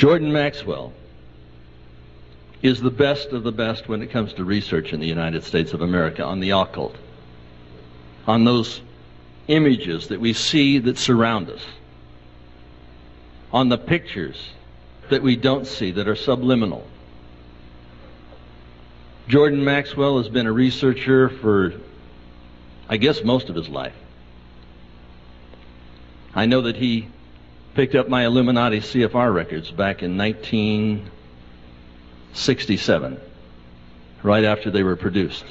Jordan Maxwell is the best of the best when it comes to research in the United States of America on the occult, on those images that we see that surround us, on the pictures that we don't see that are subliminal. Jordan Maxwell has been a researcher for, I guess, most of his life. I know that he picked up my Illuminati CFR records back in 1967, right after they were produced.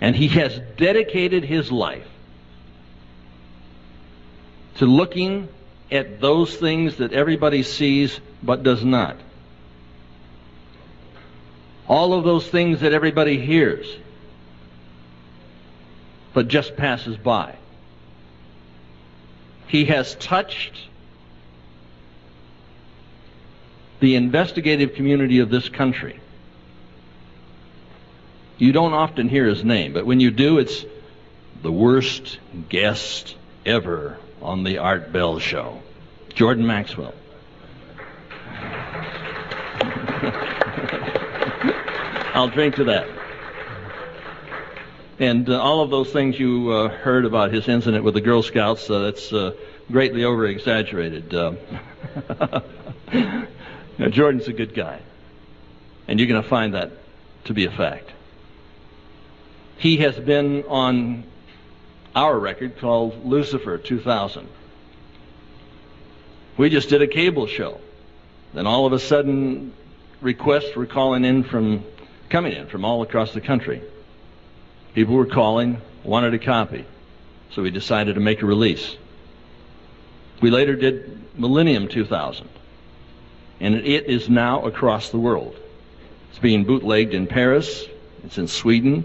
And he has dedicated his life to looking at those things that everybody sees but does not. All of those things that everybody hears but just passes by. He has touched the investigative community of this country. You don't often hear his name, but when you do, it's the worst guest ever on the Art Bell Show, Jordan Maxwell. I'll drink to that. And all of those things you heard about his incident with the Girl Scouts, that's greatly over-exaggerated. Jordan's a good guy, and you're going to find that to be a fact. He has been on our record called Lucifer 2000. We just did a cable show. Then all of a sudden, requests were coming in from all across the country. People were calling, wanted a copy. So we decided to make a release. We later did Millennium 2000. And it is now across the world. It's being bootlegged in Paris. It's in Sweden.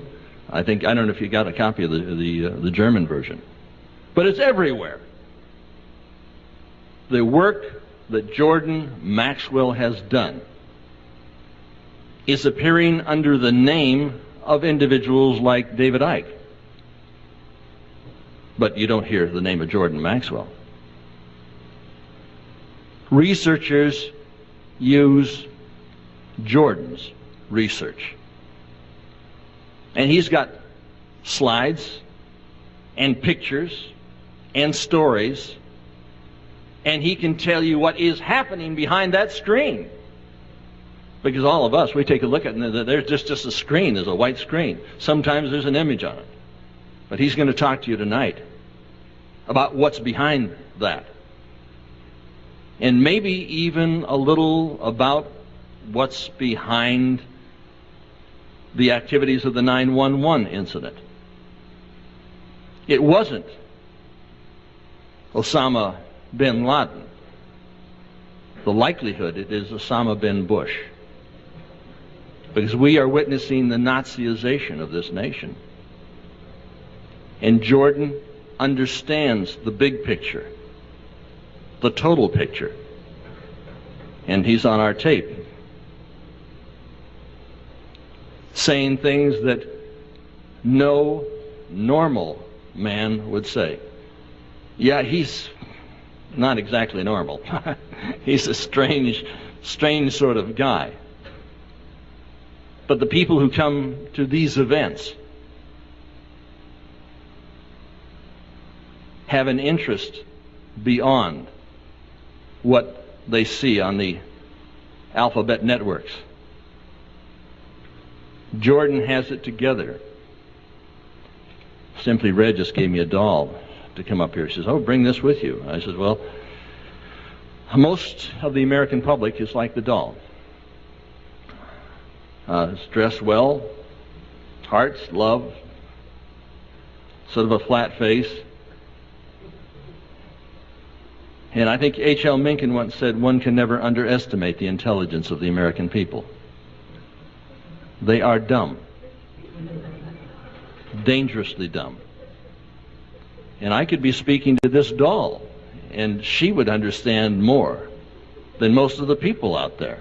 I don't know if you got a copy of the German version. But it's everywhere. The work that Jordan Maxwell has done is appearing under the name of individuals like David Icke. But you don't hear the name of Jordan Maxwell. Researchers use Jordan's research. And he's got slides and pictures and stories, and he can tell you what is happening behind that screen. Because all of us, we take a look at it, and there's just a screen, there's a white screen. Sometimes there's an image on it. But he's going to talk to you tonight about what's behind that. And maybe even a little about what's behind the activities of the 9/11 incident. It wasn't Osama bin Laden. The likelihood it is Osama bin Bush. Because we are witnessing the Nazization of this nation. And Jordan understands the big picture, the total picture. And he's on our tape, saying things that no normal man would say. Yeah, he's not exactly normal. He's a strange sort of guy. But the people who come to these events have an interest beyond what they see on the alphabet networks. Jordan has it together. Simply Red just gave me a doll to come up here. She says, "Oh, bring this with you." I said, "Well, most of the American public is like the doll. It's dressed well, hearts, love, sort of a flat face." And I think H.L. Mencken once said, "One can never underestimate the intelligence of the American people. They are dumb, dangerously dumb." And I could be speaking to this doll, and she would understand more than most of the people out there.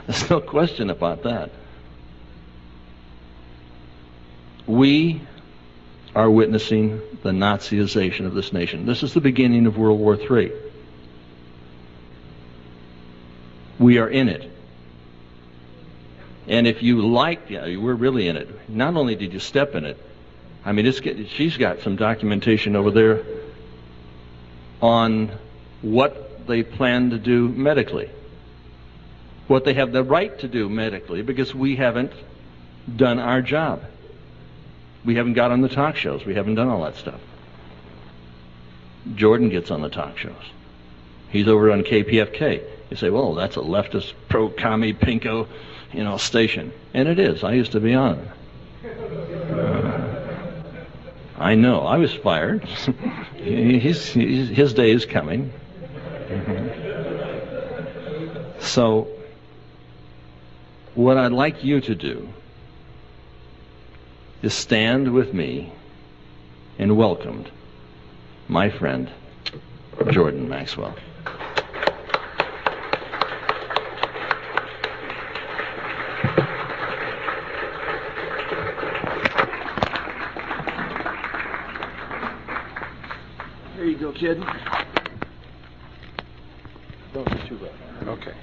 There's no question about that. We are witnessing the Nazization of this nation. This is the beginning of World War III. We are in it. And if you like, we're really in it. Not only did you step in it, I mean, she's got some documentation over there on what they plan to do medically, what they have the right to do medically, because we haven't done our job. We haven't got on the talk shows. We haven't done all that stuff. Jordan gets on the talk shows. He's over on KPFK. You say, well, that's a leftist, pro-commie, pinko, station. And it is. I used to be on it. I know. I was fired. His day is coming. So, what I'd like you to do is stand with me and welcome my friend, Jordan Maxwell. Here you go, kid. Don't get too bad. Okay.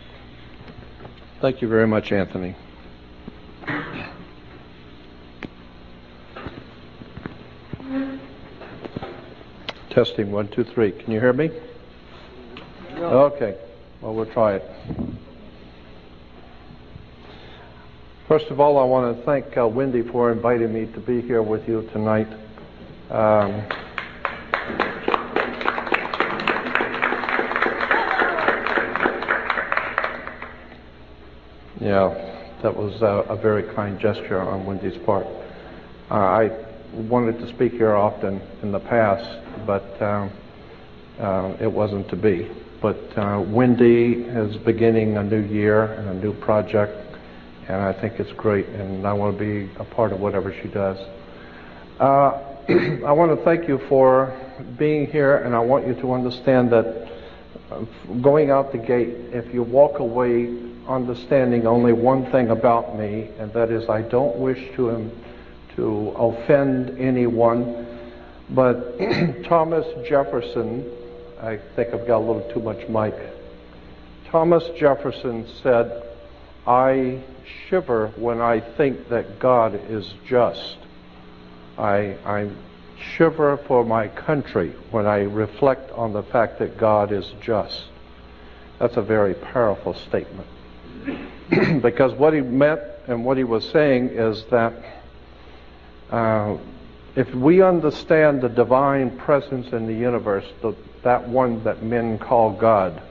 Thank you very much, Anthony. Testing 1, 2, 3. Can you hear me? No. Okay. Well, we'll try it. First of all, I want to thank Wendy for inviting me to be here with you tonight. Yeah, that was a very kind gesture on Wendy's part. I wanted to speak here often in the past, but it wasn't to be. But Wendy is beginning a new year and a new project, and I think it's great, and I want to be a part of whatever she does. I want to thank you for being here, and I want you to understand that going out the gate, if you walk away understanding only one thing about me, and that is I don't wish to offend anyone, but Thomas Jefferson, I think I've got a little too much mic. Thomas Jefferson said, "I shiver when I think that God is just. I shiver for my country when I reflect on the fact that God is just." That's a very powerful statement. Because what he meant and what he was saying is that if we understand the divine presence in the universe, that one that men call God,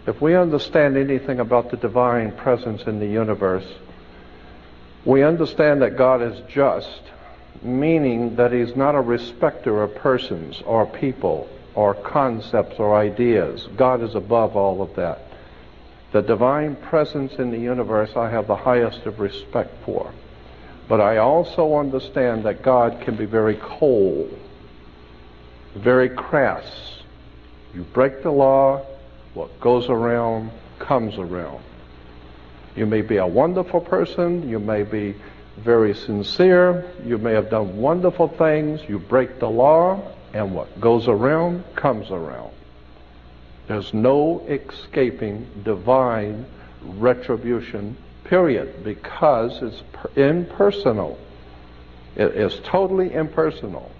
if we understand anything about the divine presence in the universe, we understand that God is just, meaning that he's not a respecter of persons or people or concepts or ideas. God is above all of that. The divine presence in the universe I have the highest of respect for. But I also understand that God can be very cold, very crass. You break the law, what goes around comes around. You may be a wonderful person, you may be very sincere, you may have done wonderful things, you break the law, and what goes around comes around. There's no escaping divine retribution, period, because it's impersonal. It is totally impersonal.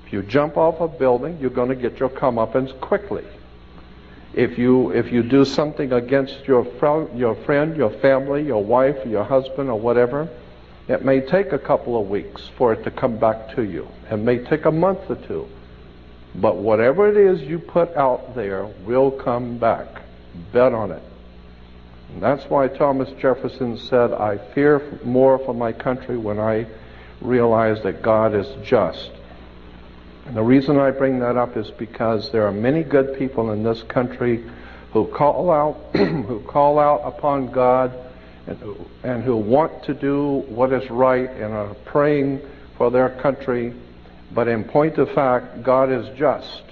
If you jump off a building, you're going to get your comeuppance quickly. If you do something against your friend, your family, your wife, your husband, or whatever, it may take a couple of weeks for it to come back to you. It may take a month or two. But whatever it is you put out there will come back. Bet on it. And that's why Thomas Jefferson said, "I fear more for my country when I realize that God is just." And the reason I bring that up is because there are many good people in this country who call out who call out upon God and who want to do what is right and are praying for their country. But in point of fact, God is just.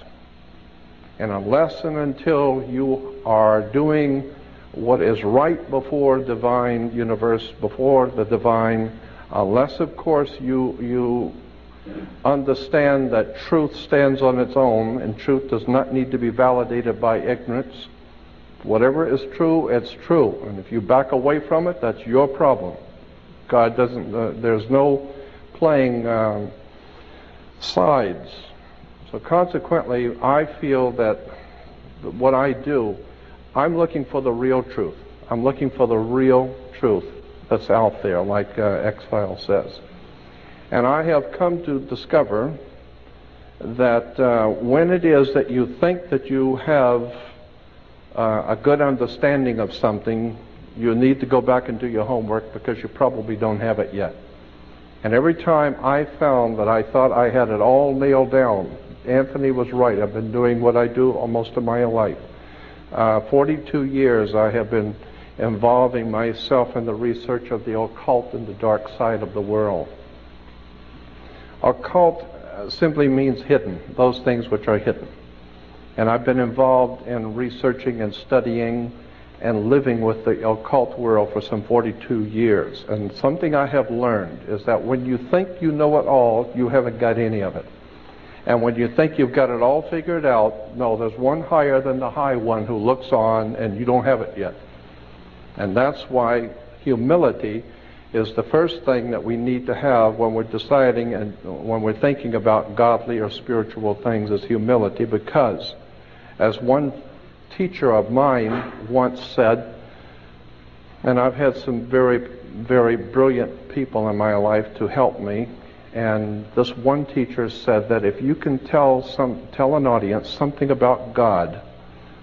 And unless and until you are doing what is right before divine universe, before the divine, unless of course you understand that truth stands on its own and truth does not need to be validated by ignorance, Whatever is true, it's true. And if you back away from it, that's your problem. God doesn't, there's no playing sides. So consequently, I feel that what I do, I'm looking for the real truth. I'm looking for the real truth that's out there, like X-Files says. And I have come to discover that when it is that you think that you have a good understanding of something, you need to go back and do your homework because you probably don't have it yet. And every time I found that I thought I had it all nailed down, Anthony was right. I've been doing what I do almost of my life. 42 years I have been involving myself in the research of the occult and the dark side of the world. Occult simply means hidden, those things which are hidden. And I've been involved in researching and studying and living with the occult world for some 42 years. And something I have learned is that when you think you know it all, you haven't got any of it. And when you think you've got it all figured out, no, there's one higher than the high one who looks on and you don't have it yet. And that's why humility is the first thing that we need to have when we're deciding and when we're thinking about godly or spiritual things, is humility. Because as one teacher of mine once said, and I've had some very, very brilliant people in my life to help me, and this one teacher said that if you can tell an audience something about God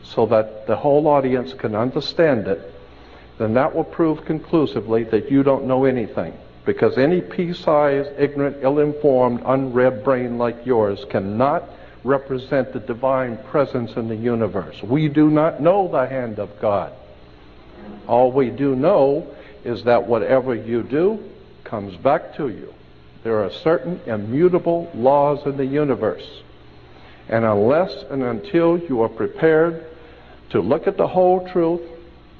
so that the whole audience can understand it, then that will prove conclusively that you don't know anything. Because any pea-sized, ignorant, ill-informed, unread brain like yours cannot represent the divine presence in the universe. We do not know the hand of God. All we do know is that whatever you do comes back to you. There are certain immutable laws in the universe. And unless and until you are prepared to look at the whole truth,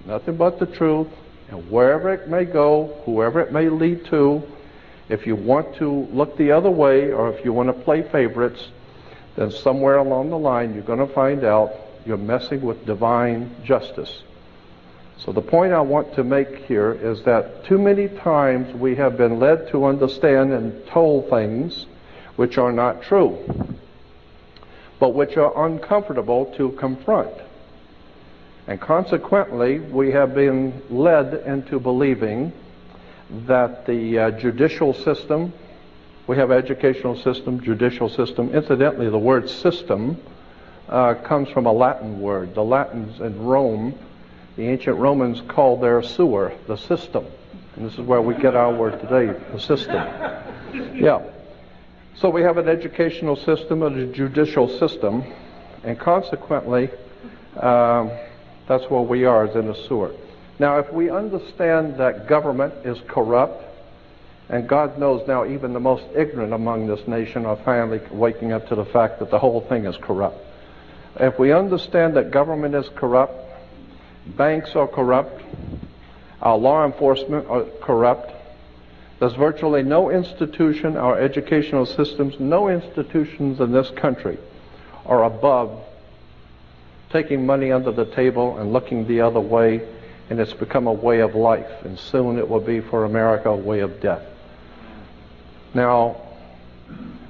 nothing but the truth, and wherever it may go, whoever it may lead to, if you want to look the other way or if you want to play favorites, then somewhere along the line you're going to find out you're messing with divine justice. So the point I want to make here is that too many times we have been led to understand and told things which are not true, but which are uncomfortable to confront. And consequently, we have been led into believing that the judicial system, we have educational system, judicial system. Incidentally, the word system comes from a Latin word. The Latins in Rome, the ancient Romans called their sewer the system. And this is where we get our word today, the system. Yeah. So we have an educational system and a judicial system, and consequently, that's where we are, is in a sewer. Now, if we understand that government is corrupt, and God knows now even the most ignorant among this nation are finally waking up to the fact that the whole thing is corrupt. If we understand that government is corrupt, banks are corrupt, our law enforcement are corrupt, there's virtually no institution, our educational systems, no institutions in this country are above taking money under the table and looking the other way, and it's become a way of life, and soon it will be for America a way of death. Now,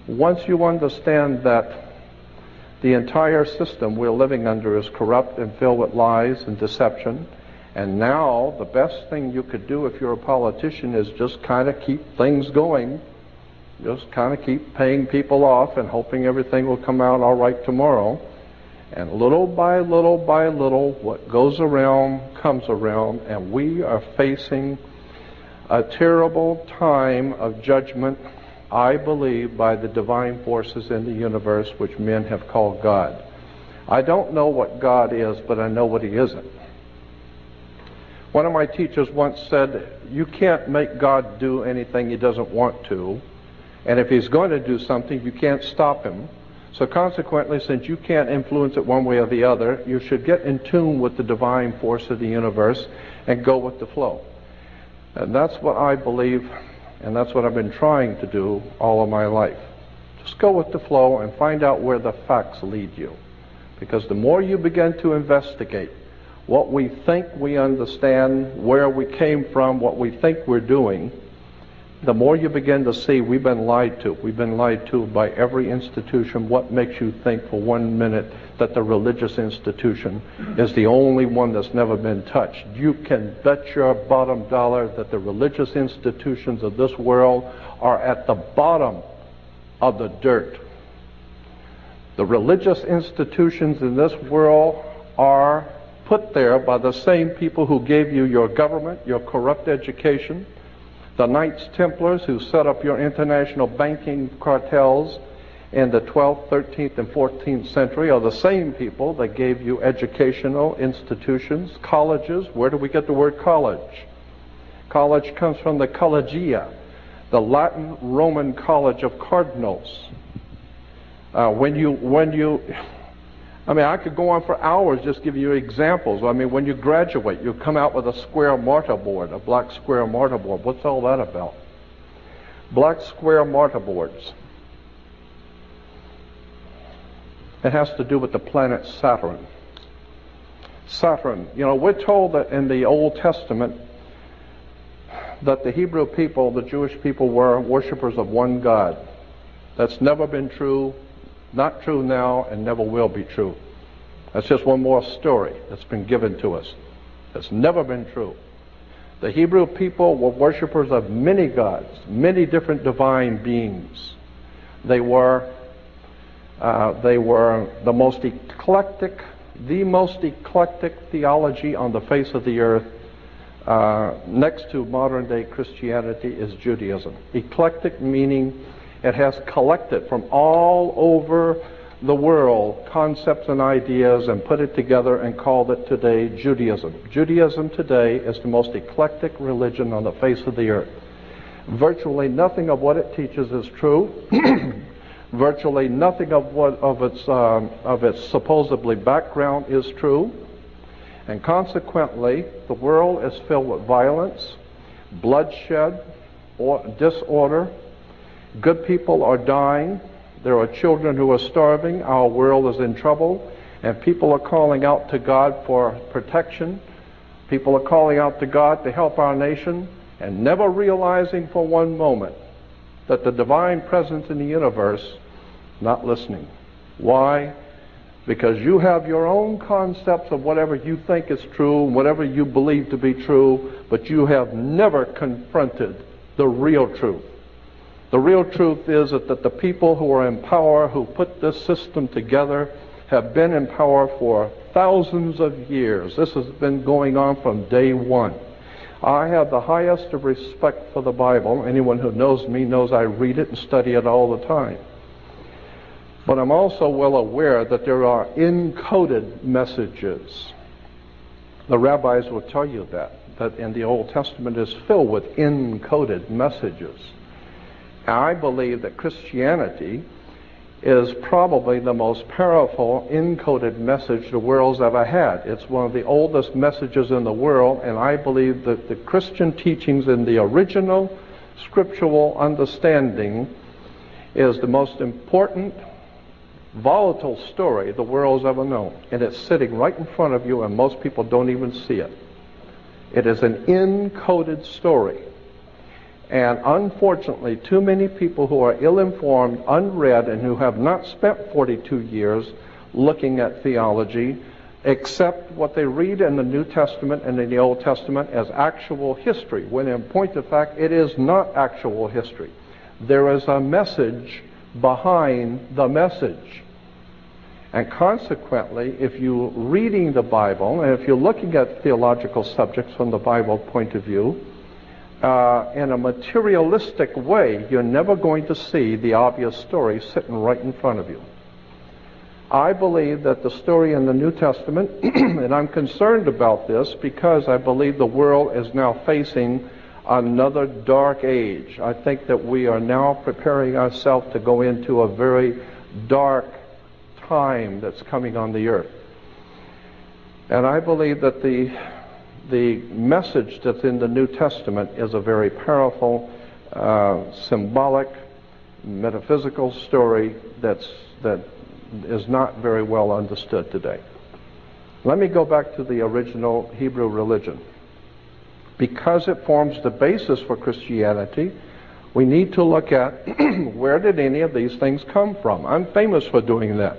once you understand that the entire system we're living under is corrupt and filled with lies and deception, and now the best thing you could do if you're a politician is just kind of keep things going, just kind of keep paying people off and hoping everything will come out all right tomorrow. And little by little by little, what goes around comes around, and we are facing a terrible time of judgment, I believe, by the divine forces in the universe, which men have called God. I don't know what God is, but I know what He isn't. One of my teachers once said, you can't make God do anything He doesn't want to, and if He's going to do something, you can't stop Him. So consequently, since you can't influence it one way or the other, you should get in tune with the divine force of the universe and go with the flow. And that's what I believe, and that's what I've been trying to do all of my life. Just go with the flow and find out where the facts lead you. Because the more you begin to investigate what we think we understand, where we came from, what we think we're doing, the more you begin to see we've been lied to. We've been lied to by every institution. What makes you think for 1 minute that the religious institution is the only one that's never been touched? You can bet your bottom dollar that the religious institutions of this world are at the bottom of the dirt. The religious institutions in this world are put there by the same people who gave you your government, your corrupt education. The Knights Templars who set up your international banking cartels in the 12th, 13th, and 14th century are the same people that gave you educational institutions, colleges. Where do we get the word college? College comes from the collegia, the Latin Roman college of cardinals. I could go on for hours just giving you examples. When you graduate, you come out with a square mortar board, a black square mortar board. What's all that about? Black square mortar boards. It has to do with the planet Saturn. Saturn, we're told that in the Old Testament that the Hebrew people, the Jewish people, were worshipers of one God. That's never been true. Not true now, and never will be true. That's just one more story that's been given to us. It's never been true. The Hebrew people were worshipers of many gods, many different divine beings. They were the most eclectic theology on the face of the earth. Next to modern day Christianity is Judaism. Eclectic meaning it has collected from all over the world concepts and ideas and put it together and called it today Judaism. Judaism today is the most eclectic religion on the face of the earth. Virtually nothing of what it teaches is true. Virtually nothing of its supposedly background is true. And consequently, the world is filled with violence, bloodshed, or disorder. Good people are dying. There are children who are starving. Our world is in trouble. And people are calling out to God for protection. People are calling out to God to help our nation, and never realizing for one moment that the divine presence in the universe not listening. Why? Because you have your own concepts of whatever you think is true, whatever you believe to be true, but you have never confronted the real truth. The real truth is that the people who are in power, who put this system together, have been in power for thousands of years. This has been going on from day one. I have the highest of respect for the Bible. Anyone who knows me knows I read it and study it all the time. But I'm also well aware that there are encoded messages. The rabbis will tell you that in the Old Testament is filled with encoded messages. I believe that Christianity is probably the most powerful encoded message the world's ever had. It's one of the oldest messages in the world, and I believe that the Christian teachings in the original scriptural understanding is the most important, volatile story the world's ever known. And it's sitting right in front of you, and most people don't even see it. It is an encoded story. And unfortunately, too many people who are ill-informed, unread, and who have not spent 42 years looking at theology accept what they read in the New Testament and in the Old Testament as actual history, when in point of fact, it is not actual history. There is a message behind the message. And consequently, if you're reading the Bible, and if you're looking at theological subjects from the Bible point of view, in a materialistic way, you're never going to see the obvious story sitting right in front of you. I believe that the story in the New Testament, and I'm concerned about this because I believe the world is now facing another dark age. I think that we are now preparing ourselves to go into a very dark time that's coming on the earth. And I believe that the message that's in the New Testament is a very powerful, symbolic, metaphysical story that is not very well understood today. Let me go back to the original Hebrew religion. Because it forms the basis for Christianity, we need to look at where did any of these things come from. I'm famous for doing that.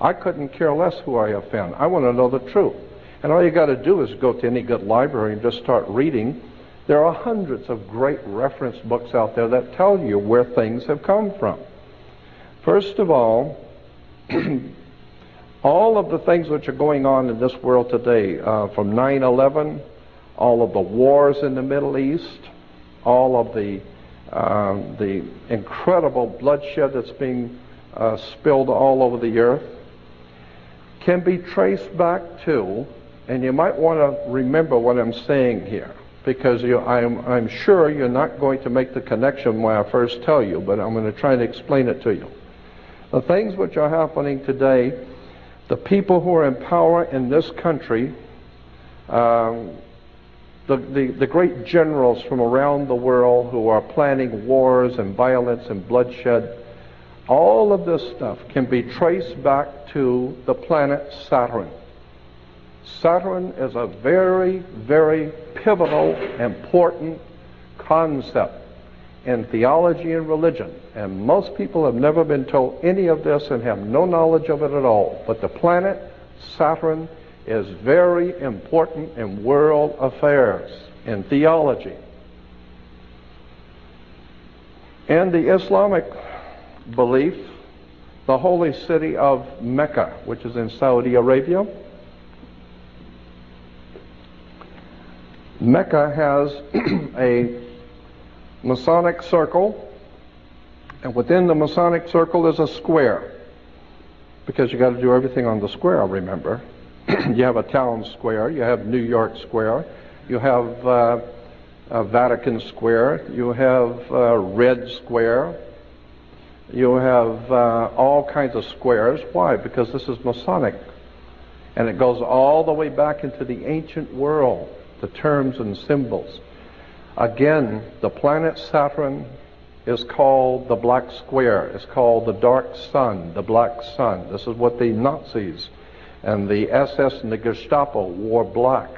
I couldn't care less who I offend. I want to know the truth. And all you got to do is go to any good library and just start reading. There are hundreds of great reference books out there that tell you where things have come from. First of all of the things which are going on in this world today, from 9/11, all of the wars in the Middle East, all of the incredible bloodshed that's being spilled all over the earth, can be traced back to, and you might want to remember what I'm saying here, because I'm sure you're not going to make the connection when I first tell you, but I'm going to try and explain it to you. The things which are happening today, the people who are in power in this country, the great generals from around the world who are planning wars and violence and bloodshed, all of this stuff can be traced back to the planet Saturn. Saturn is a very, very pivotal, important concept in theology and religion. And most people have never been told any of this and have no knowledge of it at all. But the planet Saturn is very important in world affairs, in theology. In the Islamic belief, the holy city of Mecca, which is in Saudi Arabia, Mecca has a Masonic circle, and within the Masonic circle is a square, because you got to do everything on the square, remember. You have a town square, you have New York Square, you have Vatican Square, you have Red Square, you have all kinds of squares. Why? Because this is Masonic, and it goes all the way back into the ancient world, the terms and symbols. Again, the planet Saturn is called the Black Square. It's called the Dark Sun, the Black Sun. This is what the Nazis and the SS and the Gestapo wore black.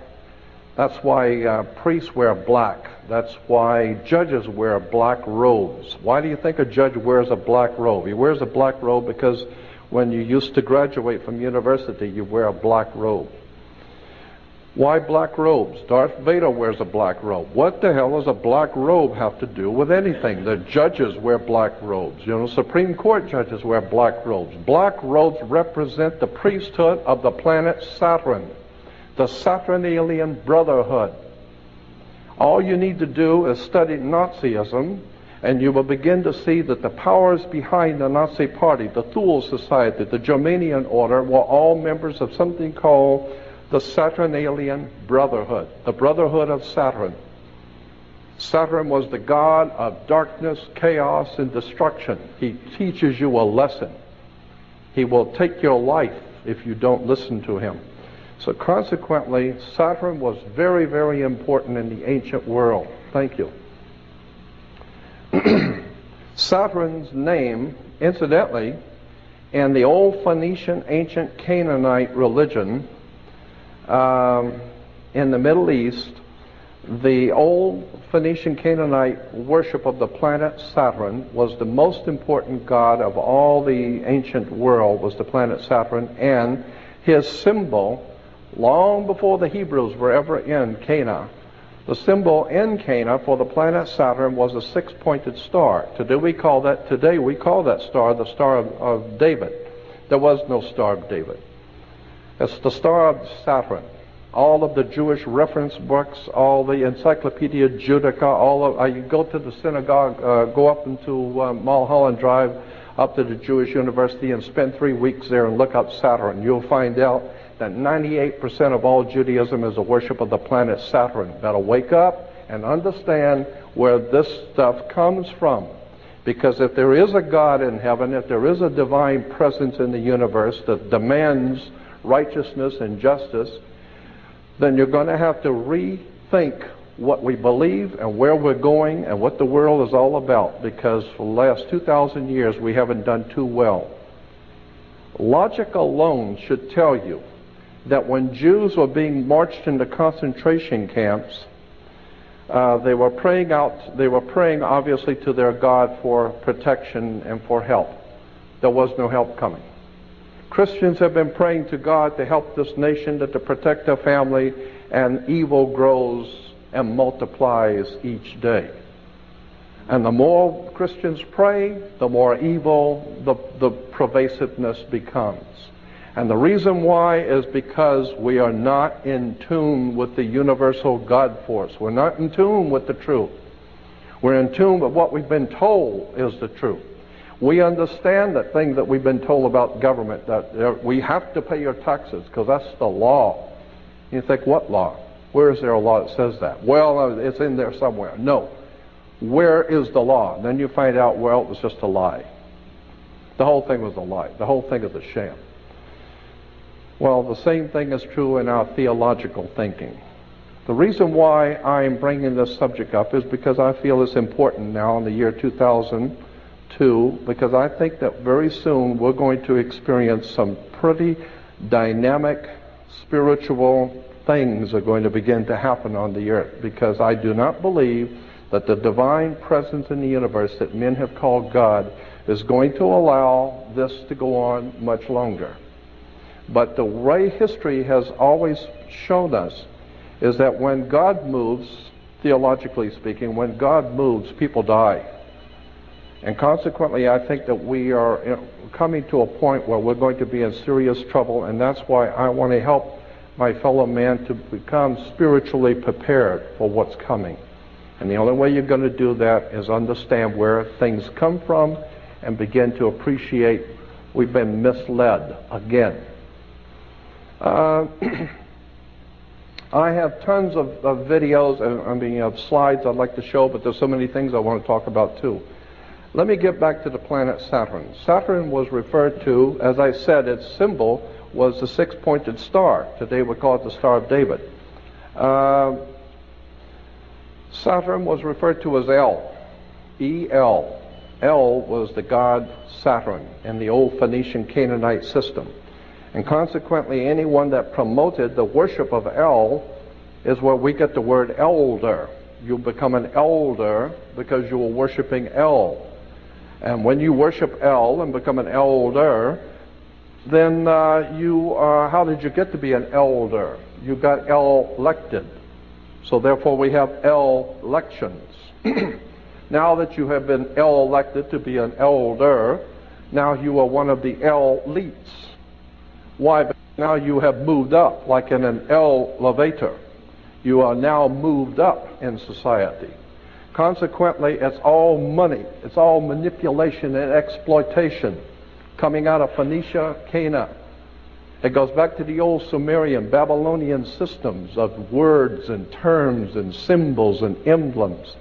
That's why priests wear black. That's why judges wear black robes. Why do you think a judge wears a black robe? He wears a black robe because when you used to graduate from university, you wear a black robe. Why black robes? Darth Vader wears a black robe. What the hell does a black robe have to do with anything? The judges wear black robes. You know, Supreme Court judges wear black robes. Black robes represent the priesthood of the planet Saturn, the Saturnalian Brotherhood. All you need to do is study Nazism, and you will begin to see that the powers behind the Nazi Party, the Thule Society, the Germanian Order, were all members of something called the Saturnalian Brotherhood, the Brotherhood of Saturn. Saturn was the god of darkness, chaos, and destruction. He teaches you a lesson. He will take your life if you don't listen to him. So consequently, Saturn was very, very important in the ancient world. Thank you. Saturn's name, incidentally, in the old Phoenician, ancient Canaanite religion, in the Middle East, the old Phoenician Canaanite worship of the planet Saturn was the most important god of all the ancient world, was the planet Saturn, and his symbol, long before the Hebrews were ever in Cana, the symbol in Cana for the planet Saturn was a six-pointed star. Today we call that star the Star of David. There was no Star of David. It's the Star of Saturn. All of the Jewish reference books, all the Encyclopedia Judaica, you go to the synagogue, go up into Mulholland Drive, up to the Jewish University and spend 3 weeks there and look up Saturn. You'll find out that 98% of all Judaism is a worship of the planet Saturn. Better wake up and understand where this stuff comes from. Because if there is a God in heaven, if there is a divine presence in the universe that demands righteousness and justice, then you're going to have to rethink what we believe and where we're going and what the world is all about, because for the last 2,000 years we haven't done too well. Logic alone should tell you that when Jews were being marched into concentration camps, they were praying obviously to their God for protection and for help. There was no help coming. Christians have been praying to God to help this nation, to protect their family, and evil grows and multiplies each day. And the more Christians pray, the more evil the pervasiveness becomes. And the reason why is because we are not in tune with the universal God force. We're not in tune with the truth. We're in tune with what we've been told is the truth. We understand that things that we've been told about government, that we have to pay your taxes because that's the law. You think, what law? Where is there a law that says that? Well, it's in there somewhere. No. Where is the law? Then you find out, well, it was just a lie. The whole thing was a lie. The whole thing is a sham. Well, the same thing is true in our theological thinking. The reason why I'm bringing this subject up is because I feel it's important now in the year 2002, because I think that very soon we're going to experience some pretty dynamic spiritual things are going to begin to happen on the earth, because I do not believe that the divine presence in the universe that men have called God is going to allow this to go on much longer. But the way history has always shown us is that when God moves, theologically speaking, when God moves, people die. And consequently, I think that we are coming to a point where we're going to be in serious trouble, and that's why I want to help my fellow man to become spiritually prepared for what's coming. And the only way you're going to do that is understand where things come from and begin to appreciate we've been misled again. I have tons of videos and of slides I'd like to show, but there's so many things I want to talk about too. Let me get back to the planet Saturn. Saturn was referred to, as I said, its symbol was the six-pointed star. Today we call it the Star of David. Saturn was referred to as El, E-L. El was the god Saturn in the old Phoenician Canaanite system. And consequently, anyone that promoted the worship of El is where we get the word elder. You become an elder because you were worshiping El. And when you worship El and become an elder, then how did you get to be an elder? You got elected. So therefore we have elections. Now that you have been elected to be an elder, now you are one of the elites. Why? Because now you have moved up, like in an elevator. You are now moved up in society. Consequently, it's all money. It's all manipulation and exploitation coming out of Phoenicia, Canaan. It goes back to the old Sumerian, Babylonian systems of words and terms and symbols and emblems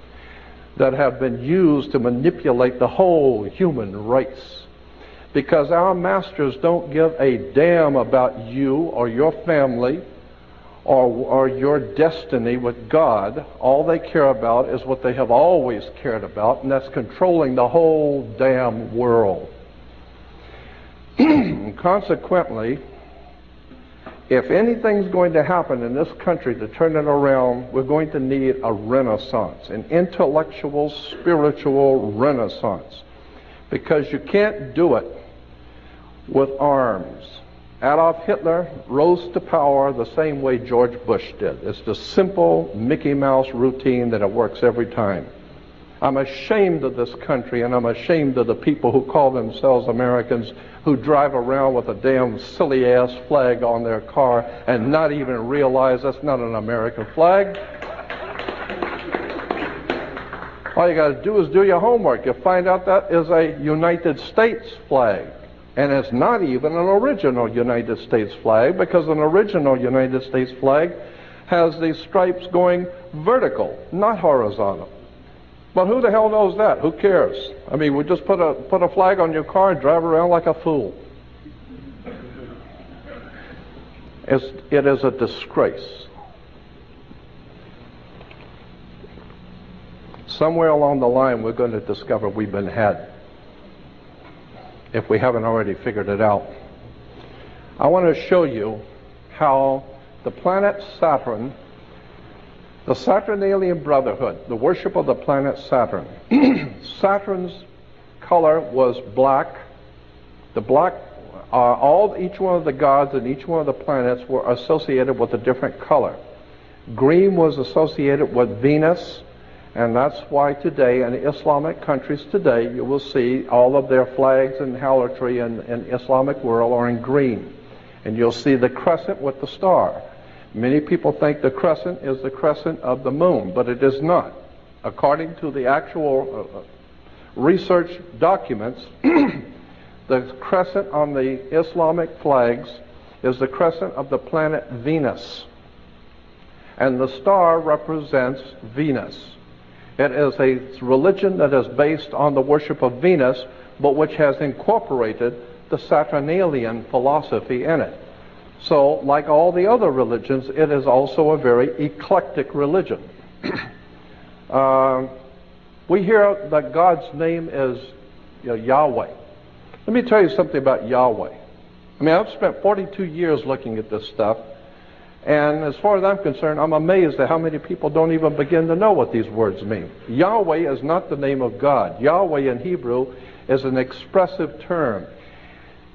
that have been used to manipulate the whole human race. Because our masters don't give a damn about you or your family or your destiny with God. All they care about is what they have always cared about, and that's controlling the whole damn world. Consequently, if anything's going to happen in this country to turn it around, we're going to need a renaissance, an intellectual, spiritual renaissance. Because you can't do it with arms. Adolf Hitler rose to power the same way George Bush did. It's the simple Mickey Mouse routine that it works every time. I'm ashamed of this country, and I'm ashamed of the people who call themselves Americans who drive around with a damn silly-ass flag on their car and not even realize that's not an American flag. All you got to do is do your homework. You'll find out that is a United States flag. And it's not even an original United States flag, because an original United States flag has these stripes going vertical, not horizontal. But who the hell knows that? Who cares? I mean, we just put a flag on your car and drive around like a fool. It is a disgrace. Somewhere along the line, we're going to discover we've been had, if we haven't already figured it out. I want to show you how the planet Saturn, the Saturnalian Brotherhood, the worship of the planet Saturn, Saturn's color was black. The black, each one of the gods and each one of the planets were associated with a different color. Green was associated with Venus, and that's why today in Islamic countries today you will see all of their flags and harlotry in Islamic world are in green. And you'll see the crescent with the star. Many people think the crescent is the crescent of the moon, but it is not. According to the actual research documents, the crescent on the Islamic flags is the crescent of the planet Venus. And the star represents Venus. It is a religion that is based on the worship of Venus, but which has incorporated the Saturnalian philosophy in it. So, like all the other religions, it is also a very eclectic religion. We hear that God's name is Yahweh. Let me tell you something about Yahweh. I mean, I've spent 42 years looking at this stuff, and as far as I'm concerned, I'm amazed at how many people don't even begin to know what these words mean. Yahweh is not the name of God. Yahweh in Hebrew is an expressive term.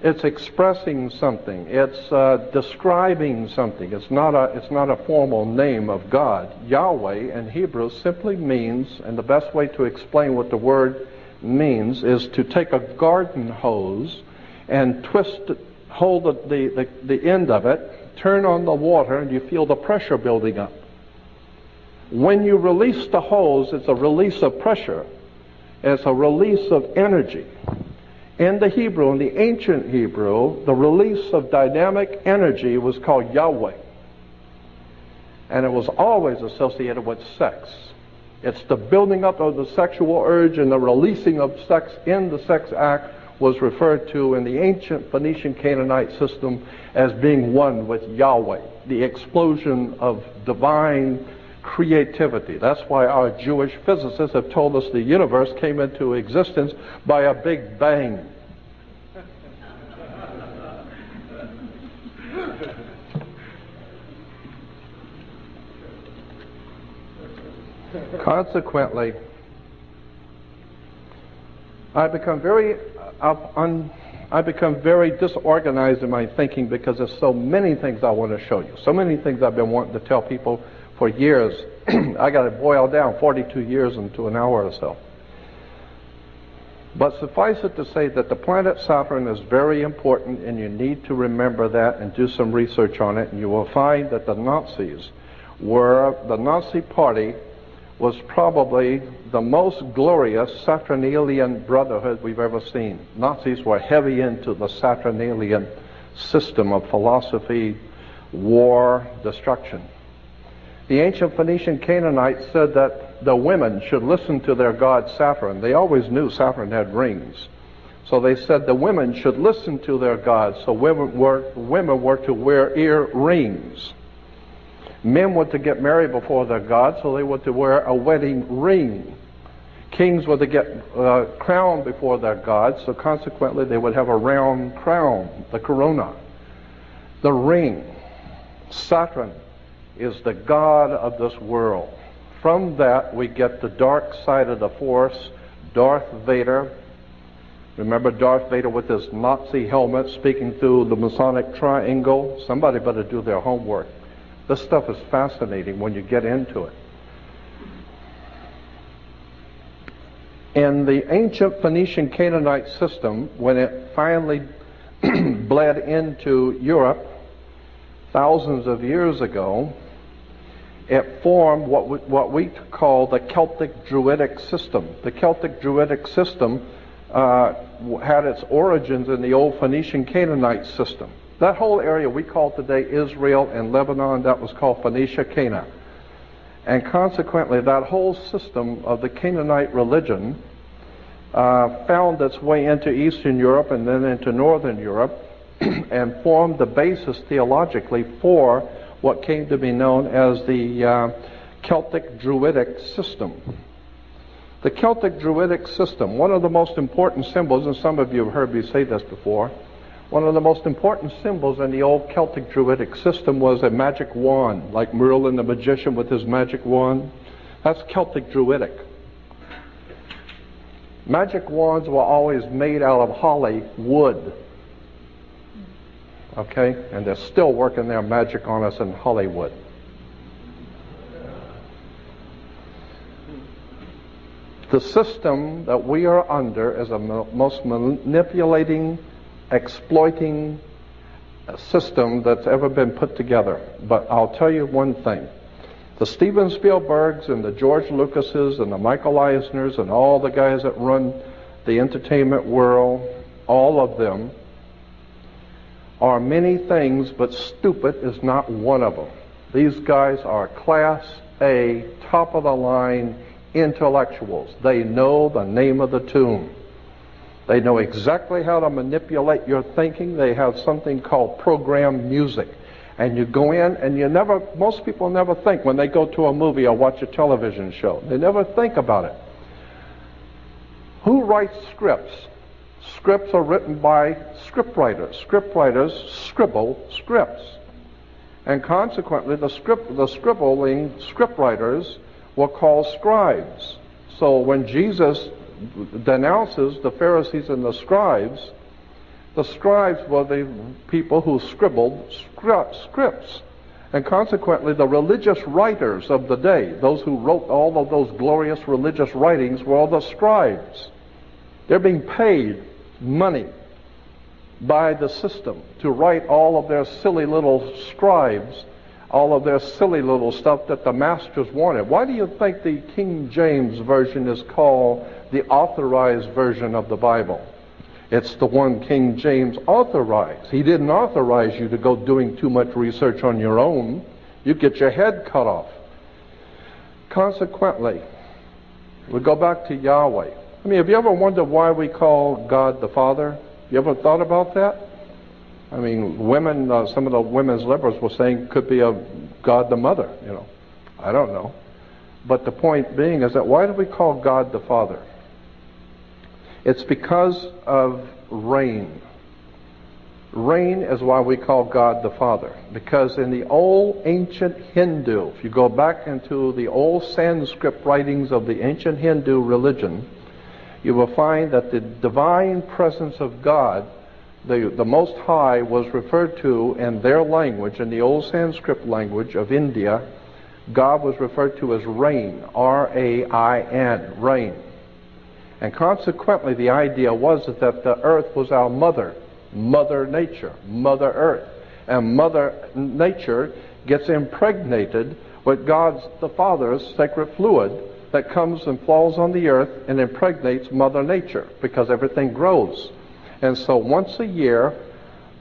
It's expressing something. It's describing something. It's not a formal name of God. Yahweh in Hebrew simply means, and the best way to explain what the word means is to take a garden hose and hold the end of it, turn on the water, and you feel the pressure building up. When you release the hose, it's a release of pressure. It's a release of energy. In the Hebrew, in the ancient Hebrew, the release of dynamic energy was called Yahweh. And it was always associated with sex. It's the building up of the sexual urge, and the releasing of sex in the sex act was referred to in the ancient Phoenician Canaanite system as being one with Yahweh, the explosion of divine creativity. That's why our Jewish physicists have told us the universe came into existence by a big bang. Consequently, I become very disorganized in my thinking because there's so many things I want to show you. So many things I've been wanting to tell people for years. I got to boil down 42 years into an hour or so. But suffice it to say that the planet Saturn is very important, and you need to remember that and do some research on it, and you will find that the Nazi Party was probably the most glorious Saturnalian brotherhood we've ever seen. Nazis were heavy into the Saturnalian system of philosophy, war, destruction. The ancient Phoenician Canaanites said that the women should listen to their god Saturn. They always knew Saturn had rings. So they said the women should listen to their gods, so women were to wear earrings. Men were to get married before their god, so they were to wear a wedding ring. Kings were to get crowned before their god, so consequently they would have a round crown, the corona. The ring. Saturn is the god of this world. From that we get the dark side of the force, Darth Vader. Remember Darth Vader with his Nazi helmet speaking through the Masonic triangle? Somebody better do their homework. This stuff is fascinating when you get into it. In the ancient Phoenician Canaanite system, when it finally bled into Europe thousands of years ago, it formed what we call the Celtic Druidic system. The Celtic Druidic system had its origins in the old Phoenician Canaanite system. That whole area we call today Israel and Lebanon, that was called Phoenicia, Cana. And consequently, that whole system of the Canaanite religion found its way into Eastern Europe and then into Northern Europe and formed the basis theologically for what came to be known as the Celtic Druidic system. The Celtic Druidic system, one of the most important symbols, and some of you have heard me say this before, One of the most important symbols in the old Celtic Druidic system was a magic wand, like Merlin the magician with his magic wand. That's Celtic Druidic. Magic wands were always made out of holly wood. Okay? And they're still working their magic on us in Hollywood. The system that we are under is a most manipulating, exploiting system that's ever been put together. But I'll tell you one thing. The Steven Spielbergs and the George Lucases and the Michael Eisners and all the guys that run the entertainment world, all of them, are many things, but stupid is not one of them. These guys are Class A, top-of-the-line intellectuals. They know the name of the tune. They know exactly how to manipulate your thinking. They have something called program music. And you go in and most people never think when they go to a movie or watch a television show. They never think about it. Who writes scripts? Scripts are written by scriptwriters. Scriptwriters scribble scripts. And consequently, the scribbling scriptwriters were called scribes. So when Jesus denounces the Pharisees and the scribes were the people who scribbled scripts. And consequently, the religious writers of the day, those who wrote all of those glorious religious writings, were all the scribes. They're being paid money by the system to write all of their silly little scribes, all of their silly little stuff that the masters wanted. Why do you think the King James Version is called the authorized version of the Bible? It's the one King James authorized. He didn't authorize you to go doing too much research on your own. You get your head cut off. Consequently, we go back to Yahweh. I mean, have you ever wondered why we call God the Father? You ever thought about that? I mean, women, some of the women's liberals were saying could be a God the Mother, you know. I don't know. But the point being is that why do we call God the Father? It's because of rain. Rain is why we call God the Father. Because in the old ancient Hindu, if you go back into the old Sanskrit writings of the ancient Hindu religion, you will find that the divine presence of God, the Most High, was referred to in their language, in the old Sanskrit language of India. God was referred to as rain, R-A-I-N, rain. And consequently, the idea was that the earth was our mother, Mother Nature, Mother Earth. And Mother Nature gets impregnated with God's, the Father's, sacred fluid that comes and falls on the earth and impregnates Mother Nature because everything grows. And so once a year,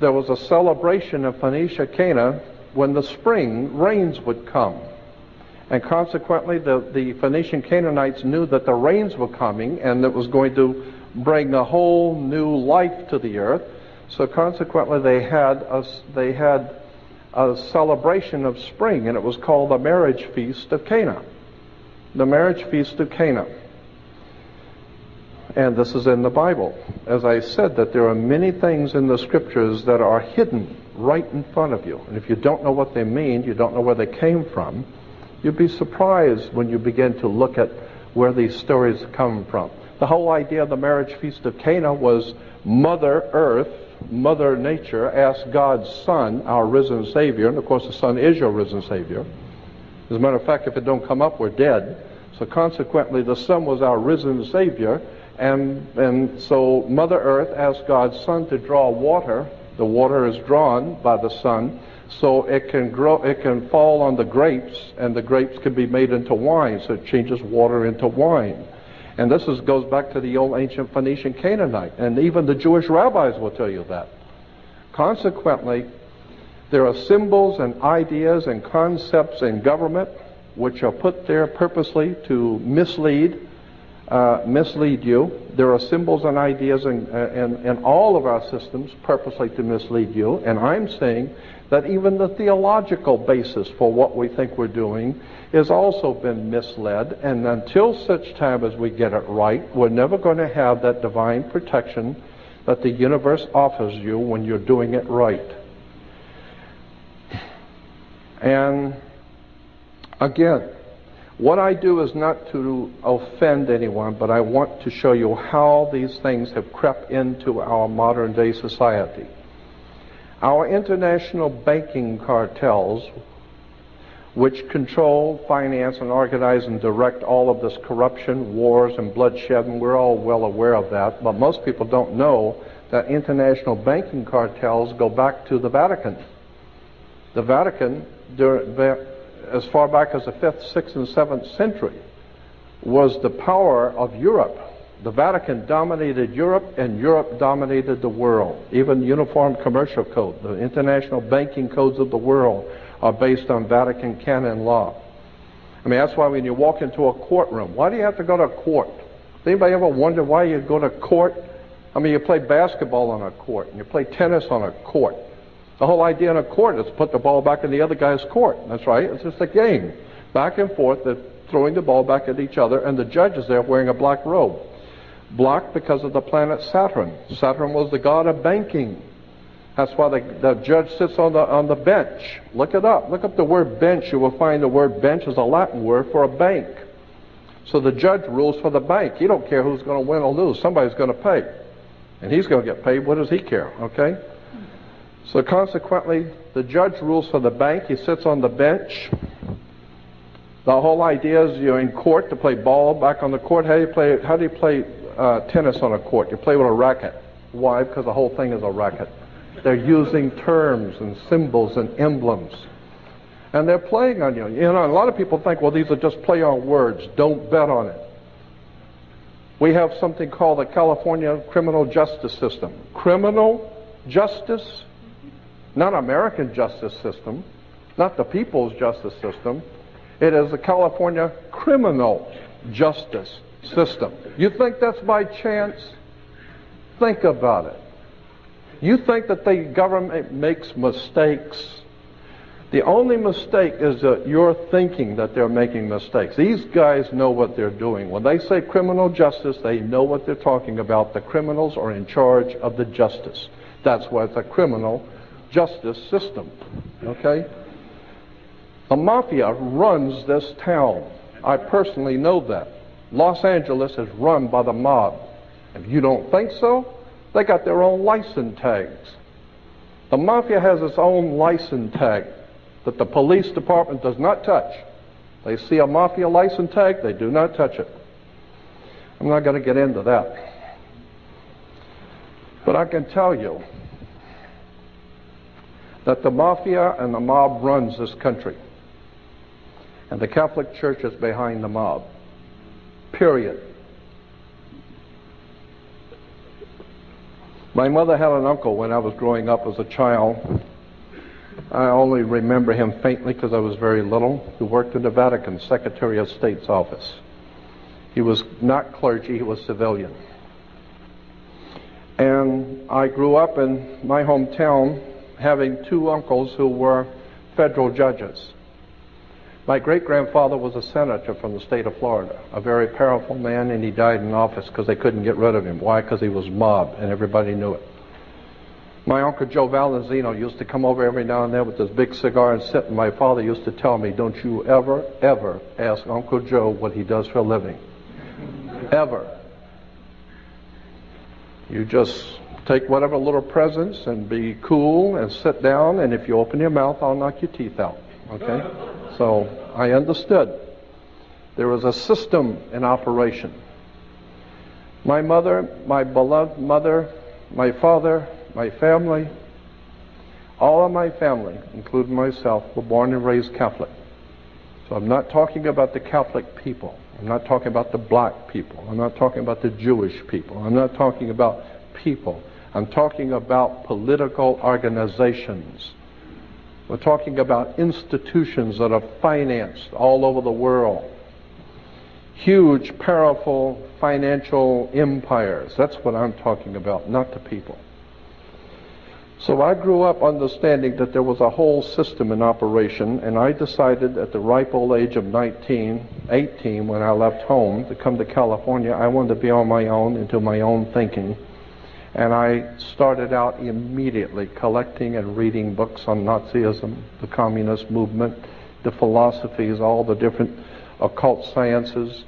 there was a celebration in Phoenicia, Cana, when the spring rains would come. And consequently, the Phoenician Canaanites knew that the rains were coming and it was going to bring a whole new life to the earth. So consequently, they had a celebration of spring, and it was called the marriage feast of Cana. The marriage feast of Cana. And this is in the Bible. As I said, that there are many things in the scriptures that are hidden right in front of you. And if you don't know what they mean, you don't know where they came from, you'd be surprised when you begin to look at where these stories come from. The whole idea of the marriage feast of Cana was Mother Earth, Mother Nature, asked God's Son, our risen Savior, and of course the Son is your risen Savior. As a matter of fact, if it don't come up, we're dead. So consequently, the Son was our risen Savior, and so Mother Earth asked God's Son to draw water. The water is drawn by the sun, so it can grow, it can fall on the grapes, and the grapes can be made into wine, so it changes water into wine. And this goes back to the old ancient Phoenician Canaanite, and even the Jewish rabbis will tell you that. Consequently, there are symbols and ideas and concepts in government which are put there purposely to mislead you. There are symbols and ideas in all of our systems purposely to mislead you. And I'm saying that even the theological basis for what we think we're doing has also been misled. And until such time as we get it right, we're never going to have that divine protection that the universe offers you when you're doing it right. And again, what I do is not to offend anyone, but I want to show you how these things have crept into our modern day society. Our international banking cartels, which control, finance, and organize and direct all of this corruption, wars, and bloodshed, and we're all well aware of that, but most people don't know that international banking cartels go back to the Vatican. The Vatican, as far back as the 5th, 6th, and 7th century, was the power of Europe. The Vatican dominated Europe, and Europe dominated the world. Even the Uniform Commercial Code, the international banking codes of the world, are based on Vatican canon law. I mean, that's why when you walk into a courtroom, why do you have to go to court? Does anybody ever wonder why you go to court? I mean, you play basketball on a court, and you play tennis on a court. The whole idea in a court is to put the ball back in the other guy's court. That's right. It's just a game. Back and forth, they're throwing the ball back at each other, and the judge is there wearing a black robe. Black because of the planet Saturn. Saturn was the god of banking. That's why the judge sits on the bench. Look it up. Look up the word bench. You will find the word bench is a Latin word for a bank. So the judge rules for the bank. He don't care who's going to win or lose. Somebody's going to pay. And he's going to get paid. What does he care? Okay? So consequently, the judge rules for the bank. He sits on the bench. The whole idea is you're in court to play ball back on the court. How do you play tennis on a court? You play with a racket. Why? Because the whole thing is a racket. They're using terms and symbols and emblems. And they're playing on you. You know, a lot of people think, well, these are just play on words. Don't bet on it. We have something called the California criminal justice system. Criminal justice, not American justice system, not the people's justice system. It is the California criminal justice system. You think that's by chance? Think about it. You think that the government makes mistakes? The only mistake is that you're thinking that they're making mistakes. These guys know what they're doing. When they say criminal justice, they know what they're talking about. The criminals are in charge of the justice. That's why it's a criminal justice system. Okay? The mafia runs this town. I personally know that. Los Angeles is run by the mob. If you don't think so, they got their own license tags. The mafia has its own license tag that the police department does not touch. They see a mafia license tag, they do not touch it. I'm not going to get into that. But I can tell you that the mafia and the mob runs this country. And the Catholic Church is behind the mob. Period. My mother had an uncle when I was growing up as a child. I only remember him faintly because I was very little, who worked in the Vatican Secretary of State's office. He was not clergy, he was civilian. And I grew up in my hometown having two uncles who were federal judges. My great-grandfather was a senator from the state of Florida, a very powerful man, and he died in office because they couldn't get rid of him. Why? Because he was mobbed, and everybody knew it. My Uncle Joe Valenzino used to come over every now and then with his big cigar and sit, and my father used to tell me, don't you ever, ever ask Uncle Joe what he does for a living. Ever. You just take whatever little presents and be cool and sit down, and if you open your mouth, I'll knock your teeth out. Okay? So I understood. There was a system in operation. My mother, my beloved mother, my father, my family, all of my family, including myself, were born and raised Catholic. So I'm not talking about the Catholic people. I'm not talking about the black people. I'm not talking about the Jewish people. I'm not talking about people. I'm talking about political organizations. We're talking about institutions that are financed all over the world. Huge, powerful financial empires. That's what I'm talking about, not the people. So I grew up understanding that there was a whole system in operation, and I decided at the ripe old age of 18, when I left home to come to California, I wanted to be on my own and do my own thinking. And I started out immediately collecting and reading books on Nazism, the communist movement, the philosophies, all the different occult sciences.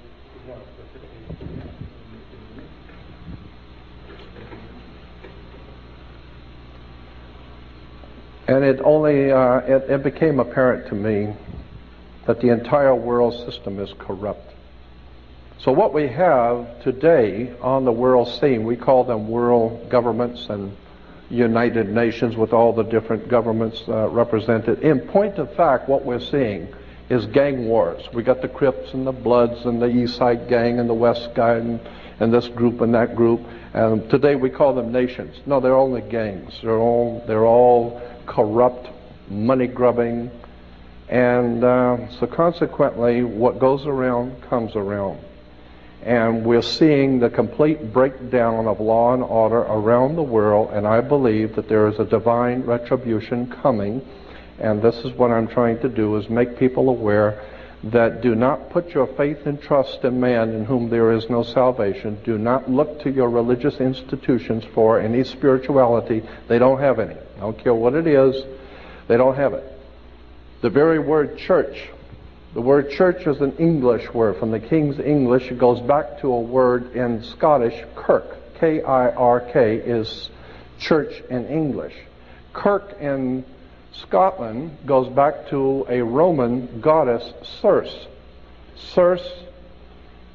And it became apparent to me that the entire world system is corrupt. So what we have today on the world scene, we call them world governments and United Nations with all the different governments represented. In point of fact, what we're seeing is gang wars. We got the Crips and the Bloods and the East Side Gang and the West Side and this group and that group. And today we call them nations. No, they're only gangs. They're all corrupt, money-grubbing. And so consequently, what goes around comes around. And we're seeing the complete breakdown of law and order around the world, and I believe that there is a divine retribution coming. And this is what I'm trying to do, is make people aware that do not put your faith and trust in man in whom there is no salvation. Do not look to your religious institutions for any spirituality. They don't have any. I don't care what it is, they don't have it. The very word church, the word church is an English word. From the King's English, it goes back to a word in Scottish, kirk. K-I-R-K is church in English. Kirk in Scotland goes back to a Roman goddess, Circe. Circe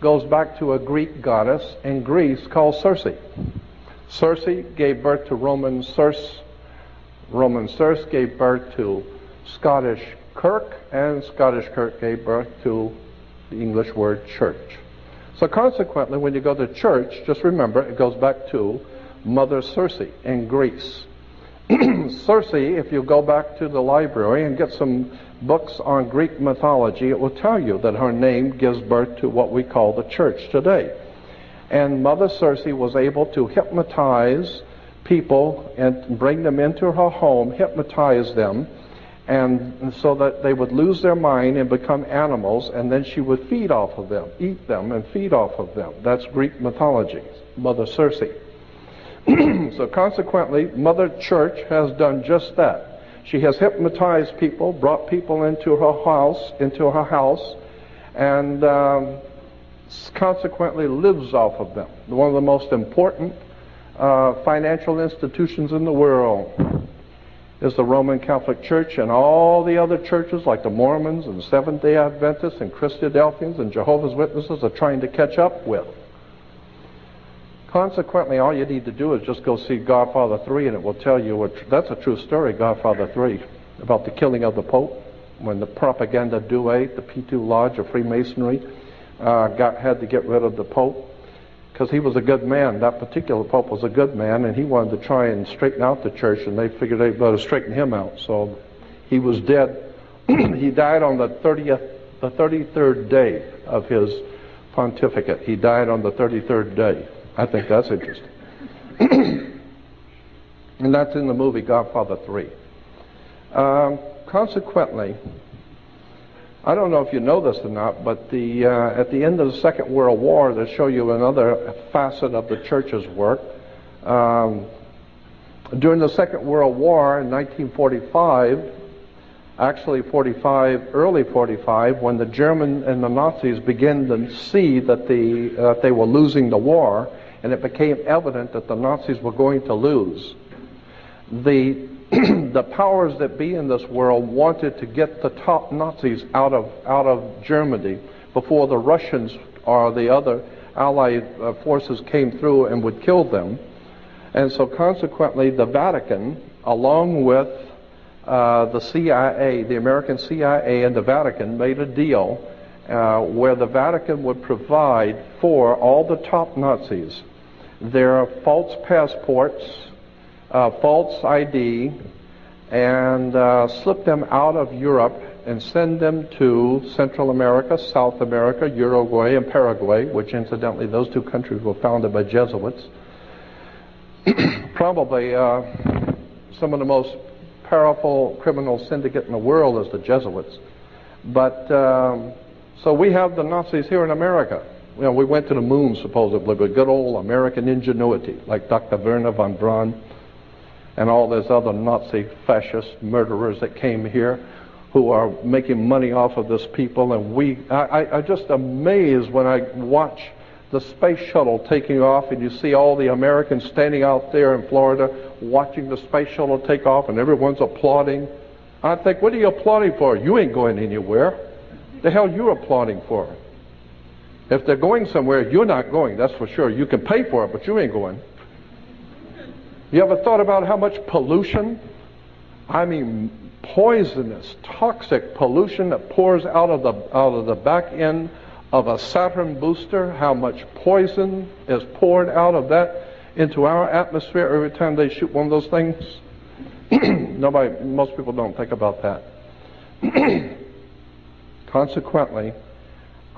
goes back to a Greek goddess in Greece called Circe. Circe gave birth to Roman Circe. Roman Circe gave birth to Scottish Kirk, and Scottish Kirk gave birth to the English word church. So consequently, when you go to church, just remember it goes back to Mother Circe in Greece. Circe, if you go back to the library and get some books on Greek mythology, it will tell you that her name gives birth to what we call the church today. And Mother Circe was able to hypnotize people and bring them into her home, hypnotize them, and so that they would lose their mind and become animals, and then she would feed off of them, eat them and feed off of them. That's Greek mythology, Mother Circe. So consequently, Mother Church has done just that. She has hypnotized people, brought people into her house, and consequently lives off of them. One of the most important financial institutions in the world is the Roman Catholic Church, and all the other churches like the Mormons and Seventh-day Adventists and Christadelphians and Jehovah's Witnesses are trying to catch up with. Consequently, all you need to do is just go see Godfather 3, and it will tell you, that's a true story, Godfather 3, about the killing of the Pope, when the Propaganda Due, the P2 Lodge of Freemasonry, had to get rid of the Pope, because he was a good man. That particular Pope was a good man, and he wanted to try and straighten out the church, and they figured they'd better straighten him out. So he was dead. He died on the 33rd day of his pontificate. He died on the 33rd day. I think that's interesting. And that's in the movie Godfather 3. Consequently, I don't know if you know this or not, but at the end of the Second World War, to show you another facet of the church's work, during the Second World War in 1945, actually early 45, when the German and the Nazis began to see that they were losing the war, and it became evident that the Nazis were going to lose, the powers that be in this world wanted to get the top Nazis out of Germany before the Russians or the other Allied forces came through and would kill them. And so consequently, the Vatican, along with the CIA, the American CIA and the Vatican, made a deal where the Vatican would provide for all the top Nazis their false passports, false ID, and slip them out of Europe and send them to Central America, South America, Uruguay, and Paraguay, which incidentally those two countries were founded by Jesuits. Probably some of the most powerful criminal syndicate in the world is the Jesuits. But so we have the Nazis here in America. You know, we went to the moon supposedly with good old American ingenuity, like Dr. Werner von Braun and all those other Nazi fascist murderers that came here who are making money off of this people. And I just amazed when I watch the space shuttle taking off and you see all the Americans standing out there in Florida watching the space shuttle take off and everyone's applauding. I think, what are you applauding for? You ain't going anywhere. The hell you applauding for? If they're going somewhere, you're not going, that's for sure. You can pay for it, but you ain't going. You ever thought about how much pollution, I mean poisonous, toxic pollution that pours out of the back end of a Saturn booster, how much poison is poured out of that into our atmosphere every time they shoot one of those things? Most people don't think about that. Consequently,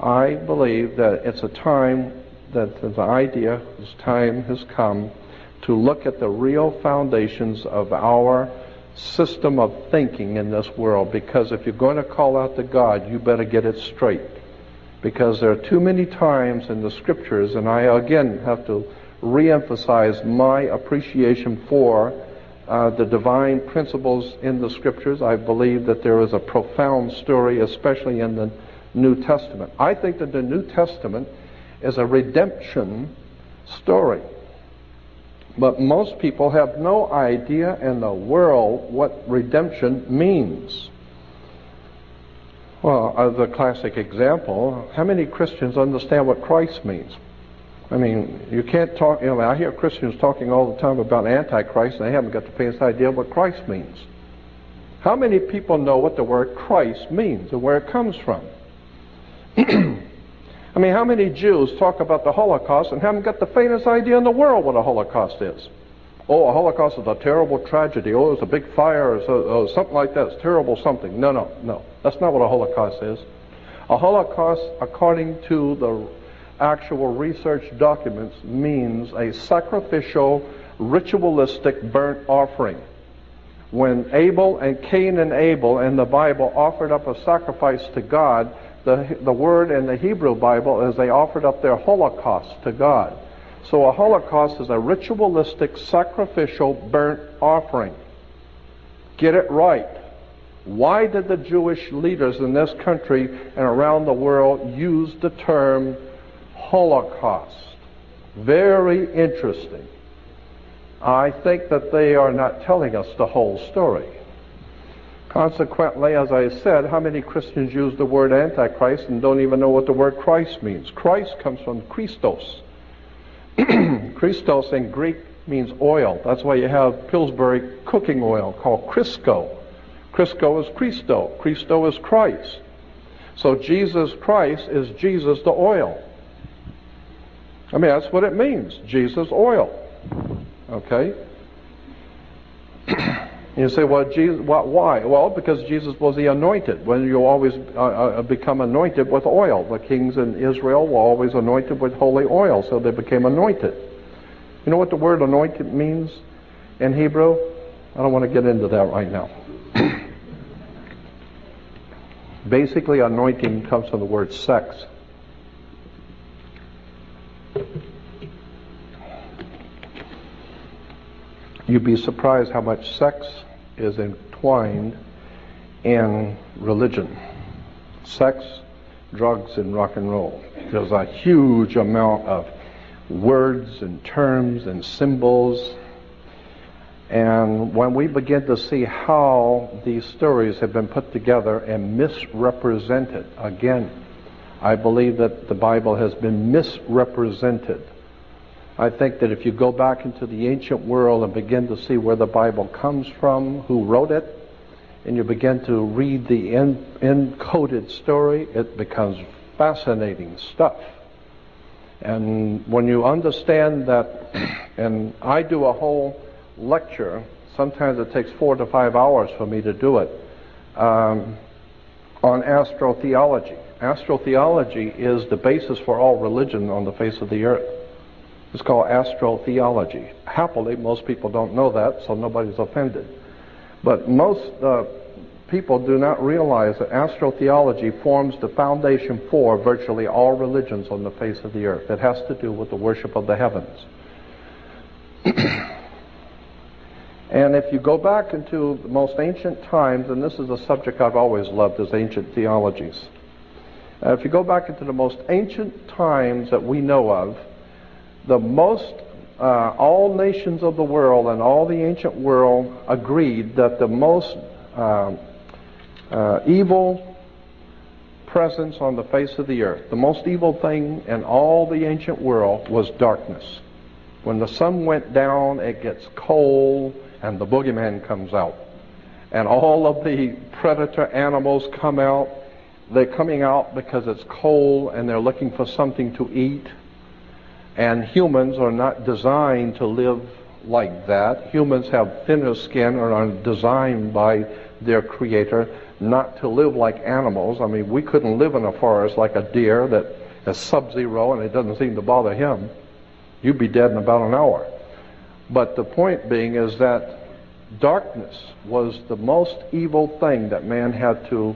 I believe that it's a time that the idea, this time has come to look at the real foundations of our system of thinking in this world, because if you're going to call out to God, you better get it straight. Because there are too many times in the scriptures, and I again have to re-emphasize my appreciation for the divine principles in the scriptures. I believe that there is a profound story, especially in the New Testament. I think that the New Testament is a redemption story. But most people have no idea in the world what redemption means. Well, the classic example, how many Christians understand what Christ means? I mean, you can't talk, I hear Christians talking all the time about Antichrist, and they haven't got the faintest idea what Christ means. How many people know what the word Christ means and where it comes from? I mean, how many Jews talk about the Holocaust and haven't got the faintest idea in the world what a Holocaust is? Oh, a Holocaust is a terrible tragedy. Oh, it's a big fire or something like that. It's terrible something. No. That's not what a Holocaust is. A Holocaust, according to the actual research documents, means a sacrificial, ritualistic burnt offering. When Abel and Cain and Abel in the Bible offered up a sacrifice to God, the word in the Hebrew Bible is they offered up their holocaust to God. So a holocaust is a ritualistic, sacrificial, burnt offering. Get it right. Why did the Jewish leaders in this country and around the world use the term Holocaust? Very interesting. I think that they are not telling us the whole story. Consequently, as I said, how many Christians use the word Antichrist and don't even know what the word Christ means? Christ comes from Christos. Christos in Greek means oil. That's why you have Pillsbury cooking oil called Crisco. Crisco is Christo. Christo is Christ. So Jesus Christ is Jesus the oil. I mean, that's what it means. Jesus oil. Okay? You say, well, Jesus, why? Well, because Jesus was the anointed. When you always become anointed with oil. The kings in Israel were always anointed with holy oil, so they became anointed. You know what the word anointed means in Hebrew? I don't want to get into that right now. Basically, anointing comes from the word sex. You'd be surprised how much sex is entwined in religion. Sex, drugs, and rock and roll. There's a huge amount of words and terms and symbols. And when we begin to see how these stories have been put together and misrepresented, again, I believe that the Bible has been misrepresented. I think that if you go back into the ancient world and begin to see where the Bible comes from, who wrote it, and you begin to read the encoded story, it becomes fascinating stuff. And when you understand that, and I do a whole lecture, sometimes it takes 4 to 5 hours for me to do it, on astrotheology. Astrotheology is the basis for all religion on the face of the earth. It's called astrotheology. Happily, most people don't know that, so nobody's offended. But most people do not realize that astrotheology forms the foundation for virtually all religions on the face of the earth. It has to do with the worship of the heavens. And if you go back into the most ancient times, and this is a subject I've always loved, is ancient theologies. If you go back into the most ancient times that we know of, all nations of the world and all the ancient world agreed that the most evil presence on the face of the earth, the most evil thing in all the ancient world was darkness. When the sun went down, it gets cold, and the boogeyman comes out. And all of the predator animals come out. They're coming out because it's cold and they're looking for something to eat. And humans are not designed to live like that. Humans have thinner skin and are designed by their Creator not to live like animals. I mean, we couldn't live in a forest like a deer that is sub-zero and it doesn't seem to bother him. You'd be dead in about an hour. But the point being is that darkness was the most evil thing that man had to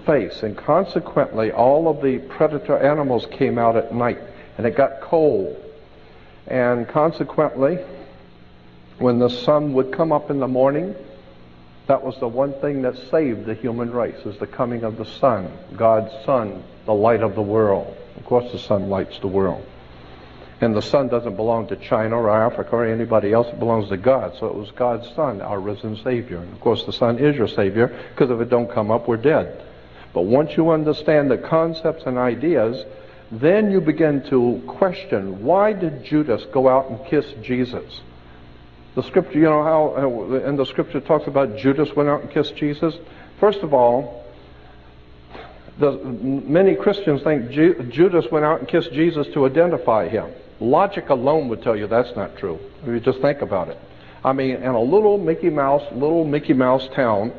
face, and consequently all of the predator animals came out at night, and it got cold, and consequently when the sun would come up in the morning, that was the one thing that saved the human race, is the coming of the sun, God's sun, the light of the world. Of course the sun lights the world. And the sun doesn't belong to China or Africa or anybody else. It belongs to God. So it was God's Son, our risen Savior. And of course the sun is your Savior, because if it don't come up, we're dead. But once you understand the concepts and ideas, then you begin to question, why did Judas go out and kiss Jesus? The scripture, you know how in the scripture talks about Judas went out and kissed Jesus? First of all, many Christians think Judas went out and kissed Jesus to identify him. Logic alone would tell you that's not true. If you just think about it. I mean, in a little Mickey Mouse town,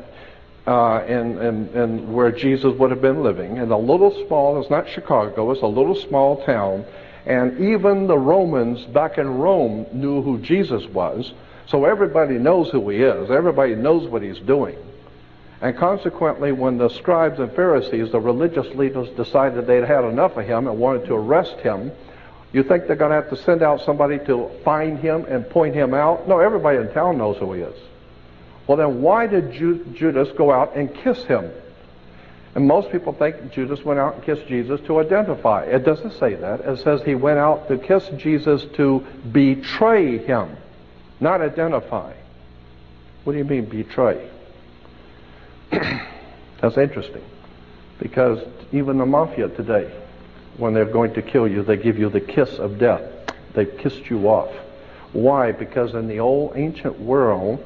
and where Jesus would have been living, in a little small, it's not Chicago, it's a little small town, and even the Romans back in Rome knew who Jesus was, so everybody knows who he is, everybody knows what he's doing. And consequently, when the scribes and Pharisees, the religious leaders, decided they'd had enough of him and wanted to arrest him, you think they're going to have to send out somebody to find him and point him out? No, everybody in town knows who he is. Well, then why did Judas go out and kiss him? And most people think Judas went out and kissed Jesus to identify. It doesn't say that. It says he went out to kiss Jesus to betray him, not identify. What do you mean betray? That's interesting, because even the mafia today, when they're going to kill you, they give you the kiss of death. They've kissed you off. Why? Because in the old ancient world,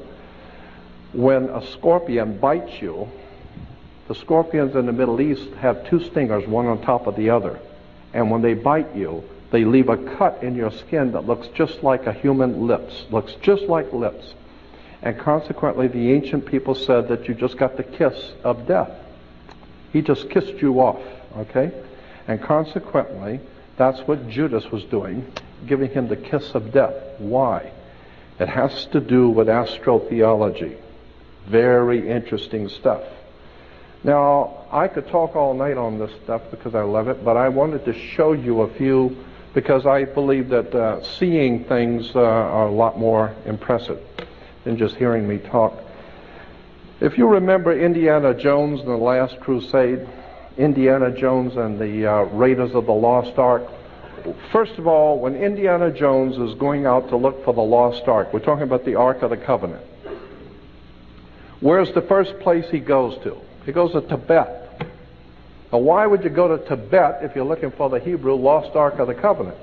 when a scorpion bites you, the scorpions in the Middle East have two stingers, one on top of the other. And when they bite you, they leave a cut in your skin that looks just like a human lips, looks just like lips. And consequently, the ancient people said that you just got the kiss of death. He just kissed you off, okay? And consequently, that's what Judas was doing, giving him the kiss of death. Why? It has to do with astrotheology. Very interesting stuff. Now, I could talk all night on this stuff because I love it, but I wanted to show you a few, because I believe that seeing things are a lot more impressive than just hearing me talk. If you remember Indiana Jones and the Last Crusade, Indiana Jones and the Raiders of the Lost Ark. First of all, when Indiana Jones is going out to look for the Lost Ark, we're talking about the Ark of the Covenant. Where's the first place he goes to? He goes to Tibet. Now, why would you go to Tibet if you're looking for the Hebrew Lost Ark of the Covenant?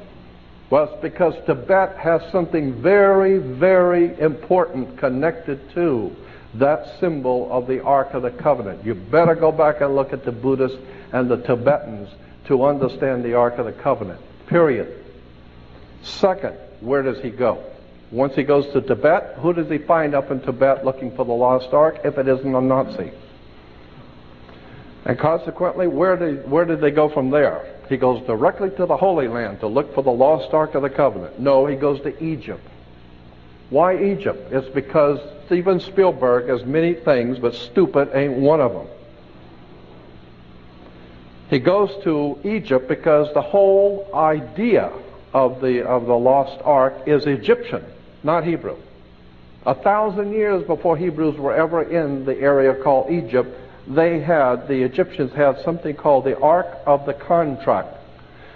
Well, it's because Tibet has something very, very important connected to that symbol of the Ark of the Covenant. You better go back and look at the Buddhists and the Tibetans to understand the Ark of the Covenant, period. Second, where does he go? Once he goes to Tibet, who does he find up in Tibet looking for the Lost Ark if it isn't a Nazi? And consequently, where did they go from there? He goes directly to the Holy Land to look for the Lost Ark of the Covenant. No, he goes to Egypt. Why Egypt? It's because Steven Spielberg has many things, but stupid ain't one of them. He goes to Egypt because the whole idea of the lost ark is Egyptian, not Hebrew. 1,000 years before Hebrews were ever in the area called Egypt, the Egyptians had something called the Ark of the Contract.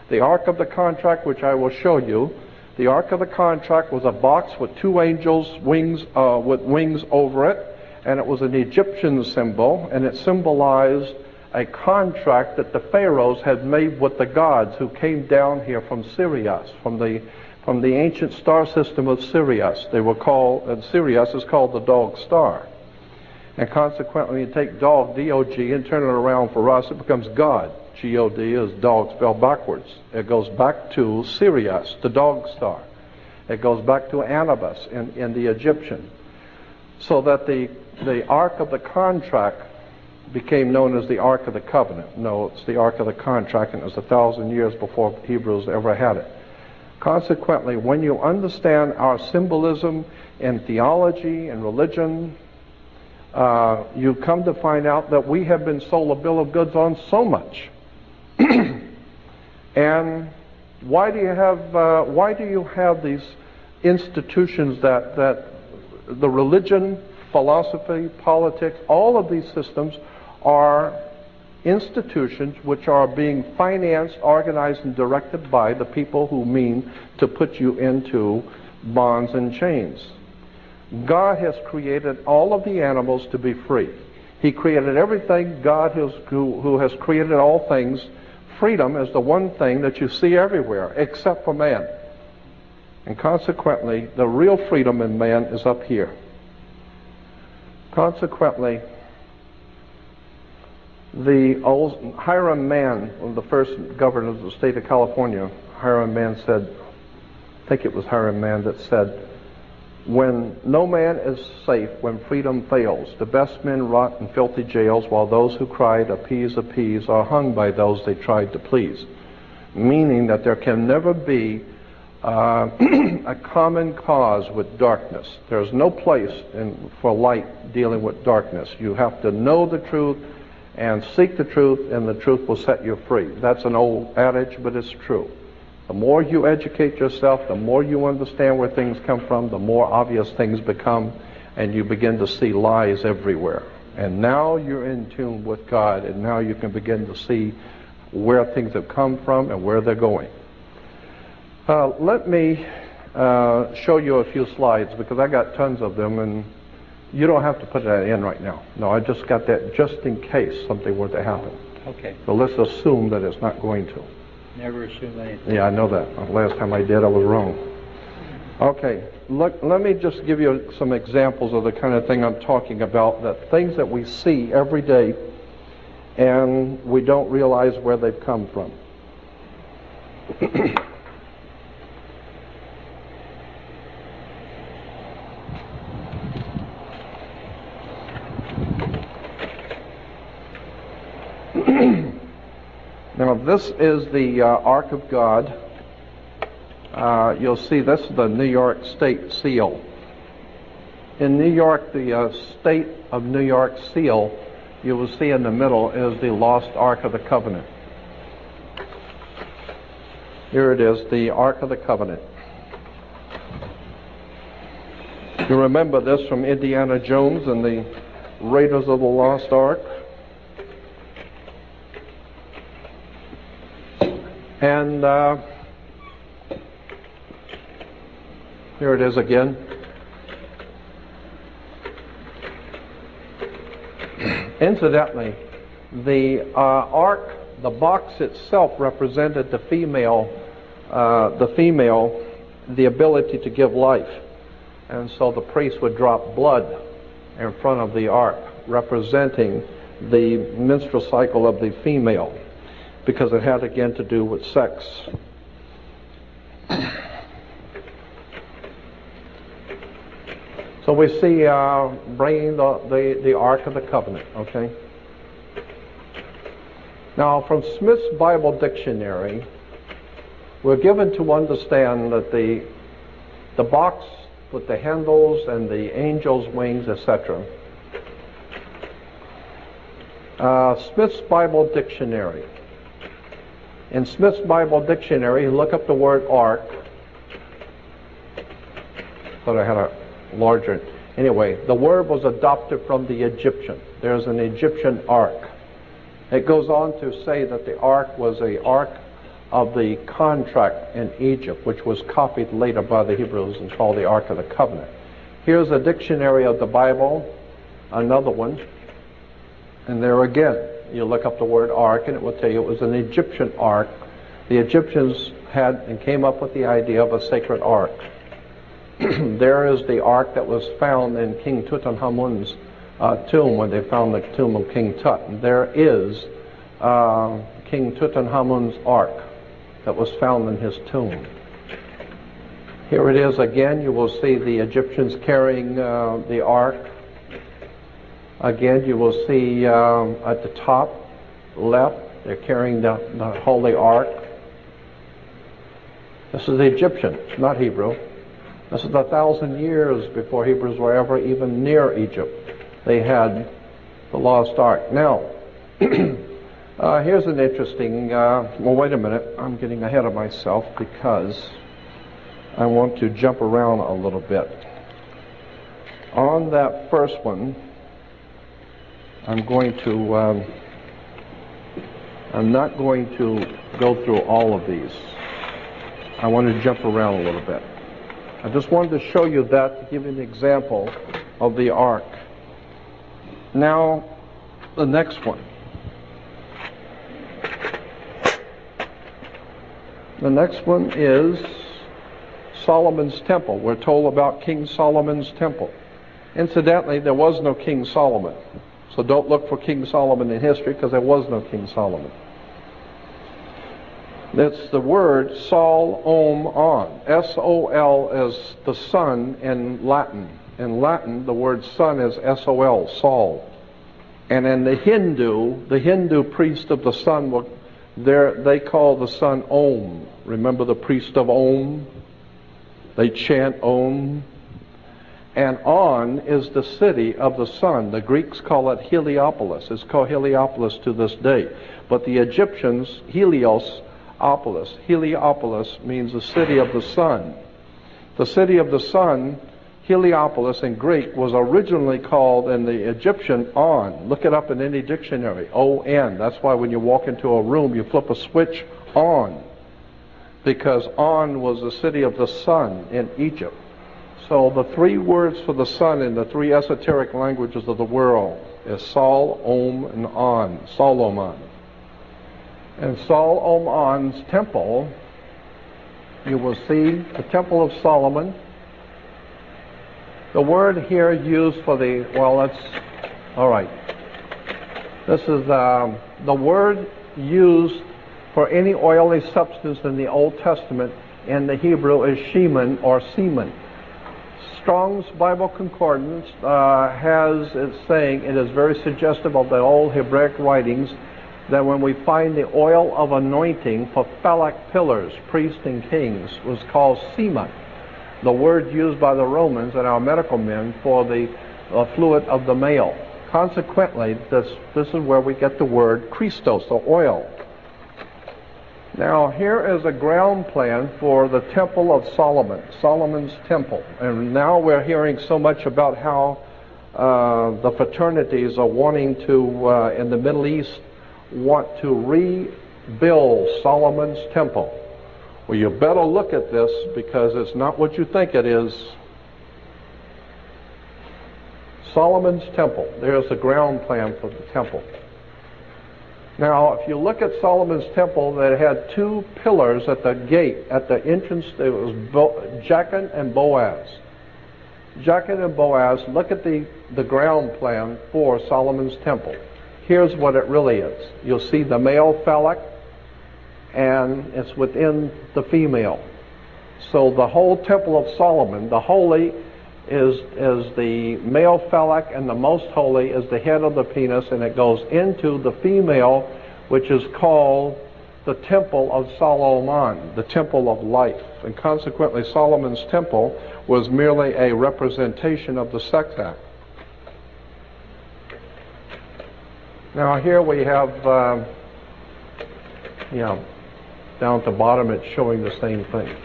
The Ark of the Contract, which I will show you, the Ark of the Contract was a box with two angels' wings, with wings over it, and it was an Egyptian symbol, and it symbolized a contract that the pharaohs had made with the gods who came down here from Sirius, from the ancient star system of Sirius. They were called, and Sirius is called the dog star. And consequently, you take dog, D-O-G, and turn it around for us, it becomes God. G-O-D is dog spelled backwards. It goes back to Sirius, the dog star. It goes back to Anubis in the Egyptian. So that the Ark of the Contract became known as the Ark of the Covenant. No, it's the Ark of the Contract, and it was 1,000 years before Hebrews ever had it. Consequently, when you understand our symbolism in theology and religion, you come to find out that we have been sold a bill of goods on so much. And why do you have these institutions that the religion, philosophy, politics, all of these systems are institutions which are being financed, organized, and directed by the people who mean to put you into bonds and chains. God has created all of the animals to be free. He created everything. God who has created all things. Freedom is the one thing that you see everywhere, except for man. And consequently, the real freedom in man is up here. Consequently, the old Hiram Man, one of the first governors of the state of California, Hiram Man said, I think it was Hiram Man that said, when no man is safe, when freedom fails, the best men rot in filthy jails, while those who cried, appease, appease, are hung by those they tried to please. Meaning that there can never be a common cause with darkness. There's no place for light dealing with darkness. You have to know the truth and seek the truth, and the truth will set you free. That's an old adage, but it's true. The more you educate yourself, the more you understand where things come from, the more obvious things become, and you begin to see lies everywhere. And now you're in tune with God, and now you can begin to see where things have come from and where they're going. Let me show you a few slides, because I got tons of them, and you don't have to put that in right now. No, I just got that just in case something were to happen. Okay. So let's assume that it's not going to. Never assume anything. Yeah, I know that. Last time I did, I was wrong. Okay, look, let me just give you some examples of the kind of thing I'm talking about, that things that we see every day and we don't realize where they've come from. Now, this is the Ark of God. You'll see this is the New York State seal. In New York, the State of New York seal, you will see in the middle is the lost Ark of the Covenant. Here it is, the Ark of the Covenant. You remember this from Indiana Jones and the Raiders of the Lost Ark? And here it is again. Incidentally, the ark, the box itself represented the female, the ability to give life. And so the priest would drop blood in front of the ark, representing the menstrual cycle of the female, because it had again to do with sex. So we see bringing the Ark of the Covenant, okay? Now, from Smith's Bible Dictionary, we're given to understand that the box, with the handles and the angel's wings, etc. Smith's Bible Dictionary. In Smith's Bible Dictionary, you look up the word ark. Thought I had a larger. Anyway, the word was adopted from the Egyptian. There's an Egyptian ark. It goes on to say that the ark was a ark of the contract in Egypt, which was copied later by the Hebrews and called the Ark of the Covenant. Here's a dictionary of the Bible, another one. And there again, you look up the word ark and it will tell you it was an Egyptian ark. The Egyptians had and came up with the idea of a sacred ark. There is the ark that was found in King Tutankhamun's tomb when they found the tomb of King Tut. And there is King Tutankhamun's ark that was found in his tomb. Here it is again. You will see the Egyptians carrying the ark. Again, you will see at the top left, they're carrying the Holy Ark. This is the Egyptian, not Hebrew. This is 1,000 years before Hebrews were ever even near Egypt. They had the lost Ark. Now, here's an interesting, well, wait a minute. I'm getting ahead of myself because I want to jump around a little bit. On that first one, I'm not going to go through all of these. I want to jump around a little bit. I just wanted to show you that to give you an example of the ark. Now, the next one. The next one is Solomon's temple. We're told about King Solomon's temple. Incidentally, there was no King Solomon. So don't look for King Solomon in history because there was no King Solomon. That's the word Sol, Om, On. S-O-L is the sun in Latin. In Latin, the word sun is S-O-L, Sol. And in the Hindu priest of the sun, they call the sun Om. Remember the priest of Om? They chant Om. And On is the city of the sun. The Greeks call it Heliopolis. It's called Heliopolis to this day. But the Egyptians, Heliopolis. Heliopolis means the city of the sun. The city of the sun, Heliopolis in Greek, was originally called in the Egyptian On. Look it up in any dictionary, O-N. That's why when you walk into a room, you flip a switch on. Because On was the city of the sun in Egypt. So the three words for the sun in the three esoteric languages of the world is Sol, Om, and On. Solomon. And Sol, Om, On's temple, you will see the Temple of Solomon. The word here used for the, well, that's, all right. This is the word used for any oily substance in the Old Testament in the Hebrew is shemen or semen. Strong's Bible Concordance has it saying, it is very suggestive of the old Hebraic writings, that when we find the oil of anointing for phallic pillars, priests and kings, was called semen. The word used by the Romans and our medical men for the fluid of the male. Consequently, this is where we get the word Christos, the oil. Now, here is a ground plan for the Temple of Solomon, Solomon's Temple. And now we're hearing so much about how the fraternities are wanting to, in the Middle East, want to rebuild Solomon's Temple. Well, you better look at this because it's not what you think it is. Solomon's Temple. There's the ground plan for the temple. Now, if you look at Solomon's temple, it had two pillars at the gate, at the entrance. There was Jachin and Boaz. Jachin and Boaz, look at the ground plan for Solomon's temple. Here's what it really is. You'll see the male phallic, and it's within the female. So the whole temple of Solomon, the holy is the male phallic, and the most holy is the head of the penis, and it goes into the female, which is called the temple of Solomon, the temple of life. And consequently, Solomon's temple was merely a representation of the sex act. Now here we have, down at the bottom it's showing the same thing.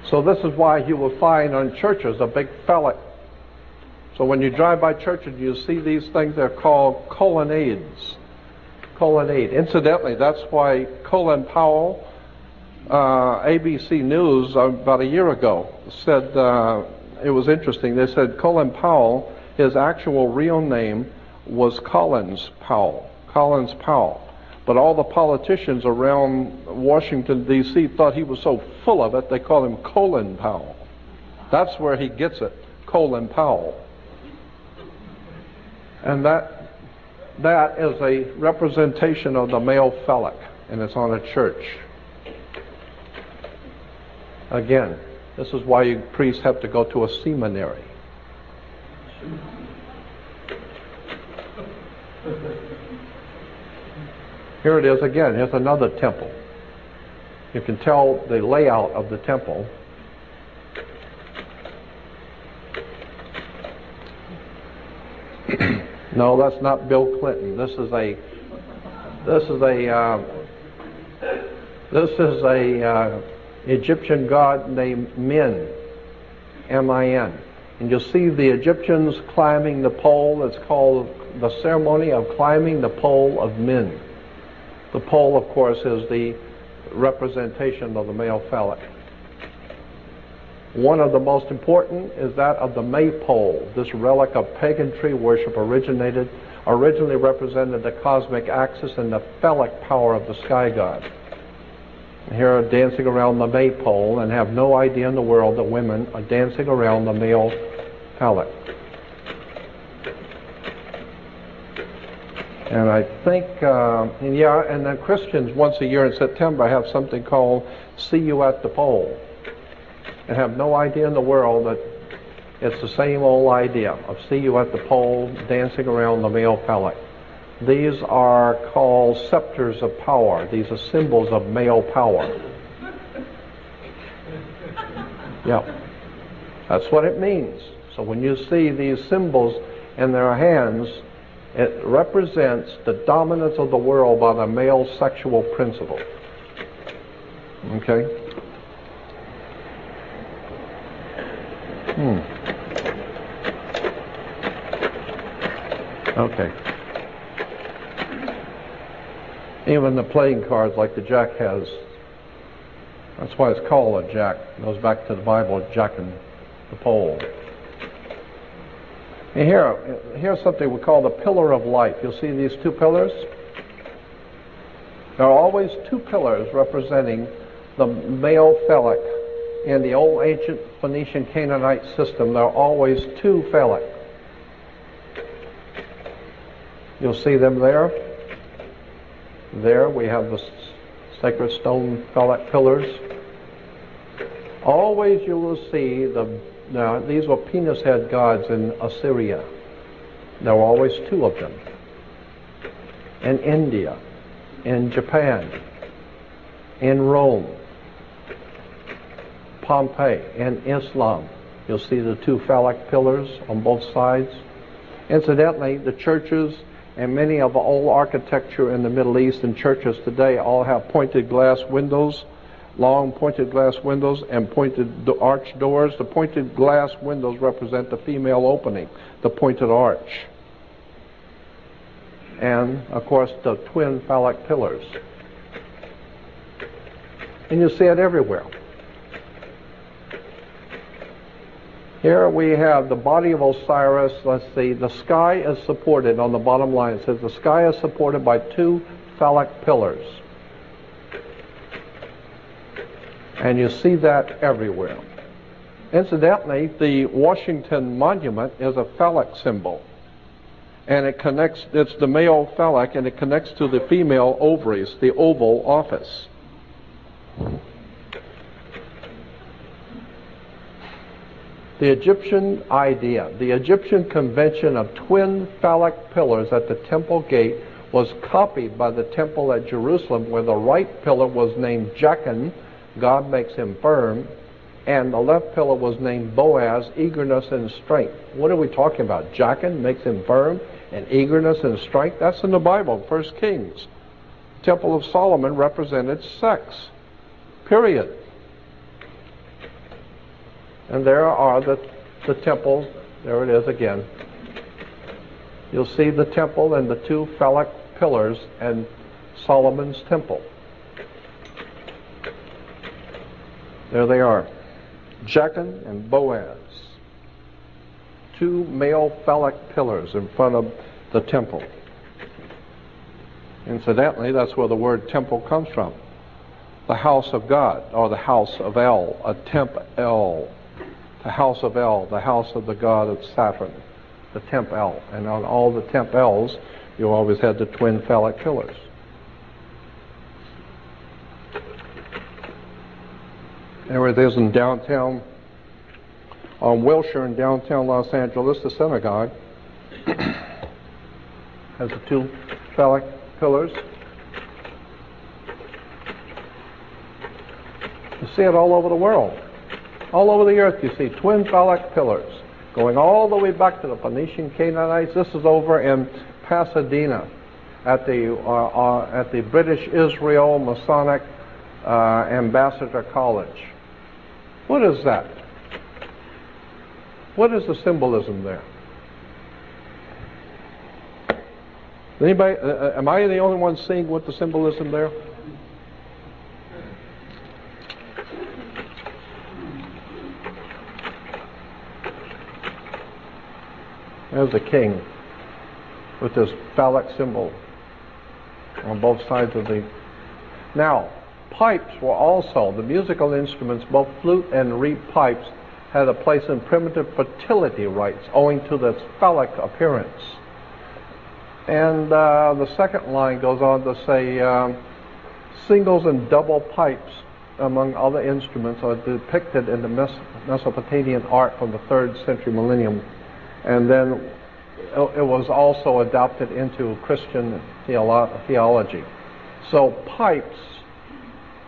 So this is why you will find on churches a big phallic. So when you drive by churches, you see these things, they're called colonnades. Colonnade. Incidentally, that's why Colin Powell, ABC News, about a year ago, said, it was interesting, they said Colin Powell, his actual real name was Collins Powell. But all the politicians around Washington, D.C. thought he was so full of it, they called him Colin Powell. That's where he gets it, Colin Powell. And that is a representation of the male phallic, and it's on a church. Again, this is why you priests have to go to a seminary. Here it is again. Here's another temple. You can tell the layout of the temple. No, that's not Bill Clinton. This is a Egyptian god named Min, M-I-N. And you'll see the Egyptians climbing the pole. It's called the ceremony of climbing the pole of Min. The pole, of course, is the representation of the male phallic. One of the most important is that of the maypole. This relic of pagan tree worship originally represented the cosmic axis and the phallic power of the sky god. Here are dancing around the maypole and have no idea in the world that women are dancing around the male phallic. And I think, and then Christians once a year in September have something called See You at the Pole, and have no idea in the world that it's the same old idea of see you at the pole, dancing around the male phallic. These are called scepters of power. These are symbols of male power. Yeah, that's what it means. So when you see these symbols in their hands, it represents the dominance of the world by the male sexual principle. Okay? Okay. Even the playing cards like the jack has, that's why it's called a jack. It goes back to the Bible, jacking the pole. And here's something we call the pillar of life. You'll see these two pillars. There are always two pillars representing the male phallic. In the old ancient Phoenician Canaanite system, there are always two phallic. You'll see them there. There we have the sacred stone phallic pillars. Always you will see now these were penis head gods in Assyria. There were always two of them. In India, in Japan, in Rome, Pompeii, in Islam, you'll see the two phallic pillars on both sides. Incidentally, the churches and many of the old architecture in the Middle East and churches today all have pointed glass windows, long pointed glass windows and pointed arch doors. The pointed glass windows represent the female opening, the pointed arch. And, of course, the twin phallic pillars. And you see it everywhere. Here we have the body of Osiris. Let's see, the sky is supported, on the bottom line it says the sky is supported by two phallic pillars. And you see that everywhere. Incidentally, the Washington Monument is a phallic symbol. And it connects, it's the male phallic, and it connects to the female ovaries, the Oval Office. The Egyptian idea, the Egyptian convention of twin phallic pillars at the temple gate was copied by the temple at Jerusalem, where the right pillar was named Jachin, God makes him firm, and the left pillar was named Boaz, eagerness and strength. What are we talking about? Jachin makes him firm, and eagerness and strength? That's in the Bible, 1 Kings. Temple of Solomon represented sex, period. And there are the temple, there it is again. You'll see the temple and the two phallic pillars and Solomon's temple. There they are. Jachin and Boaz. Two male phallic pillars in front of the temple. Incidentally, that's where the word temple comes from. The house of God, or the house of El, a temp El. The house of El, the house of the god of Saturn, the temp El. And on all the temp Els, you always had the twin phallic pillars. There it is in downtown, on Wilshire in downtown Los Angeles, the synagogue has the two phallic pillars. You see it all over the world. All over the earth you see twin phallic pillars going all the way back to the Phoenician Canaanites. This is over in Pasadena at the British Israel Masonic Ambassador College. What is that? What is the symbolism there? Anybody? Am I the only one seeing what the symbolism there? There's the king with this phallic symbol on both sides of the... Now, pipes were also, the musical instruments, both flute and reed pipes, had a place in primitive fertility rites owing to this phallic appearance. And the second line goes on to say, singles and double pipes, among other instruments, are depicted in the Mesopotamian art from the 3rd century millennium. And then it was also adopted into Christian theology. So pipes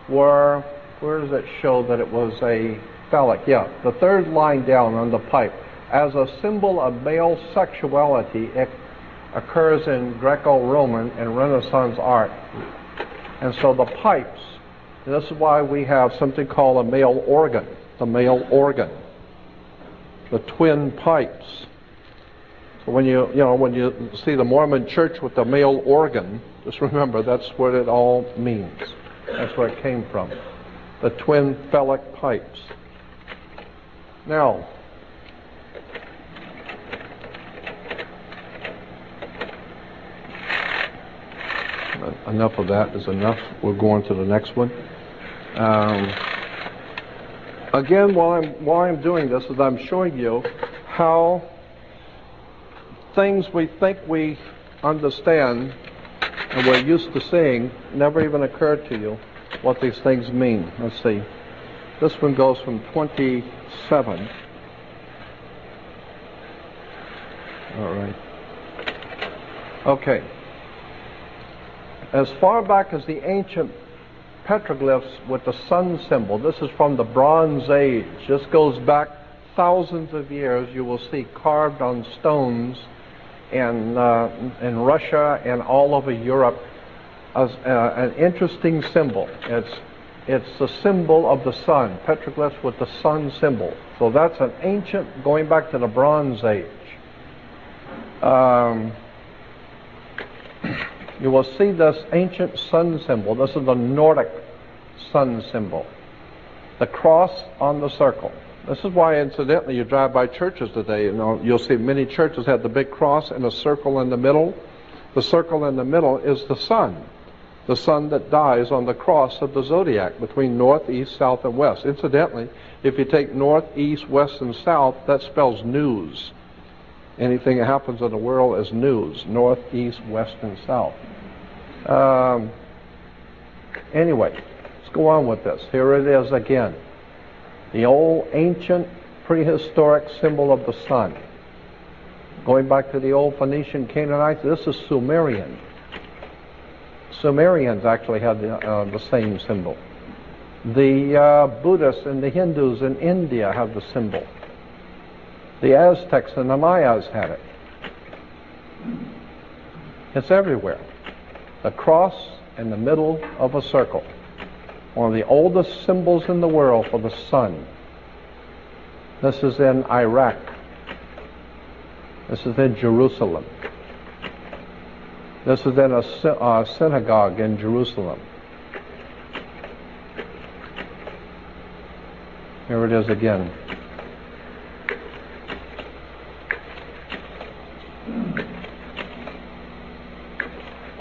were, where does it show that it was a phallic? Yeah, the third line down on the pipe. As a symbol of male sexuality, it occurs in Greco-Roman and Renaissance art. And so the pipes, this is why we have something called a male organ, the male organ, the twin pipes. So when you see the Mormon church with the male organ, just remember that's what it all means. That's where it came from. The twin phallic pipes. Now, enough of that is enough. We'll go on to the next one. Again, while I'm doing this, is I'm showing you how things we think we understand and we're used to seeing never even occurred to you what these things mean. Let's see. This one goes from 27. All right. Okay. As far back as the ancient petroglyphs with the sun symbol, this is from the Bronze Age. This goes back thousands of years. You will see carved on stones in Russia and all over Europe as an interesting symbol. It's the symbol of the sun, petroglyphs with the sun symbol. So that's an ancient, going back to the Bronze Age. You will see this ancient sun symbol. This is the Nordic sun symbol. The cross on the circle. This is why, incidentally, you drive by churches today. You'll see many churches have the big cross and a circle in the middle. The circle in the middle is the sun that dies on the cross of the zodiac between north, east, south, and west. Incidentally, if you take north, east, west, and south, that spells news. Anything that happens in the world is news. North, east, west, and south. Anyway, let's go on with this. Here it is again. The old ancient prehistoric symbol of the sun. Going back to the old Phoenician Canaanites, this is Sumerian. Sumerians actually had the same symbol. The Buddhists and the Hindus in India have the symbol. The Aztecs and the Mayas had it. It's everywhere. The cross in the middle of a circle. One of the oldest symbols in the world for the sun. This is in Iraq. This is in Jerusalem. This is in a synagogue in Jerusalem. Here it is again.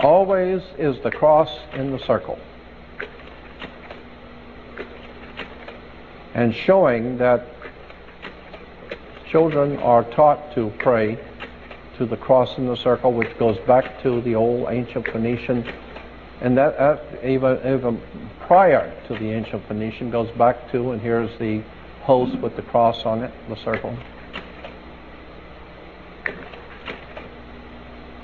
Always is the cross in the circle. And showing that children are taught to pray to the cross in the circle, which goes back to the old ancient Phoenician, and that even prior to the ancient Phoenician goes back to, and here's the host with the cross on it, the circle.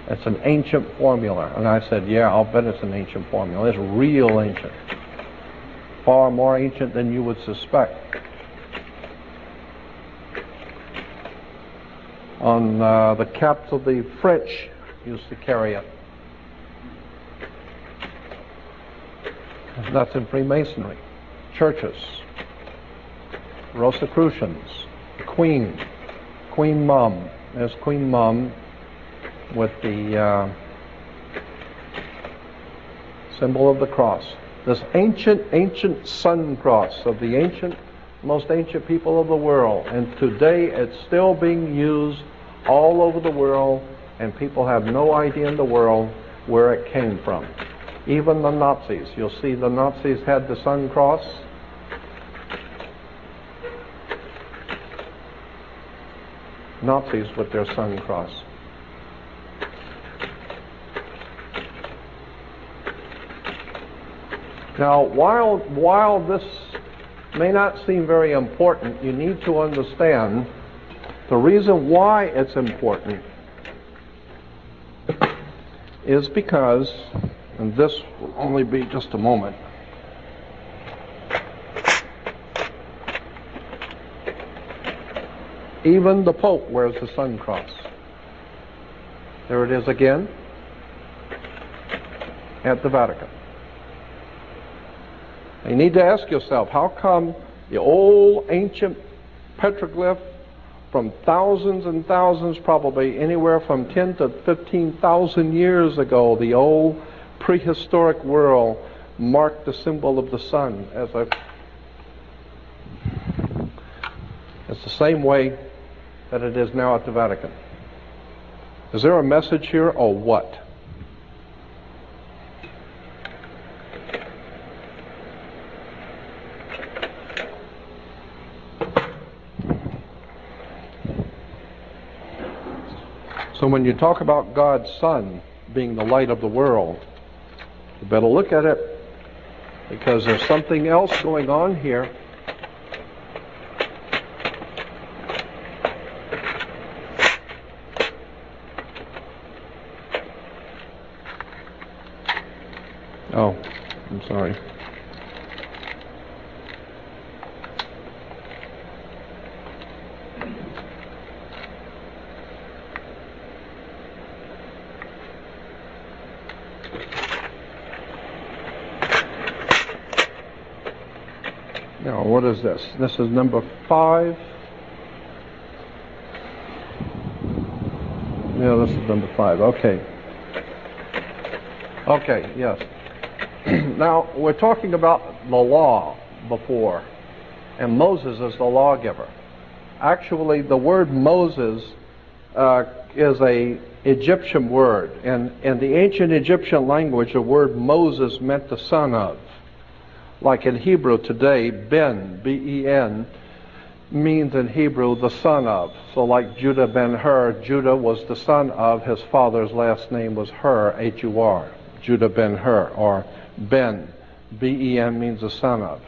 It's an ancient formula. And I said, yeah, I'll bet it's an ancient formula. It's real ancient. Far more ancient than you would suspect. On the caps of the French used to carry it. That's in Freemasonry. Churches. Rosicrucians. Queen. Queen Mum. There's Queen Mum with the symbol of the cross. This ancient sun cross of the most ancient people of the world. And today it's still being used all over the world, and people have no idea in the world where it came from. Even the Nazis. You'll see the Nazis had the sun cross. Nazis with their sun cross. Now, while this may not seem very important, you need to understand the reason why it's important is because, and this will only be just a moment, even the Pope wears the sun cross. There it is again at the Vatican. You need to ask yourself, how come the old ancient petroglyph from thousands and thousands, probably anywhere from 10 to 15,000 years ago, the old prehistoric world marked the symbol of the sun as a... It's the same way that it is now at the Vatican. Is there a message here, or what? So when you talk about God's Son being the light of the world, you better look at it, because there's something else going on here. Oh, I'm sorry. Now, what is this? This is number 5. Yeah, this is number 5. Okay. Okay, yes. Now, we're talking about the law before, and Moses is the lawgiver. Actually, the word Moses is a Egyptian word, and in the ancient Egyptian language, the word Moses meant the son of. Like in Hebrew today, Ben, B-E-N, means in Hebrew the son of. So like Judah ben Hur, Judah was the son of, his father's last name was Hur, H-U-R, Judah ben Hur, or Ben, B-E-N means the son of.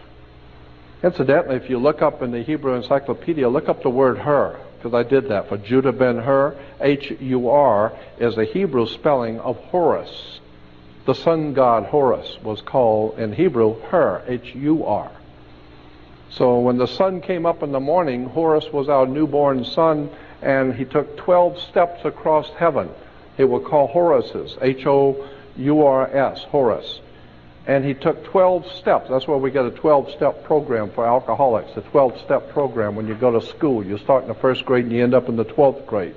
Incidentally, if you look up in the Hebrew Encyclopedia, look up the word Hur, because I did that for Judah ben Hur. H-U-R is a Hebrew spelling of Horus. The sun god Horus was called in Hebrew Hur, H-U-R. So when the sun came up in the morning, Horus was our newborn son, and he took 12 steps across heaven. They were called Horuses, H-O-U-R-S, Horus. And he took 12 steps. That's where we get a 12-step program for alcoholics, a 12-step program when you go to school. You start in the first grade and you end up in the 12th grade.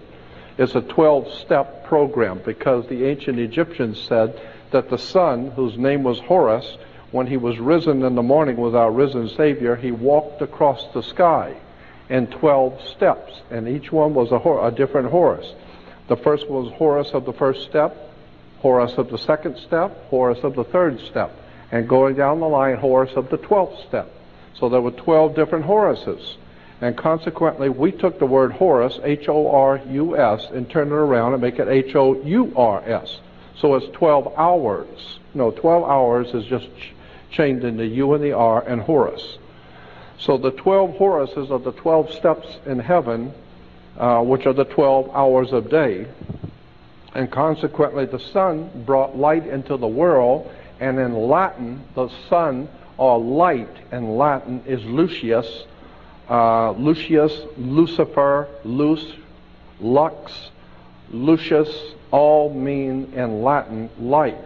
It's a 12-step program because the ancient Egyptians said that the sun, whose name was Horus, when he was risen in the morning with our risen Savior, he walked across the sky in 12 steps, and each one was a different Horus. The first was Horus of the first step, Horus of the second step, Horus of the third step, and going down the line, Horus of the 12th step. So there were 12 different Horuses. And consequently, we took the word Horus, H-O-R-U-S, and turned it around and make it H-O-U-R-S. So it's 12 hours. No, 12 hours is just changed into U and the R and Horus. So the 12 Horuses are the 12 steps in heaven, which are the 12 hours of day. And consequently, the sun brought light into the world, and in Latin, the sun, or light in Latin, is Lucius. Lucius, Lucifer, Luce, Lux, Lucius, all mean in Latin light.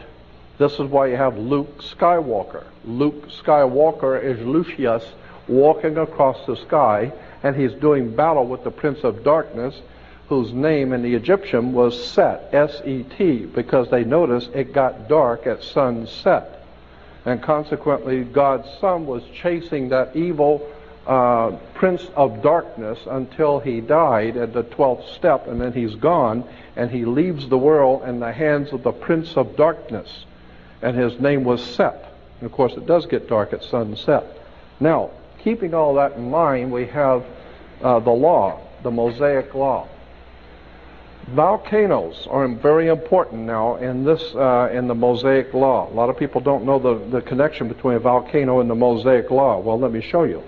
This is why you have Luke Skywalker. Luke Skywalker is Lucius walking across the sky, and he's doing battle with the Prince of Darkness, whose name in the Egyptian was Set, S-E-T, because they noticed it got dark at sunset. And consequently, God's Son was chasing that evil Prince of Darkness until he died at the 12th step, and then he's gone, and he leaves the world in the hands of the Prince of Darkness. And his name was Set. And of course, it does get dark at sunset. Now, keeping all that in mind, we have the law, the Mosaic law. Volcanoes are very important now in this in the Mosaic law. A lot of people don't know the connection between a volcano and the Mosaic law. Well, let me show you.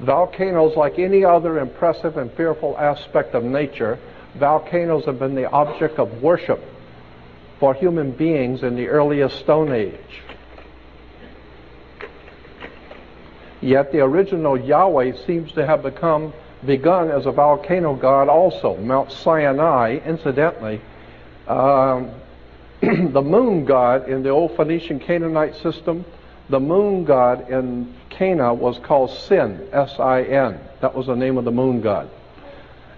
Volcanoes, like any other impressive and fearful aspect of nature, volcanoes have been the object of worship for human beings in the earliest Stone Age. Yet the original Yahweh seems to have begun as a volcano god also. Mount Sinai, incidentally, the moon god in the old Phoenician Canaanite system, the moon god in Cana was called Sin, S-I-N. That was the name of the moon god.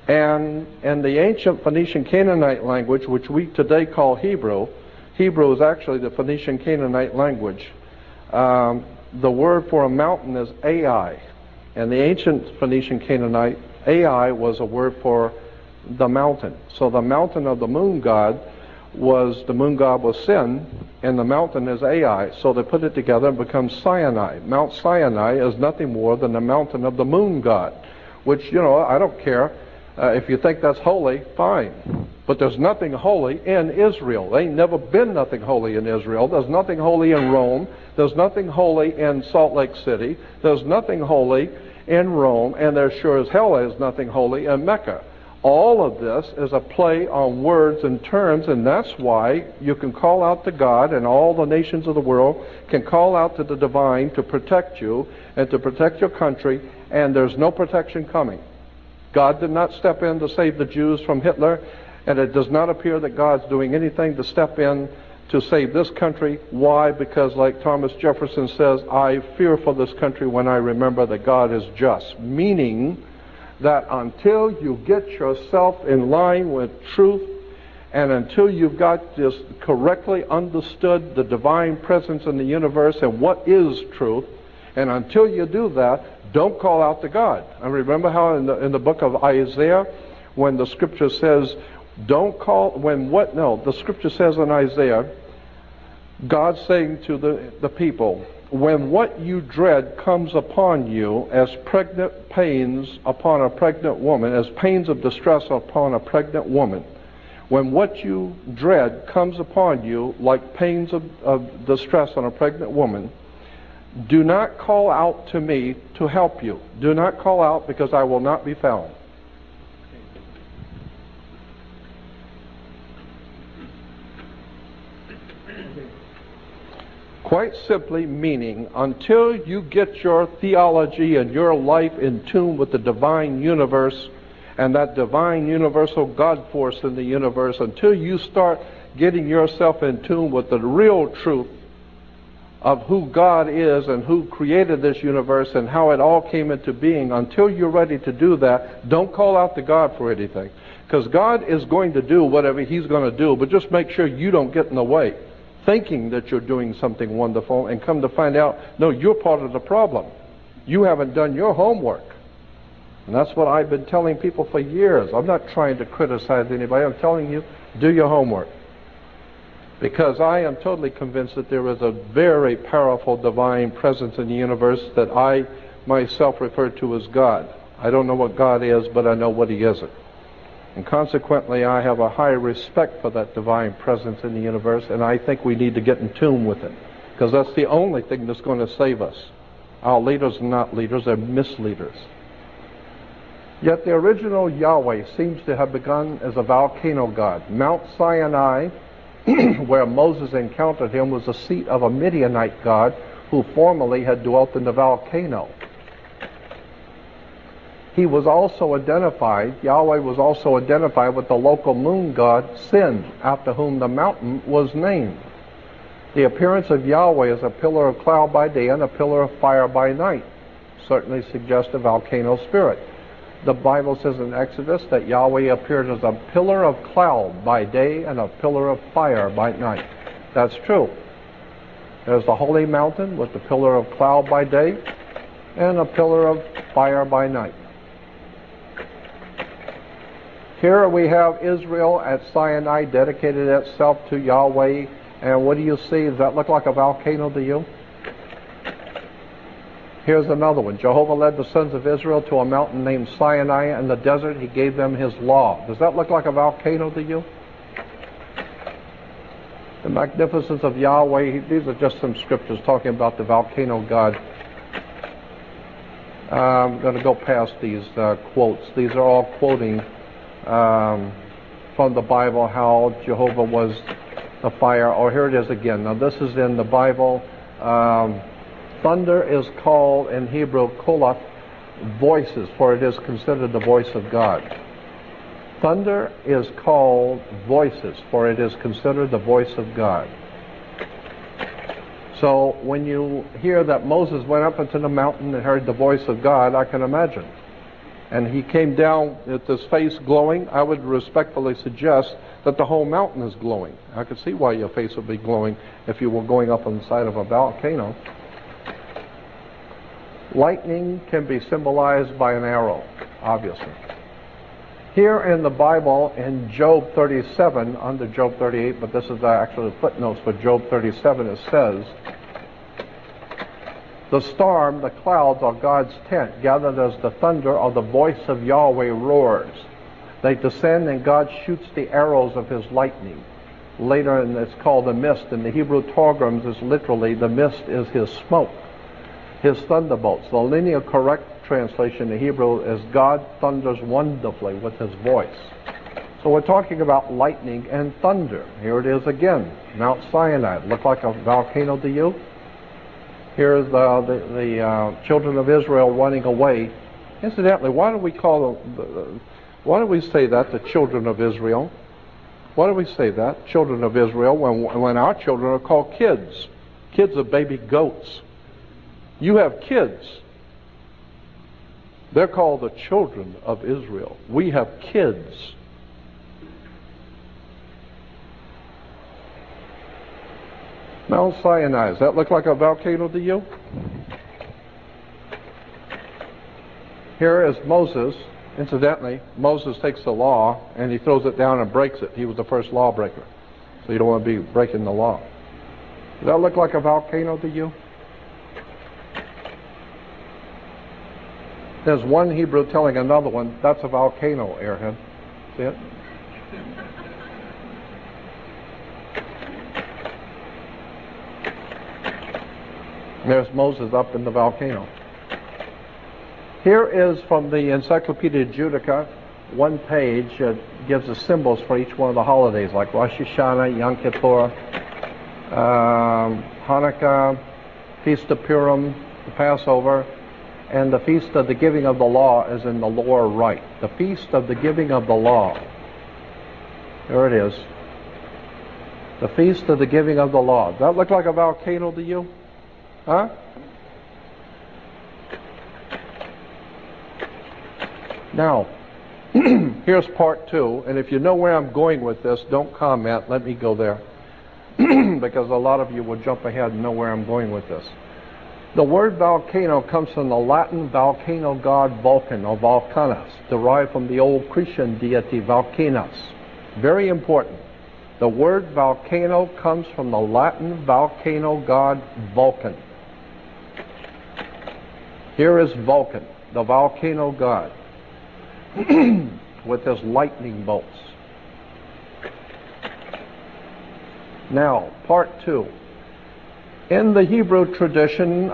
And in the ancient Phoenician Canaanite language, which we today call Hebrew, Hebrew is actually the Phoenician Canaanite language. The word for a mountain is Ai. And the ancient Phoenician Canaanite, Ai was a word for the mountain. So the mountain of the moon god was Sin, and the mountain is Ai. So they put it together and becomes Sinai. Mount Sinai is nothing more than the mountain of the moon god, which, I don't care. If you think that's holy, fine. But there's nothing holy in Israel. There ain't never been nothing holy in Israel. There's nothing holy in Rome. There's nothing holy in Salt Lake City. There's nothing holy in Rome. And there sure as hell is nothing holy in Mecca. All of this is a play on words and terms, and that's why you can call out to God, and all the nations of the world can call out to the divine to protect you and to protect your country, and there's no protection coming. God did not step in to save the Jews from Hitler, and it does not appear that God's doing anything to step in to save this country. Why? Because like Thomas Jefferson says, I fear for this country when I remember that God is just. Meaning that until you get yourself in line with truth, and until you've got just correctly understood the divine presence in the universe and what is truth, and until you do that, don't call out to God. And remember how in the book of Isaiah, when the scripture says, the scripture says in Isaiah, God saying to the people, when what you dread comes upon you as pregnant pains upon a pregnant woman, as pains of distress upon a pregnant woman, when what you dread comes upon you like pains of distress on a pregnant woman, do not call out to me to help you. Do not call out, because I will not be found. Quite simply meaning, until you get your theology and your life in tune with the divine universe and that divine universal God force in the universe, until you start getting yourself in tune with the real truth of who God is and who created this universe and how it all came into being, until you're ready to do that, don't call out to God for anything. Because God is going to do whatever He's going to do, but just make sure you don't get in the way, thinking that you're doing something wonderful, and come to find out, no, you're part of the problem. You haven't done your homework. And that's what I've been telling people for years. I'm not trying to criticize anybody. I'm telling you, do your homework. Because I am totally convinced that there is a very powerful divine presence in the universe that I myself refer to as God. I don't know what God is, but I know what He isn't. And consequently, I have a high respect for that divine presence in the universe, and I think we need to get in tune with it. Because that's the only thing that's going to save us. Our leaders are not leaders, they're misleaders. Yet the original Yahweh seems to have begun as a volcano god. Mount Sinai, where Moses encountered him, was the seat of a Midianite god who formerly had dwelt in the volcano. He was also identified, Yahweh was also identified with the local moon god Sin, after whom the mountain was named. The appearance of Yahweh as a pillar of cloud by day and a pillar of fire by night certainly suggests a volcano spirit. The Bible says in Exodus that Yahweh appeared as a pillar of cloud by day and a pillar of fire by night. That's true. There's the holy mountain with the pillar of cloud by day and a pillar of fire by night. Here we have Israel at Sinai dedicated itself to Yahweh. And what do you see? Does that look like a volcano to you? Here's another one. Jehovah led the sons of Israel to a mountain named Sinai in the desert. He gave them His law. Does that look like a volcano to you? The magnificence of Yahweh. These are just some scriptures talking about the volcano God. I'm going to go past these quotes. These are all quoting from the Bible how Jehovah was the fire. Or here it is again. Now this is in the Bible. Thunder is called in Hebrew kolath, voices, for it is considered the voice of God. Thunder is called voices, for it is considered the voice of God. So when you hear that Moses went up into the mountain and heard the voice of God, I can imagine. And he came down with his face glowing, I would respectfully suggest that the whole mountain is glowing. I could see why your face would be glowing if you were going up on the side of a volcano. Lightning can be symbolized by an arrow, obviously. Here in the Bible, in Job 37, under Job 38, but this is actually the footnotes for Job 37, it says, the storm, the clouds are God's tent, gathered as the thunder or the voice of Yahweh roars. They descend and God shoots the arrows of His lightning. Later, it's called the mist. In the Hebrew Targums, is literally the mist is His smoke. His thunderbolts. The linear correct translation in Hebrew is God thunders wonderfully with His voice. So we're talking about lightning and thunder. Here it is again, Mount Sinai. Look like a volcano to you? Here's the children of Israel running away. Incidentally, why do we say that, the children of Israel? Why do we say that, children of Israel, when our children are called kids? Kids are baby goats. You have kids. They're called the children of Israel. We have kids. Mount Sinai, does that look like a volcano to you? Here is Moses. Incidentally, Moses takes the law and he throws it down and breaks it. He was the first lawbreaker. So you don't want to be breaking the law. Does that look like a volcano to you? There's one Hebrew telling another one, that's a volcano, airhead. See it? There's Moses up in the volcano. Here is from the Encyclopedia Judica, one page that gives the symbols for each one of the holidays, like Rosh Hashanah, Yom Kippur. Hanukkah, Feast of Purim, the Passover, and the Feast of the Giving of the Law is in the lower right. The Feast of the Giving of the Law. There it is. The Feast of the Giving of the Law. Does that look like a volcano to you? Huh? Now, here's part 2, and if you know where I'm going with this, don't comment. Let me go there. Because a lot of you will jump ahead and know where I'm going with this. The word volcano comes from the Latin volcano god Vulcan, or Vulcanus, derived from the old Cretan deity Vulcanus. Very important. The word volcano comes from the Latin volcano god Vulcan. Here is Vulcan, the volcano god, with his lightning bolts. Now, part 2. In the Hebrew tradition,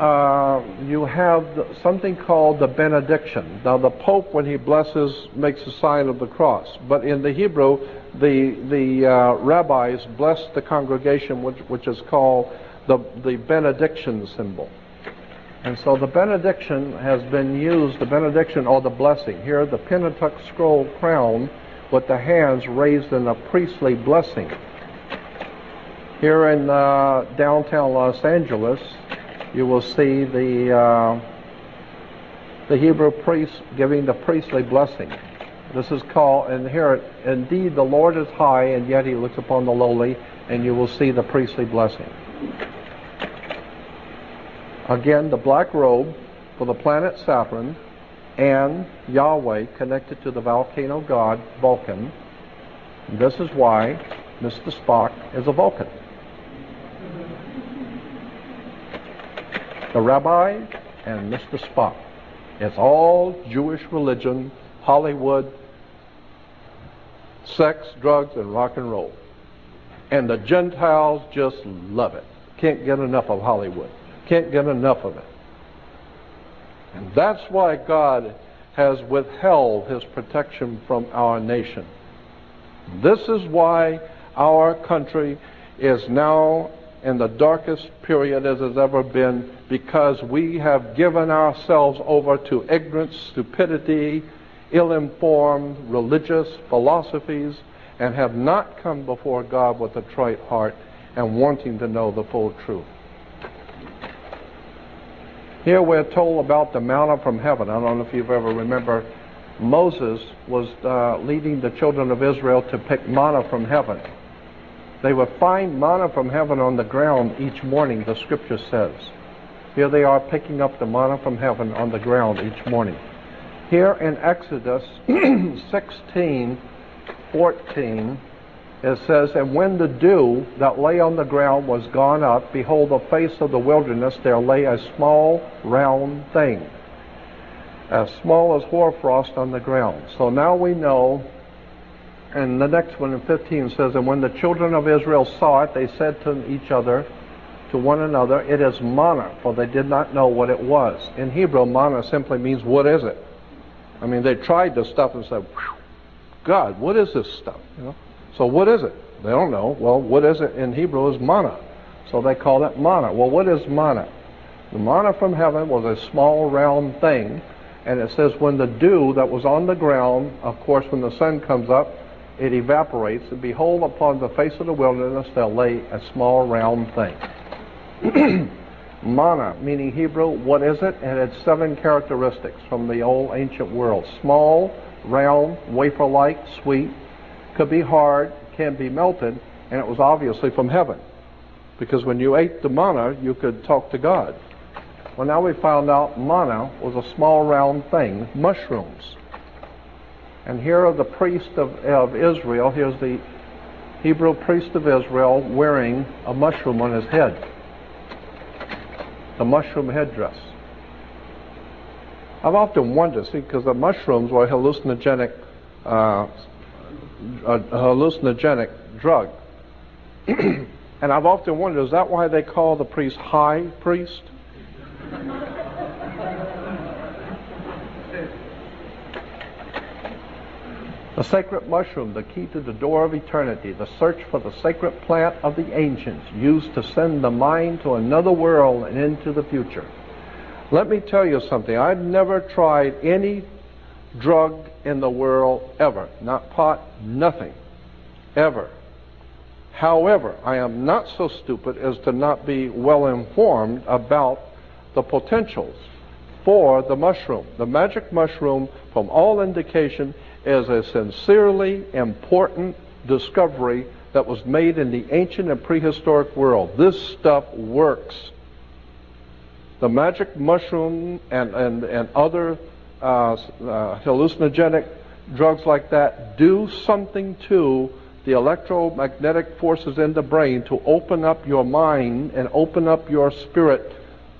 you have something called the benediction. Now, the Pope, when he blesses, makes a sign of the cross. But in the Hebrew, the rabbis bless the congregation, which is called the benediction symbol. And so the benediction has been used, the benediction or the blessing. Here, the Pentateuch scroll crown with the hands raised in a priestly blessing. Here in downtown Los Angeles, you will see the Hebrew priest giving the priestly blessing. This is called, and here, indeed the Lord is high, and yet he looks upon the lowly, and you will see the priestly blessing. Again, the black robe for the planet Saturn and Yahweh connected to the volcano god Vulcan. This is why Mr. Spock is a Vulcan. The rabbi and Mr. Spock. It's all Jewish religion, Hollywood, sex, drugs, and rock and roll. And the Gentiles just love it. Can't get enough of Hollywood. Can't get enough of it. And that's why God has withheld his protection from our nation. This is why our country is now in the darkest period as has ever been, because we have given ourselves over to ignorance, stupidity, ill-informed religious philosophies, and have not come before God with a trite heart and wanting to know the full truth. Here we're told about the manna from heaven. I don't know if you've ever remember, Moses was leading the children of Israel to pick manna from heaven. They would find manna from heaven on the ground each morning, the scripture says. Here they are picking up the manna from heaven on the ground each morning. Here in Exodus 16:14, it says, "And when the dew that lay on the ground was gone up, behold, the face of the wilderness, there lay a small round thing, as small as hoarfrost on the ground." So now we know. And the next one in 15 says, "And when the children of Israel saw it, they said to each other, to one another, it is manna, for they did not know what it was." In Hebrew, manna simply means, what is it? I mean, they tried this stuff and said, God, what is this stuff? You know? So what is it? They don't know. Well, what is it in Hebrew is manna. So they call it manna. Well, what is manna? The manna from heaven was a small round thing, and it says when the dew that was on the ground, of course when the sun comes up, it evaporates, and behold, upon the face of the wilderness there lay a small round thing. Manna, meaning Hebrew, what is it? It had 7 characteristics from the old ancient world. Small, round, wafer-like, sweet, could be hard, can be melted, and it was obviously from heaven. Because when you ate the manna, you could talk to God. Well, now we found out manna was a small round thing, mushrooms. And here are the priest of Israel. Here's the Hebrew priest of Israel wearing a mushroom on his head. The mushroom headdress. I've often wondered, see, because the mushrooms were a hallucinogenic drug. And I've often wondered, is that why they call the priest high priest? The sacred mushroom, the key to the door of eternity, the search for the sacred plant of the ancients, used to send the mind to another world and into the future. Let me tell you something. I've never tried any drug in the world ever. Not pot, nothing. Ever. However, I am not so stupid as to not be well informed about the potentials for the mushroom. The magic mushroom, from all indication, is a sincerely important discovery that was made in the ancient and prehistoric world. This stuff works. The magic mushroom and other hallucinogenic drugs like that do something to the electromagnetic forces in the brain to open up your mind and open up your spirit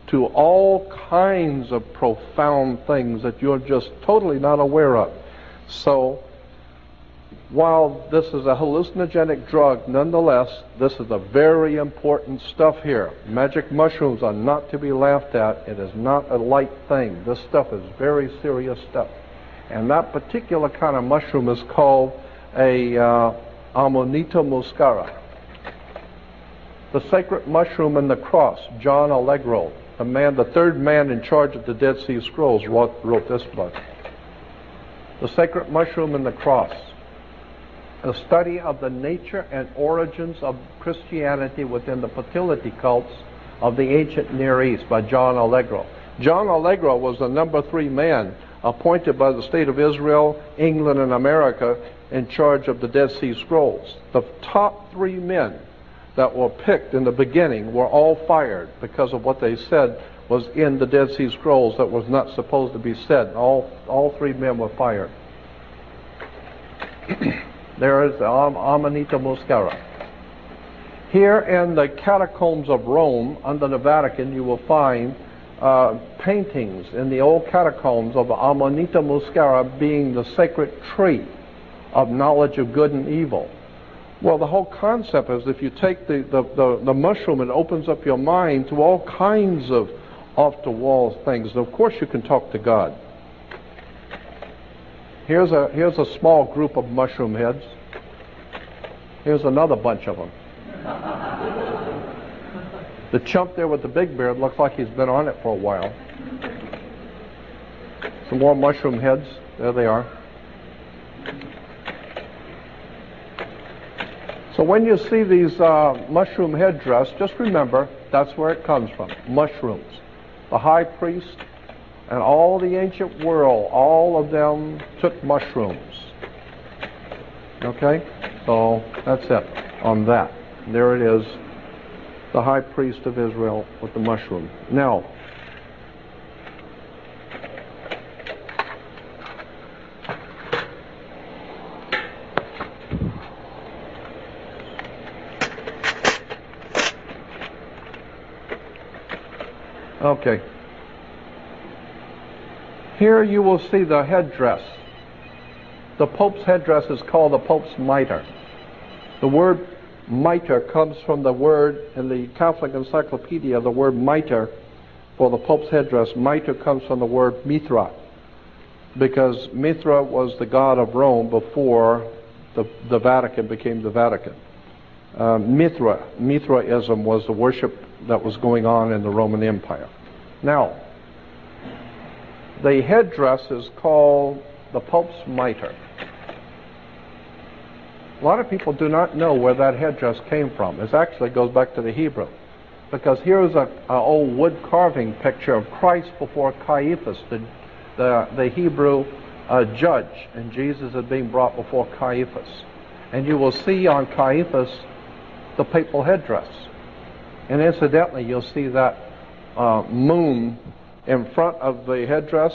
to all kinds of profound things that you're just totally not aware of. So, while this is a hallucinogenic drug, nonetheless, this is a very important stuff here. Magic mushrooms are not to be laughed at. It is not a light thing. This stuff is very serious stuff. And that particular kind of mushroom is called a Amanita muscara. The sacred mushroom and the cross, John Allegro, the third man in charge of the Dead Sea Scrolls, wrote this book. The sacred mushroom and the cross, a study of the nature and origins of Christianity within the fertility cults of the ancient Near East by John Allegro. John Allegro was the number 3 man appointed by the state of Israel, England, and America in charge of the Dead Sea Scrolls. The top 3 men that were picked in the beginning were all fired because of what they said was in the Dead Sea Scrolls that was not supposed to be said. All 3 men were fired. There is the Amanita muscara. Here in the catacombs of Rome, under the Vatican, you will find paintings in the old catacombs of Amanita muscara being the sacred tree of knowledge of good and evil. Well, the whole concept is if you take the mushroom, it opens up your mind to all kinds of off-the-wall things. And of course, you can talk to God. Here's a small group of mushroom heads. Here's another bunch of them. The chump there with the big beard looks like he's been on it for a while. Some more mushroom heads. There they are. So when you see these mushroom headdress, just remember that's where it comes from. Mushrooms. The high priest and all the ancient world, all of them took mushrooms. Okay? So that's it on that. There it is, the high priest of Israel with the mushroom. Now, okay. Here you will see the headdress. The Pope's headdress is called the Pope's mitre. The word mitre comes from the word, in the Catholic Encyclopedia, the word mitre for the Pope's headdress. Mitre comes from the word Mithra, because Mithra was the god of Rome before the Vatican became the Vatican. Mithraism was the worship that was going on in the Roman Empire. Now, the headdress is called the Pope's mitre. A lot of people do not know where that headdress came from. It actually goes back to the Hebrew, because here is an old wood carving picture of Christ before Caiaphas, the Hebrew judge, and Jesus is being brought before Caiaphas. And you will see on Caiaphas the papal headdress. And incidentally, you'll see that moon in front of the headdress.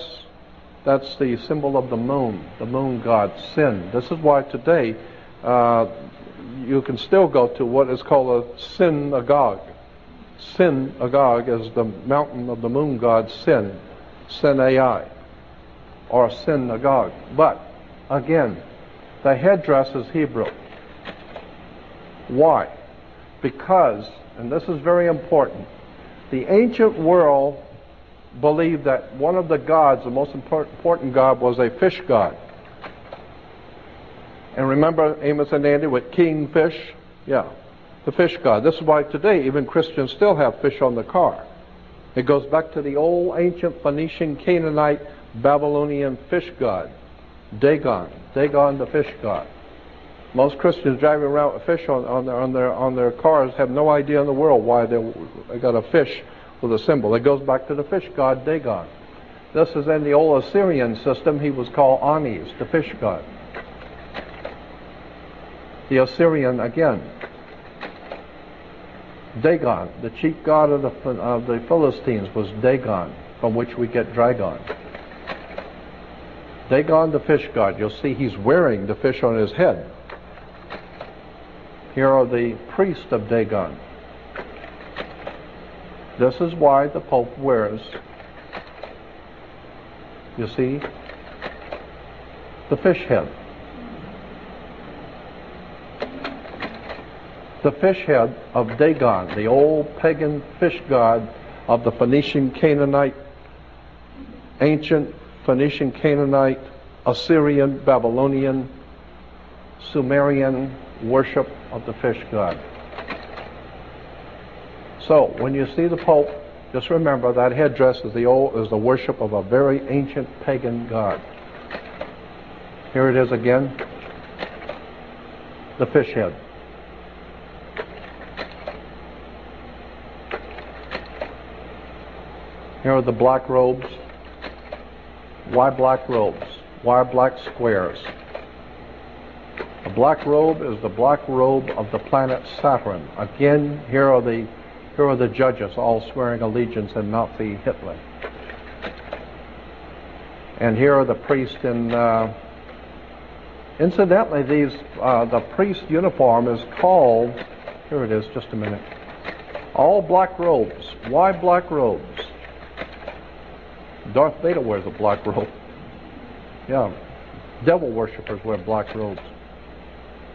That's the symbol of the moon god, Sin. This is why today you can still go to what is called a synagogue. Synagogue is the mountain of the moon god, Sin, Sin-Ai, or synagogue. But, again, the headdress is Hebrew. Why? Because, and this is very important, the ancient world believed that one of the gods, the most important god, was a fish god. And remember Amos and Andy with kingfish? Yeah, the fish god. This is why today even Christians still have fish on the car. It goes back to the old ancient Phoenician, Canaanite, Babylonian fish god, Dagon. Dagon, the fish god. Most Christians driving around with fish on their cars have no idea in the world why they got a fish with a symbol. It goes back to the fish god Dagon. This is in the old Assyrian system. He was called Anis, the fish god. The Assyrian again, Dagon, the chief god of the Philistines was Dagon, from which we get Dragon. Dagon, the fish god. You'll see he's wearing the fish on his head. Here are the priests of Dagon. This is why the Pope wears, you see, the fish head. The fish head of Dagon, the old pagan fish god of the Phoenician Canaanite, ancient Phoenician Canaanite, Assyrian, Babylonian, Sumerian worship of the fish god. So when you see the Pope, just remember that headdress is the worship of a very ancient pagan god. Here it is again, the fish head. Here are the black robes. Why black robes? Why black squares? The black robe is the black robe of the planet Saturn. Again, here are the judges all swearing allegiance in Nazi Hitler. And here are the priests in, incidentally, the priest uniform is called, here it is, just a minute. All black robes. Why black robes? Darth Vader wears a black robe. Yeah. Devil worshippers wear black robes.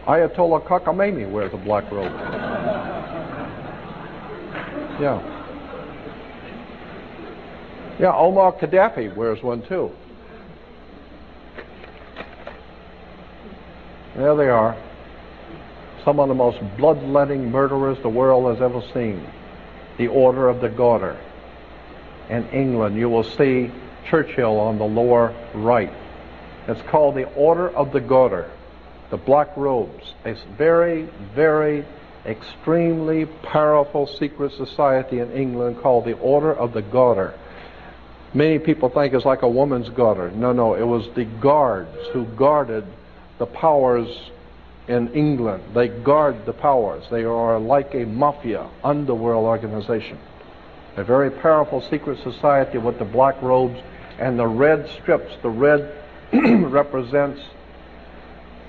Ayatollah Khamenei wears a black robe. Yeah. Yeah, Omar Gaddafi wears one too. There they are. Some of the most bloodletting murderers the world has ever seen. The Order of the Garter. In England, you will see Churchill on the lower right. It's called the Order of the Garter, the black robes. A very, very extremely powerful secret society in England called the Order of the Garter. Many people think it's like a woman's garter. No, it was the guards who guarded the powers in England. They guard the powers. They are like a mafia, underworld organization. A very powerful secret society with the black robes and the red strips. The red represents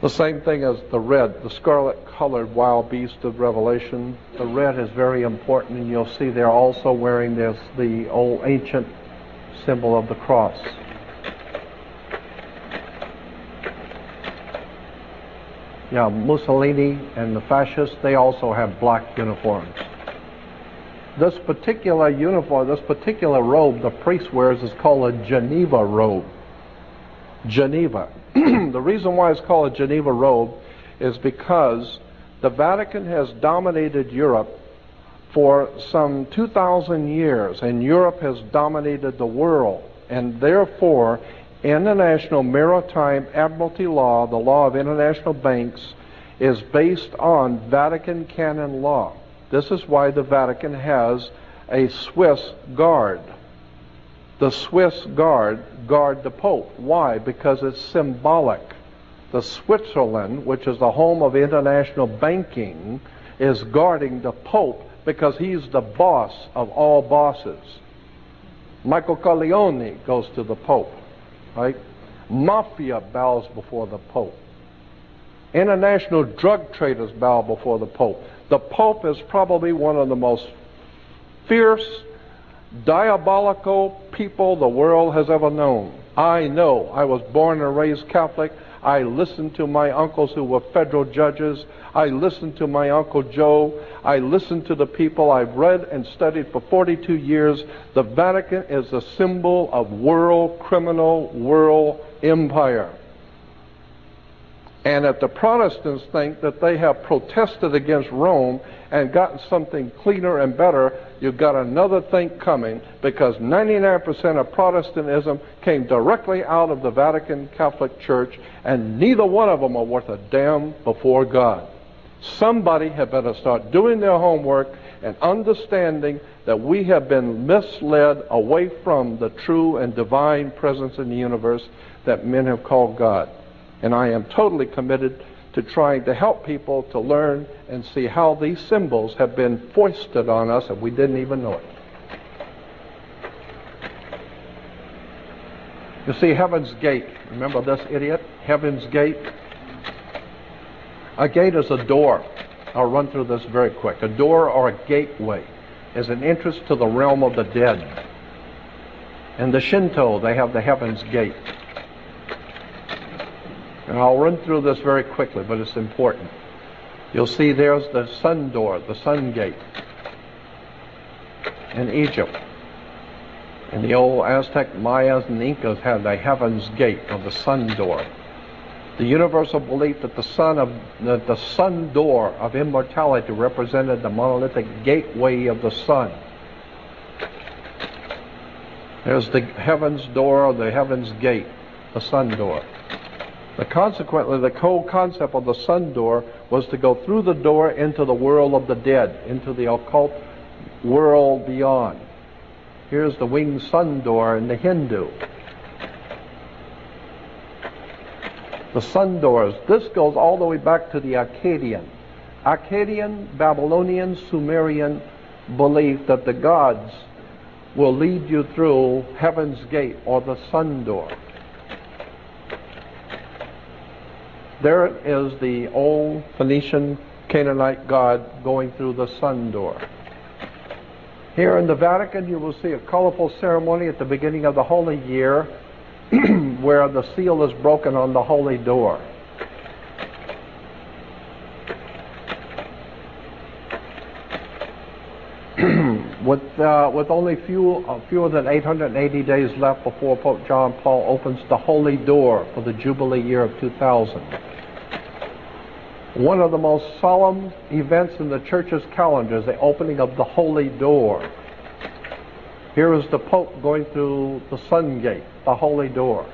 the same thing as the red, the scarlet-colored wild beast of Revelation. The red is very important, and you'll see they're also wearing the old ancient symbol of the cross. Yeah, Mussolini and the fascists, they also have black uniforms. This particular uniform, this particular robe the priest wears is called a Geneva robe. Geneva. The reason why it's called a Geneva robe is because the Vatican has dominated Europe for some 2,000 years, and Europe has dominated the world, and therefore international maritime admiralty law, the law of international banks, is based on Vatican canon law. This is why the Vatican has a Swiss guard. The Swiss guard the Pope. Why? Because it's symbolic. The Switzerland, which is the home of international banking, is guarding the Pope because he's the boss of all bosses. Michael Corleone goes to the Pope, right? Mafia bows before the Pope. International drug traders bow before the Pope. The Pope is probably one of the most fierce, diabolical people the world has ever known. I know. I was born and raised Catholic. I listened to my uncles who were federal judges. I listened to my Uncle Joe. I listened to the people I've read and studied for 42 years. The Vatican is a symbol of world criminal, world empire. And if the Protestants think that they have protested against Rome and gotten something cleaner and better, you've got another thing coming, because 99% of Protestantism came directly out of the Vatican Catholic Church, and neither one of them are worth a damn before God. Somebody had better start doing their homework and understanding that we have been misled away from the true and divine presence in the universe that men have called God. And I am totally committed to trying to help people to learn and see how these symbols have been foisted on us and we didn't even know it. You see, Heaven's Gate. Remember this idiot? Heaven's Gate. A gate is a door. I'll run through this very quick. A door or a gateway is an entrance to the realm of the dead. In the Shinto, they have the Heaven's Gate. And I'll run through this very quickly, but it's important. You'll see there's the sun door, the sun gate in Egypt. And the old Aztec, Mayas, and Incas had the Heaven's Gate, or the sun door. The universal belief that the sun door of immortality represented the monolithic gateway of the sun. There's the heaven's door, the heaven's gate, the sun door. Consequently, the whole concept of the sun door was to go through the door into the world of the dead, into the occult world beyond. Here's the winged sun door in the Hindu. The sun doors, this goes all the way back to the Akkadian, Babylonian, Sumerian belief that the gods will lead you through Heaven's Gate, or the sun door. There is the old Phoenician Canaanite god going through the sun door. Here in the Vatican, you will see a colorful ceremony at the beginning of the Holy Year where the seal is broken on the holy door. With only fewer than 880 days left before Pope John Paul opens the holy door for the Jubilee year of 2000. One of the most solemn events in the Church's calendar is the opening of the holy door. Here is the Pope going through the sun gate, the holy door.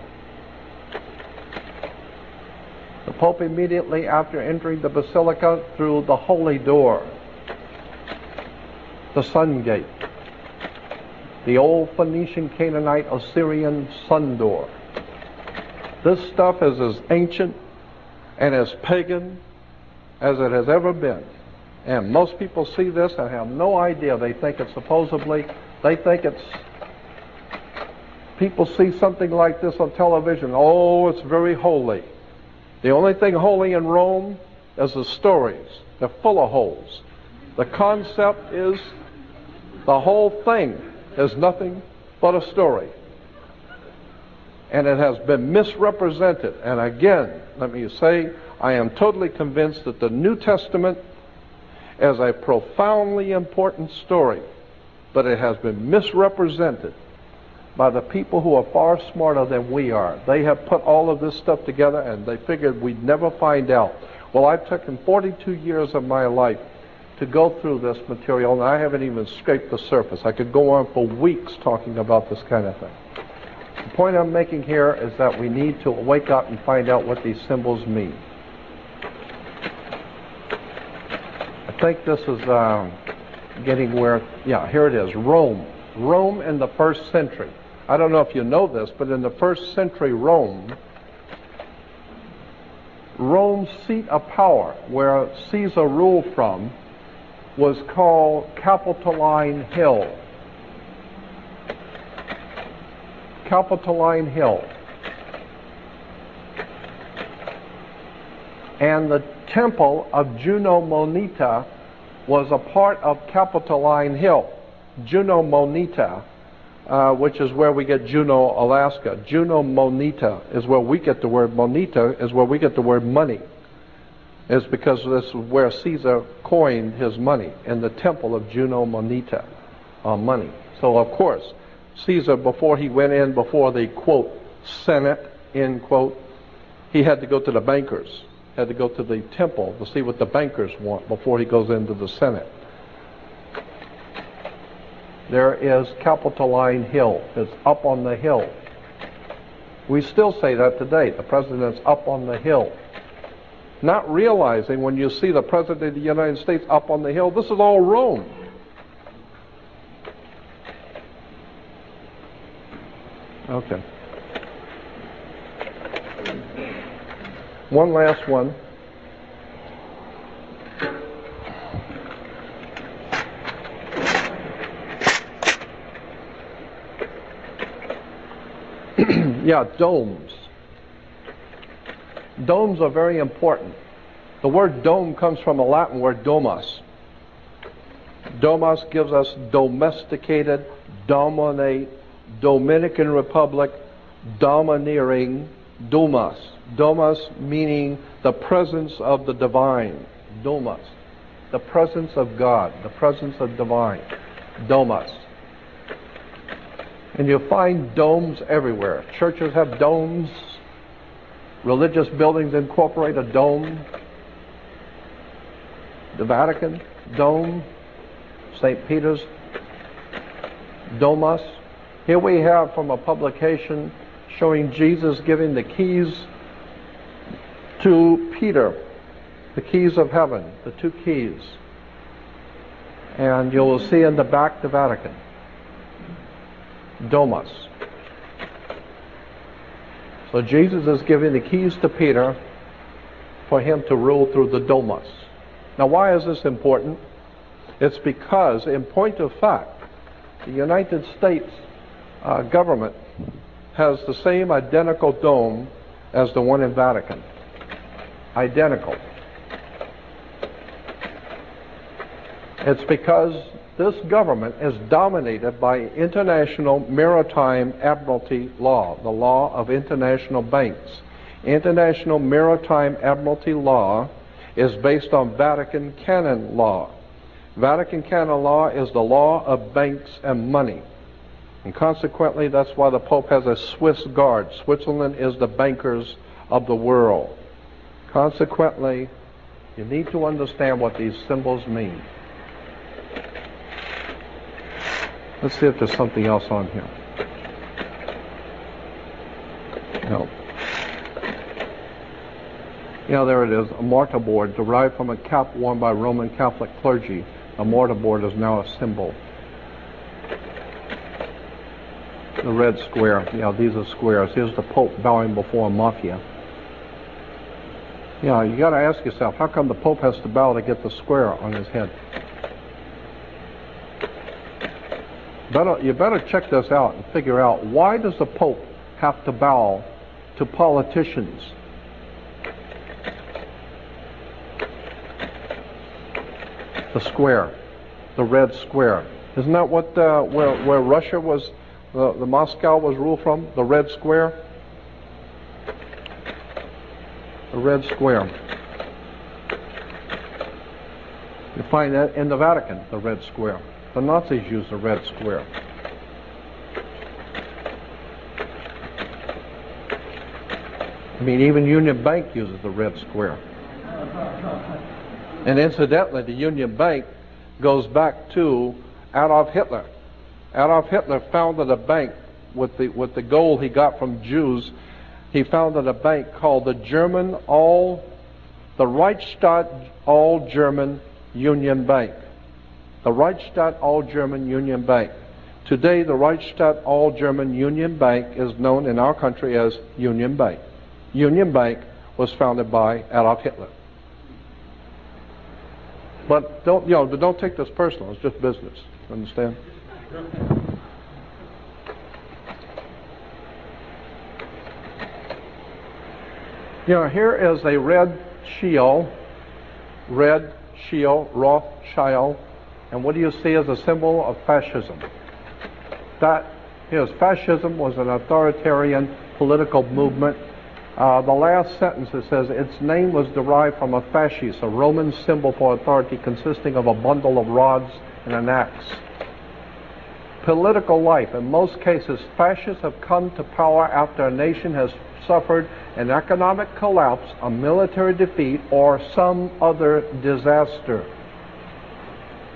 The Pope immediately after entering the Basilica through the holy door, the sun gate, the old Phoenician, Canaanite, Assyrian sun door. This stuff is as ancient and as pagan as it has ever been. And most people see this and have no idea. They think it's people see something like this on television. Oh, it's very holy. The only thing holy in Rome is the stories. They're full of holes. The concept is the whole thing is nothing but a story. And it has been misrepresented. And again, let me say, I am totally convinced that the New Testament is a profoundly important story, but it has been misrepresented by the people who are far smarter than we are. They have put all of this stuff together and they figured we'd never find out. Well, I've taken 42 years of my life to go through this material, and I haven't even scraped the surface. I could go on for weeks talking about this kind of thing. The point I'm making here is that we need to wake up and find out what these symbols mean. I think this is getting where, yeah, here it is, Rome. Rome in the 1st century. I don't know if you know this, but in the 1st century Rome's seat of power, where Caesar ruled from, was called Capitoline Hill. Capitoline Hill. And the temple of Juno Moneta was a part of Capitoline Hill. Juno Moneta, which is where we get Juneau, Alaska. Juno Moneta is where we get the word moneta, is where we get the word money. It's because this is where Caesar coined his money, in the temple of Juno Moneta, money. So of course, Caesar, before he went in before the, quote, Senate, end quote, he had to go to the bankers. had to go to the temple to see what the bankers want before he goes into the Senate. There is Capitoline Hill. It's up on the hill. We still say that today. The president's up on the hill. Not realizing when you see the president of the United States up on the hill, this is all Rome. Okay. One last one. Yeah, domes. Domes are very important. The word dome comes from a Latin word domus. Domus gives us domesticated, dominate, Dominican Republic, domineering, domus. Domus meaning the presence of the divine. Domus. The presence of God, the presence of divine. Domus. And you'll find domes everywhere. Churches have domes. Religious buildings incorporate a dome. The Vatican, dome. St. Peter's, domus. Here we have from a publication showing Jesus giving the keys to Peter, the keys of heaven, the two keys. And you will see in the back the Vatican. Domus. So Jesus is giving the keys to Peter for him to rule through the domus. Now why is this important? It's because, in point of fact, the United States government has the same identical dome as the one in Vatican. Identical. It's because this government is dominated by international maritime admiralty law, the law of international banks. International maritime admiralty law is based on Vatican canon law. Vatican canon law is the law of banks and money. And consequently, that's why the Pope has a Swiss guard. Switzerland is the bankers of the world. Consequently, you need to understand what these symbols mean. Let's see if there's something else on here. No. Yeah, there it is, a mortarboard derived from a cap worn by Roman Catholic clergy. A mortarboard is now a symbol. The red square. Yeah, these are squares. Here's the Pope bowing before a mafia. Yeah, you got to ask yourself, how come the Pope has to bow to get the square on his head? You better check this out and figure out, why does the Pope have to bow to politicians? The square, the red square. Isn't that what where Russia was, the Moscow was ruled from? The red square? The red square. You find that in the Vatican, the red square. The Nazis used the red square. I mean, even Union Bank uses the red square. And incidentally, the Union Bank goes back to Adolf Hitler. Adolf Hitler founded a bank with the gold he got from Jews. He founded a bank called the Reichsstadt All-German Union Bank. The Reichsstadt All-German Union Bank. Today, the Reichsstadt All-German Union Bank is known in our country as Union Bank. Union Bank was founded by Adolf Hitler. But don't take this personal. It's just business. Understand? Here is a red shield, Rothschild, and what do you see as a symbol of fascism? Fascism was an authoritarian political movement. The last sentence, it says, its name was derived from a fasces, a Roman symbol for authority consisting of a bundle of rods and an axe. Political life. In most cases, fascists have come to power after a nation has suffered an economic collapse, a military defeat, or some other disaster.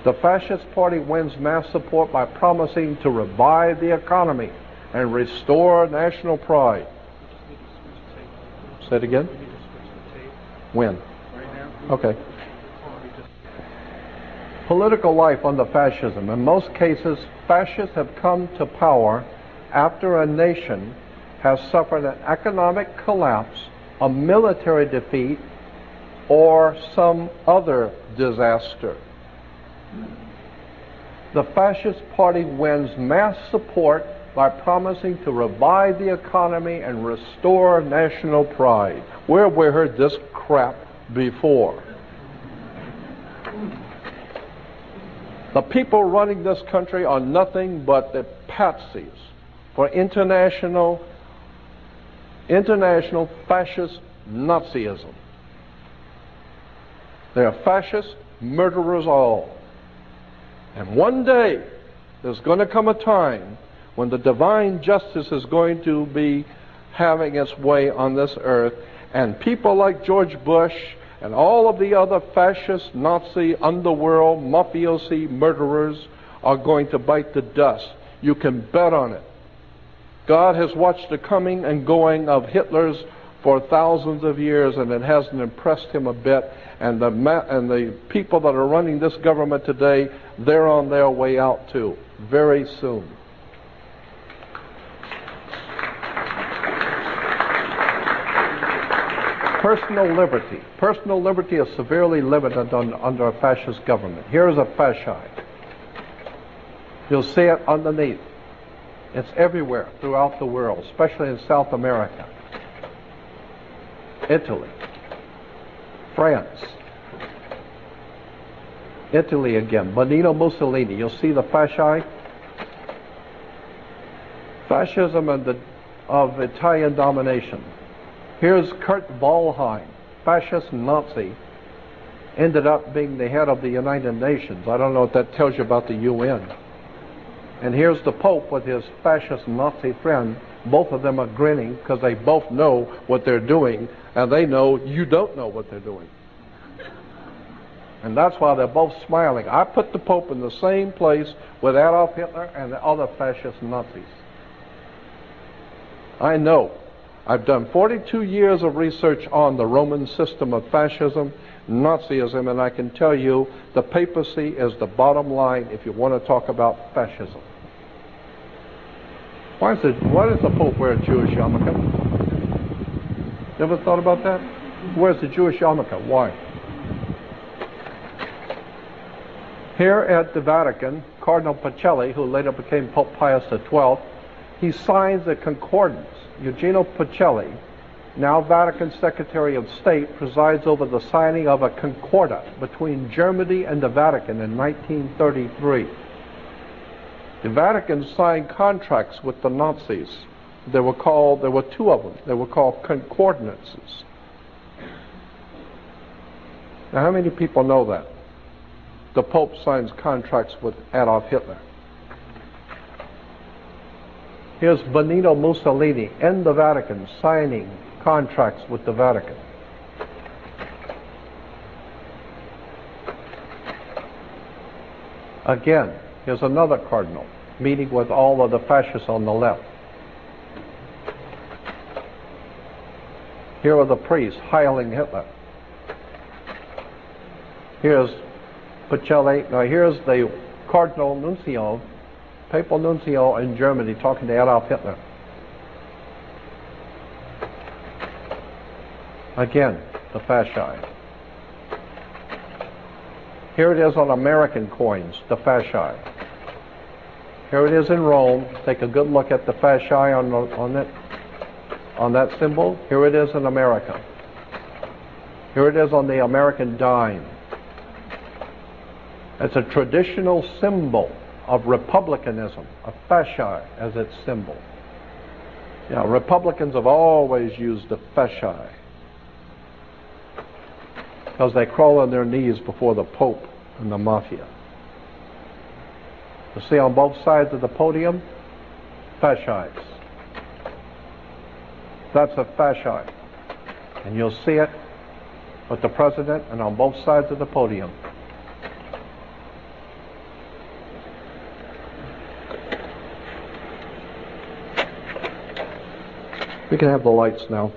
The Fascist Party wins mass support by promising to revive the economy and restore national pride. Say it again? When? Right now. Okay. Political life under fascism. In most cases, fascists have come to power after a nation has suffered an economic collapse, a military defeat, or some other disaster. The Fascist Party wins mass support by promising to revive the economy and restore national pride. Where have we heard this crap before? The people running this country are nothing but the patsies for international fascist Nazism. They are fascist murderers all. And one day, there's going to come a time when the divine justice is going to be having its way on this earth, and people like George Bush and all of the other fascist, Nazi, underworld, mafiosi murderers are going to bite the dust. You can bet on it. God has watched the coming and going of Hitler's for thousands of years, and it hasn't impressed him a bit. And the people that are running this government today, they're on their way out too, very soon. Personal liberty. Personal liberty is severely limited under a fascist government. Here's a fascist. You'll see it underneath. It's everywhere throughout the world, especially in South America, Italy, France, Italy again, Benito Mussolini. You'll see the fasci. Fascism of Italian domination. Here's Kurt Waldheim, fascist Nazi, ended up being the head of the United Nations. I don't know what that tells you about the UN. And here's the Pope with his fascist Nazi friend. Both of them are grinning because they both know what they're doing, and they know you don't know what they're doing. And that's why they're both smiling. I put the Pope in the same place with Adolf Hitler and the other fascist Nazis. I know. I've done 42 years of research on the Roman system of fascism, Nazism, and I can tell you the papacy is the bottom line if you want to talk about fascism. Why does the Pope wear a Jewish yarmulke? You ever thought about that? Where's the Jewish yarmulke? Why? Here at the Vatican, Cardinal Pacelli, who later became Pope Pius XII, he signs a concordance. Eugenio Pacelli, now Vatican Secretary of State, presides over the signing of a concordat between Germany and the Vatican in 1933. The Vatican signed contracts with the Nazis. There were two of them. They were called concordances. Now, how many people know that? The Pope signs contracts with Adolf Hitler. Here's Benito Mussolini in the Vatican signing contracts with the Vatican. Again, here's another cardinal meeting with all of the fascists on the left. Here are the priests hailing Hitler. Here's Pacelli. Now here's the Cardinal Nuncio, Papal Nuncio in Germany, talking to Adolf Hitler. Again, the fasci. Here it is on American coins, the fasci. Here it is in Rome. Take a good look at the fasci on that symbol. Here it is in America. Here it is on the American dime. It's a traditional symbol of republicanism, a fasci as its symbol. Yeah, Republicans have always used the fasci because they crawl on their knees before the Pope and the Mafia. You see on both sides of the podium, fasciites. That's a fascite. And you'll see it with the president and on both sides of the podium. We can have the lights now.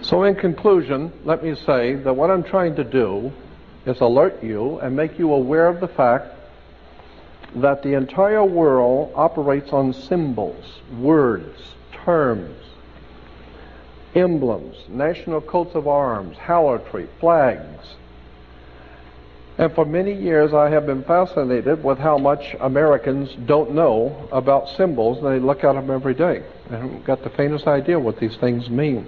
So in conclusion, let me say that what I'm trying to do is alert you and make you aware of the fact that the entire world operates on symbols, words, terms, emblems, national coats of arms, harlotry, flags. And for many years I have been fascinated with how much Americans don't know about symbols, and they look at them every day. They haven't got the faintest idea what these things mean.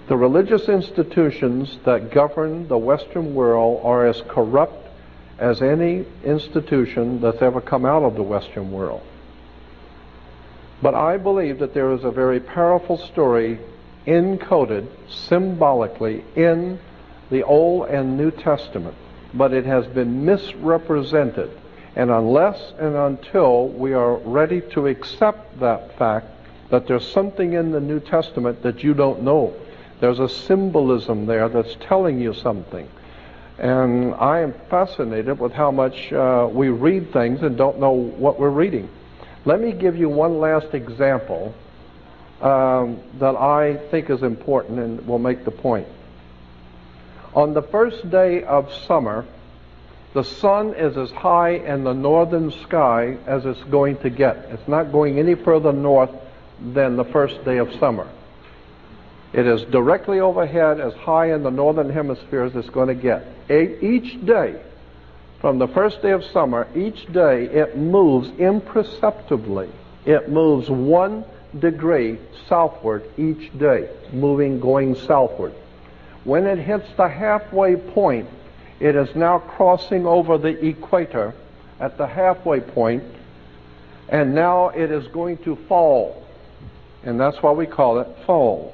The religious institutions that govern the Western world are as corrupt as any institution that's ever come out of the Western world. But I believe that there is a very powerful story encoded symbolically in the Old and New Testament, but it has been misrepresented. And unless and until we are ready to accept that fact, that there's something in the New Testament that you don't know, there's a symbolism there that's telling you something. And I am fascinated with how much we read things and don't know what we're reading. Let me give you one last example that I think is important and will make the point. On the first day of summer, the sun is as high in the northern sky as it's going to get. It's not going any further north than the first day of summer. It is directly overhead, as high in the northern hemisphere as it's going to get. Each day, from the first day of summer, each day it moves imperceptibly. It moves 1 degree southward each day, going southward. When it hits the halfway point, it is now crossing over the equator at the halfway point, and now it is going to fall. And that's why we call it fall,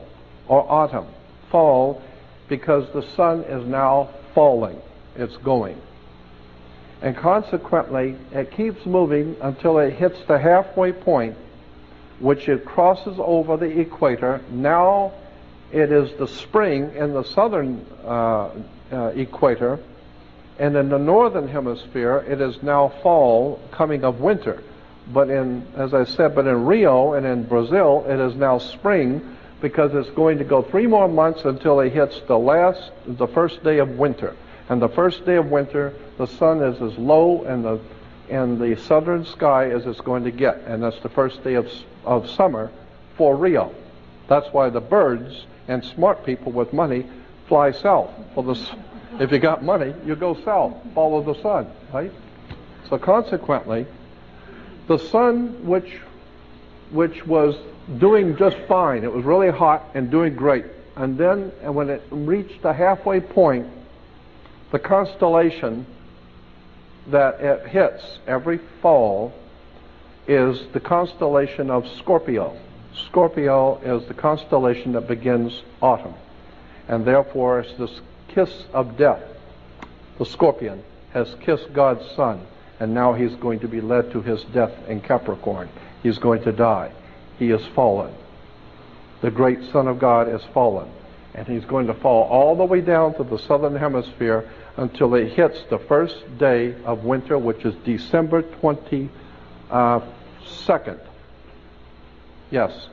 or autumn. Fall, because the sun is now falling. It's going. And consequently, it keeps moving until it hits the halfway point, which it crosses over the equator. Now it is the spring in the southern equator, and in the northern hemisphere it is now fall, coming of winter. But as I said, in Rio and in Brazil it is now spring, because it's going to go 3 more months until it hits the first day of winter. And the first day of winter, the sun is as low in the southern sky as it's going to get, and that's the first day of summer for Rio. That's why the birds and smart people with money fly south. If you got money, you go south, follow the sun, right? So consequently, the sun, which was doing just fine, it was really hot and doing great, and then when it reached the halfway point, the constellation that it hits every fall is the constellation of Scorpio. Scorpio is the constellation that begins autumn, and therefore it's this kiss of death. The scorpion has kissed God's son, and now he's going to be led to his death in Capricorn. He's going to die. He is fallen. The great Son of God is fallen, and he's going to fall all the way down to the southern hemisphere until it hits the first day of winter, which is December 22nd. Yes.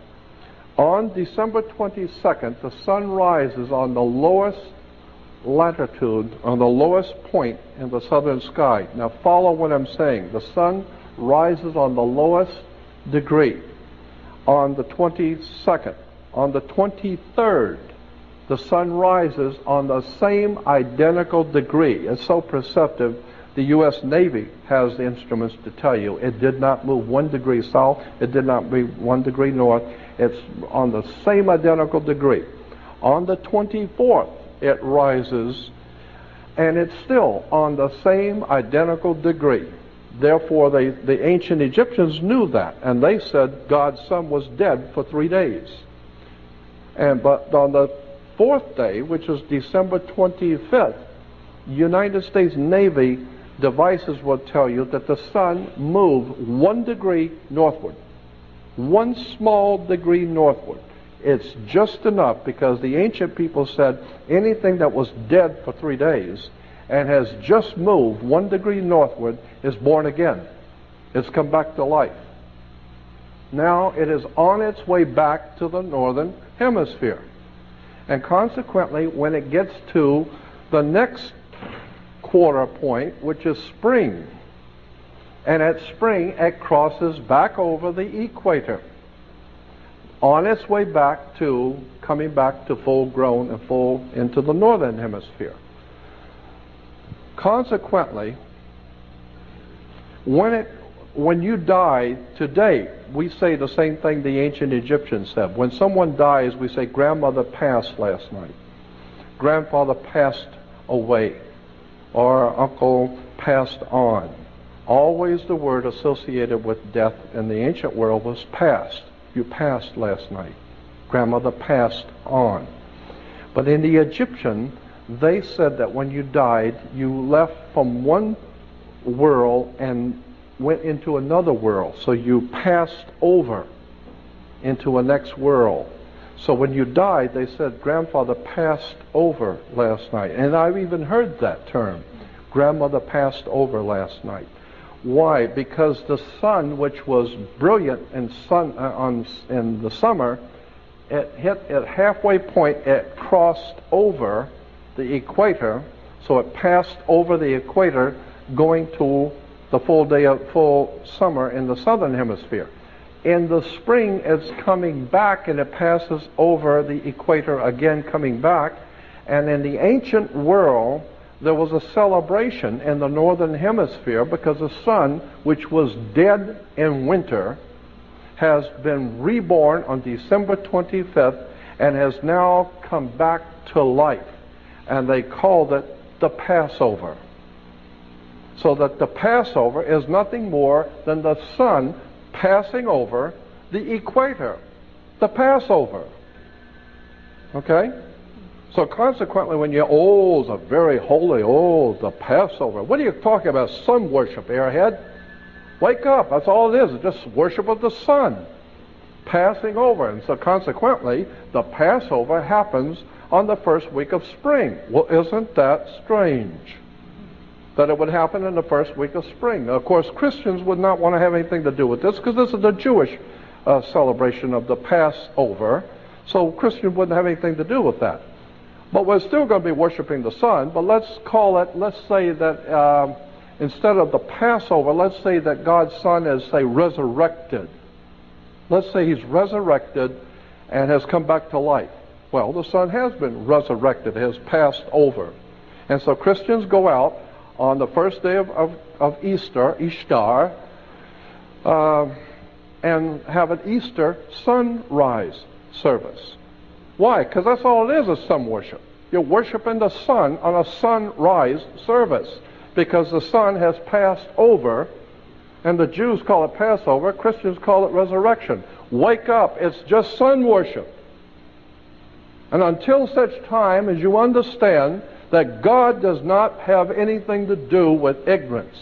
On December 22nd, the sun rises on the lowest latitude, on the lowest point in the southern sky. Now follow what I'm saying. The sun rises on the lowest degree on the 22nd. On the 23rd, the sun rises on the same identical degree. It's so perceptive. The U.S. Navy has the instruments to tell you it did not move 1 degree south, it did not move 1 degree north. It's on the same identical degree. On the 24th, it rises, and it's still on the same identical degree. Therefore, the ancient Egyptians knew that, and they said God's son was dead for 3 days. But on the fourth day, which is December 25th, United States Navy devices will tell you that the sun moved 1 degree northward. 1 small degree northward. It's just enough, because the ancient people said anything that was dead for 3 days and has just moved 1 degree northward is born again. It's come back to life. Now it is on its way back to the northern hemisphere. And consequently, when it gets to the next quarter point, which is spring, and at spring it crosses back over the equator, on its way back to, coming back to full grown and full into the northern hemisphere. Consequently, when you die today, we say the same thing the ancient Egyptians said. When someone dies, we say, grandmother passed last night, grandfather passed away, or uncle passed on. Always the word associated with death in the ancient world was passed. You passed last night. Grandmother passed on. But in the Egyptian, they said that when you died, you left from one world and went into another world. So you passed over into a next world. So when you died, they said, grandfather passed over last night. And I've even heard that term, grandmother passed over last night. Why? Because the sun, which was brilliant in the summer, it hit at halfway point, it crossed over the equator, so it passed over the equator going to the full summer in the southern hemisphere. In the spring, it's coming back and it passes over the equator again, coming back. And in the ancient world, there was a celebration in the northern hemisphere because the sun, which was dead in winter, has been reborn on December 25th and has now come back to life. And they called it the Passover. So that the Passover is nothing more than the sun passing over the equator. The Passover. Okay? So consequently, when you're, it's a very holy, the Passover. What are you talking about? Sun worship, airhead. Wake up. That's all it is. It's just worship of the sun passing over. And so consequently, the Passover happens on the first week of spring. Well, isn't that strange? That it would happen in the first week of spring. Now, of course, Christians would not want to have anything to do with this because this is the Jewish celebration of the Passover. So Christians wouldn't have anything to do with that. But we're still going to be worshiping the sun, but let's say that instead of the Passover, let's say that God's Son is, say, resurrected. Let's say he's resurrected and has come back to life. Well, the Son has been resurrected, has passed over. And so Christians go out on the first day of Easter, Ishtar, and have an Easter sunrise service. Why? Because that's all it is sun worship. You're worshiping the sun on a sunrise service because the sun has passed over, and the Jews call it Passover, Christians call it resurrection. Wake up, it's just sun worship. And until such time as you understand that God does not have anything to do with ignorance,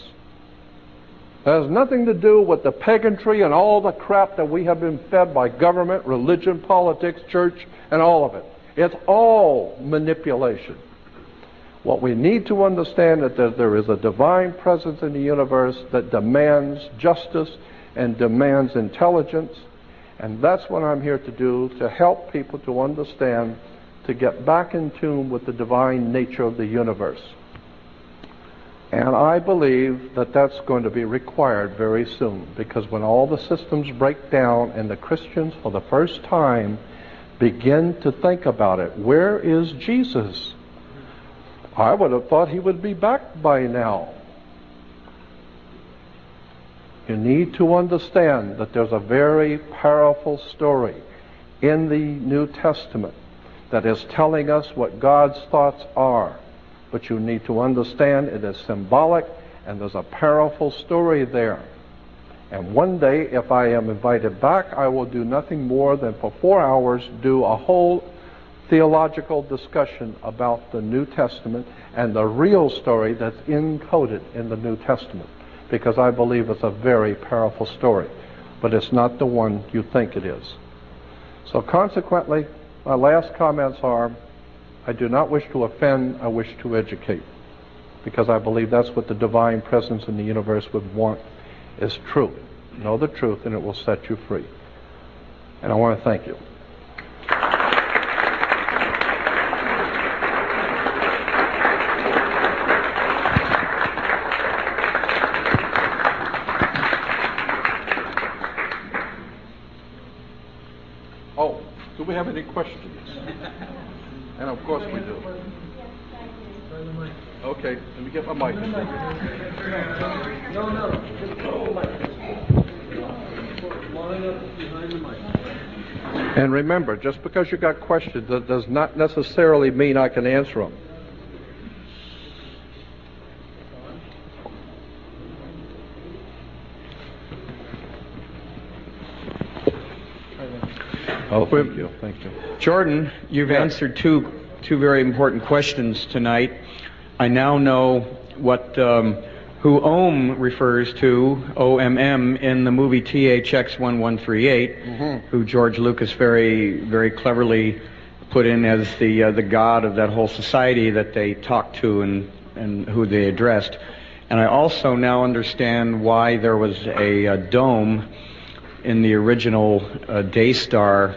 it has nothing to do with the pagantry and all the crap that we have been fed by government, religion, politics, church, and all of it. It's all manipulation. What we need to understand is that there is a divine presence in the universe that demands justice and demands intelligence. And that's what I'm here to do, to help people to understand, to get back in tune with the divine nature of the universe. And I believe that that's going to be required very soon, because when all the systems break down and the Christians for the first time begin to think about it, where is Jesus? I would have thought he would be back by now. You need to understand that there's a very powerful story in the New Testament that is telling us what God's thoughts are. But you need to understand it is symbolic, and there's a powerful story there. And one day, if I am invited back, I will do nothing more than for 4 hours do a whole theological discussion about the New Testament and the real story that's encoded in the New Testament, because I believe it's a very powerful story, but it's not the one you think it is. So consequently, my last comments are, I do not wish to offend, I wish to educate, because I believe that's what the divine presence in the universe would want, is truth. Know the truth and it will set you free. And I want to thank you. Oh, do we have any questions? And of course we do. Okay, let me get my mic. And remember, just because you got questions, that does not necessarily mean I can answer them. Oh, thank you. Thank you. Jordan, you've answered two very important questions tonight. I now know what who Ohm refers to, OMM, in the movie THX 1138, who George Lucas very cleverly put in as the god of that whole society that they talked to and who they addressed. And I also now understand why there was a dome in the original Daystar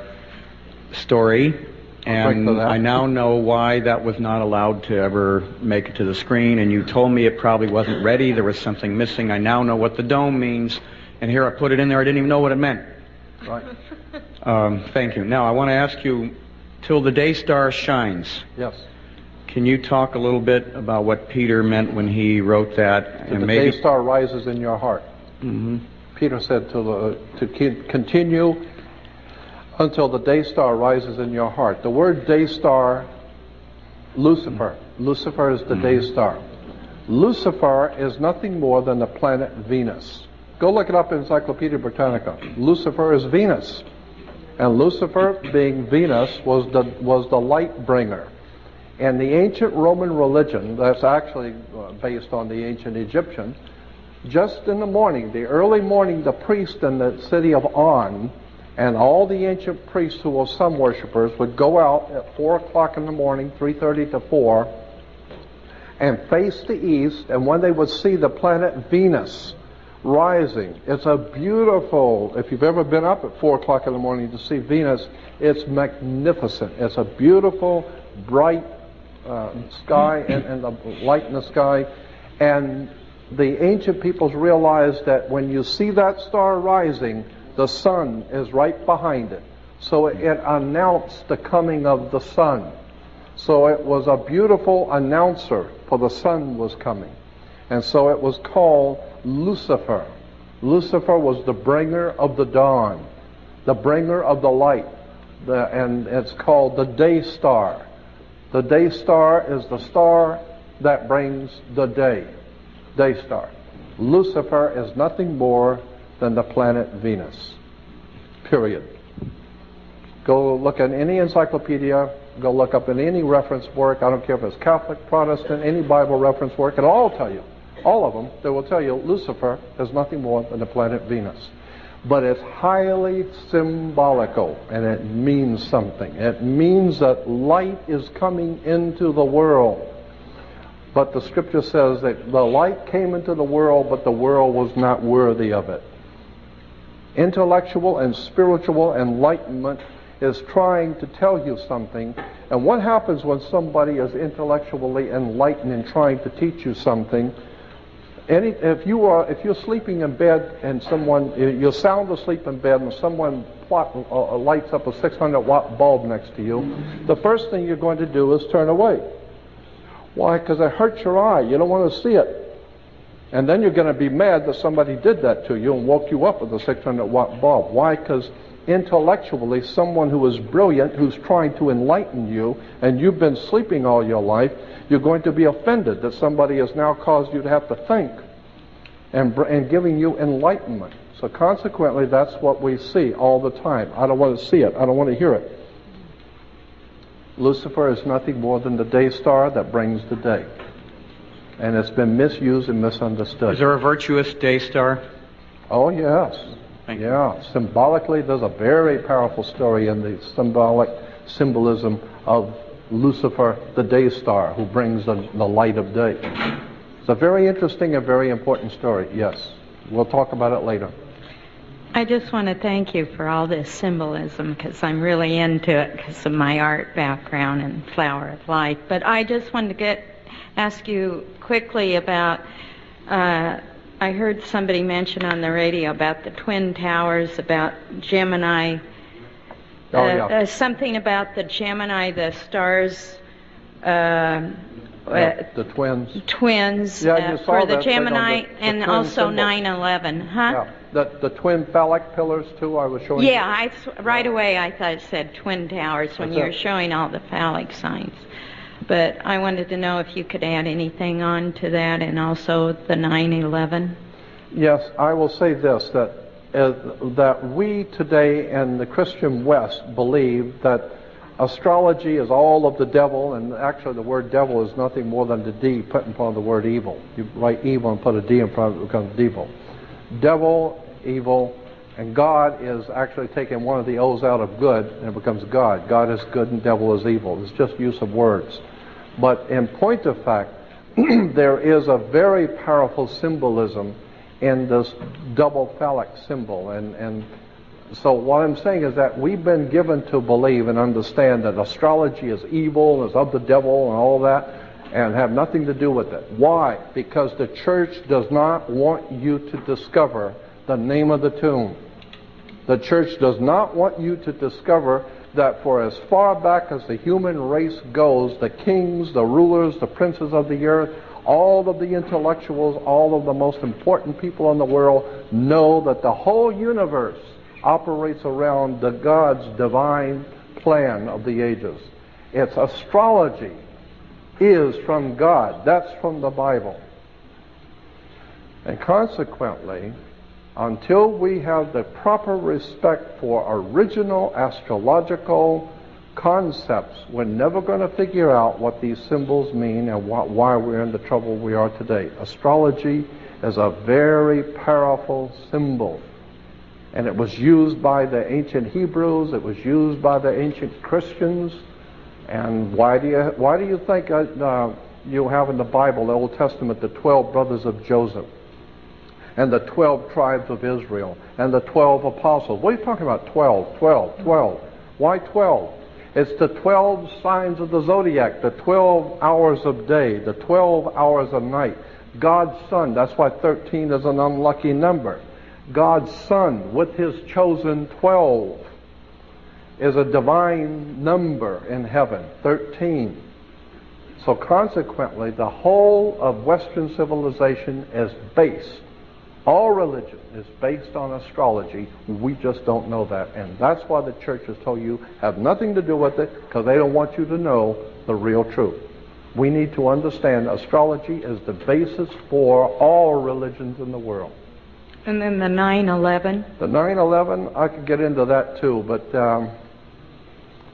story. And I now know why that was not allowed to ever make it to the screen. And you told me it probably wasn't ready. There was something missing. I now know what the dome means. And here I put it in there. I didn't even know what it meant. Right. Thank you. Now I want to ask you, till the day star shines. Yes. Can you talk a little bit about what Peter meant when he wrote that? Till the day star rises in your heart. Peter said to continue until the day star rises in your heart. The word day star, Lucifer. Lucifer is the day star. Lucifer is nothing more than the planet Venus. Go look it up in Encyclopedia Britannica. Lucifer is Venus. And Lucifer, being Venus, was the light bringer. And the ancient Roman religion, that's actually based on the ancient Egyptian, just in the morning, the early morning, the priest in the city of On and all the ancient priests who were sun worshippers would go out at 4 o'clock in the morning, 3:30 to 4, and face the east, and when they would see the planet Venus rising, it's a beautiful, if you've ever been up at 4 o'clock in the morning to see Venus, it's magnificent. It's a beautiful, bright sky and the light in the sky. And the ancient peoples realized that when you see that star rising, the sun is right behind it. So it announced the coming of the sun. So it was a beautiful announcer, for the sun was coming. And so it was called Lucifer. Lucifer was the bringer of the dawn, the bringer of the light. And it's called the day star. The day star is the star that brings the day. Day star. Lucifer is nothing more than the planet Venus. Period. Go look at any encyclopedia, go look up in any reference work, I don't care if it's Catholic, Protestant, any Bible reference work, it'll all tell you, all of them, they will tell you Lucifer is nothing more than the planet Venus. But it's highly symbolical, and it means something. It means that light is coming into the world. But the scripture says that the light came into the world, but the world was not worthy of it. Intellectual and spiritual enlightenment is trying to tell you something. And what happens when somebody is intellectually enlightened and trying to teach you something? If you're sleeping in bed and you're sound asleep in bed and someone lights up a 600-watt bulb next to you, the first thing you're going to do is turn away. Why? Because it hurts your eye. You don't want to see it. And then you're going to be mad that somebody did that to you and woke you up with a 600-watt bulb. Why? Because intellectually, someone who is brilliant, who's trying to enlighten you, and you've been sleeping all your life, you're going to be offended that somebody has now caused you to have to think and giving you enlightenment. So consequently, that's what we see all the time. I don't want to see it. I don't want to hear it. Lucifer is nothing more than the day star that brings the day. And it's been misused and misunderstood. Is there a virtuous day star? Oh, yes. Thank you. Yeah. Symbolically, there's a very powerful story in the symbolic symbolism of Lucifer, the day star, who brings the light of day. It's a very interesting and very important story, yes. We'll talk about it later. I just want to thank you for all this symbolism, because I'm really into it because of my art background and Flower of Life. But I just wanted to ask you quickly about, I heard somebody mention on the radio about the Twin Towers, about Gemini. Something about the Gemini, the stars. The twins. Twins Yeah, you saw for the that Gemini, thing on the and twin also symbol. 9/11, huh? Yeah, the twin phallic pillars too. I was showing. Yeah, right away I thought it said Twin Towers when That's you were it. showing all the phallic signs. But I wanted to know if you could add anything on to that, and also the 9/11. Yes, I will say this, that we today in the Christian West believe that astrology is all of the devil, and actually the word devil is nothing more than the D put in front of the word evil. You write evil and put a D in front of it, it becomes devil. Devil, evil, and God is actually taking one of the O's out of good, and it becomes God. God is good and devil is evil. It's just use of words. But in point of fact, there is a very powerful symbolism in this double phallic symbol. And so what I'm saying is that we've been given to believe and understand that astrology is evil, is of the devil and all that, and have nothing to do with it. Why? Because the church does not want you to discover the name of the tomb. The church does not want you to discover that for as far back as the human race goes, the kings, the rulers, the princes of the earth, all of the intellectuals, all of the most important people in the world know that the whole universe operates around the God's divine plan of the ages. It's astrology is from God. That's from the Bible. And consequently, until we have the proper respect for original astrological concepts, we're never going to figure out what these symbols mean and why we're in the trouble we are today. Astrology is a very powerful symbol. And it was used by the ancient Hebrews, it was used by the ancient Christians. And why do you think you have in the Bible, the Old Testament, the 12 brothers of Joseph, and the 12 tribes of Israel, and the 12 apostles? What are you talking about? 12, 12, 12. Why 12? It's the 12 signs of the zodiac, the 12 hours of day, the 12 hours of night. God's Son, that's why 13 is an unlucky number. God's Son, with His chosen 12, is a divine number in heaven, 13. So consequently, the whole of Western civilization is based, all religion is based on astrology. We just don't know that. And that's why the church has told you have nothing to do with it, because they don't want you to know the real truth. We need to understand astrology is the basis for all religions in the world. And then the 9/11, The 9/11, I could get into that too, but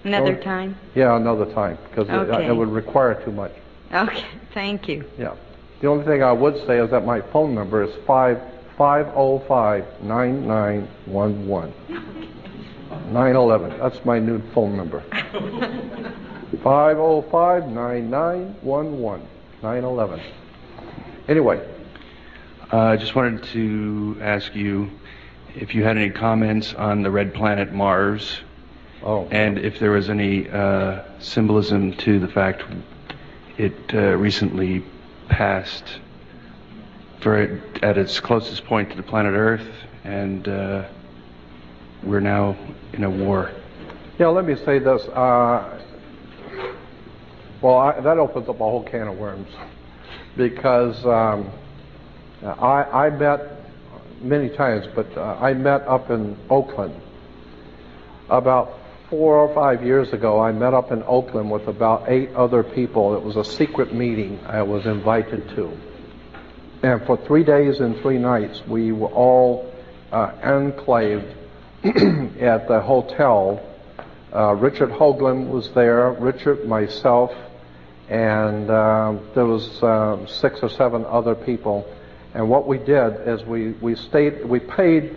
another time? yeah, another time, because Okay. it would require too much. Okay, thank you. Yeah. The only thing I would say is that my phone number is 505-9911. 9/11. That's my new phone number. 505-9911. 9/11. Anyway. I just wanted to ask you if you had any comments on the red planet Mars, and if there was any symbolism to the fact it recently passed at its closest point to the planet Earth, and we're now in a war. Yeah, let me say this. That opens up a whole can of worms, because I met many times, but I met up in Oakland about 4 or 5 years ago. I met up in Oakland with about 8 other people. It was a secret meeting I was invited to. And for 3 days and 3 nights, we were all enclave at the hotel. Richard Hoagland was there, Richard, myself, and there was 6 or 7 other people. And what we did is we paid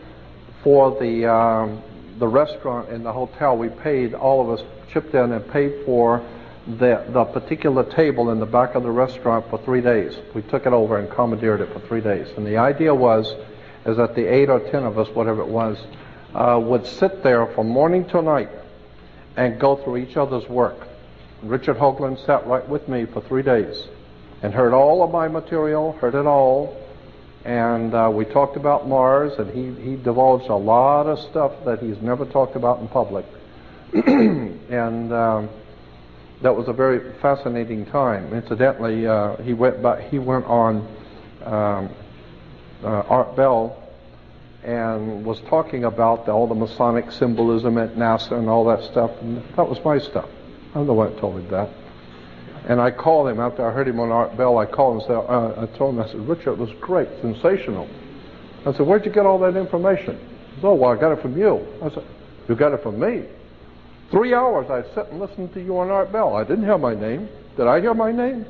for the restaurant in the hotel. We paid, all of us chipped in and paid for the particular table in the back of the restaurant for 3 days. We took it over and commandeered it for 3 days. And the idea is that the 8 or 10 of us, whatever it was, would sit there from morning till night and go through each other's work. Richard Hoagland sat right with me for 3 days and heard all of my material, heard it all, and we talked about Mars, and he divulged a lot of stuff that he's never talked about in public. And that was a very fascinating time. Incidentally, he went on Art Bell and was talking about all the Masonic symbolism at NASA and all that stuff, and that was my stuff. I'm the one that told him that. And I called him after I heard him on Art Bell. I called him and said, I told him, I said, Richard, it was great, sensational. I said, where'd you get all that information? He said, oh, well, I got it from you. I said, you got it from me? 3 hours I sat and listened to you on Art Bell. I didn't hear my name. Did I hear my name?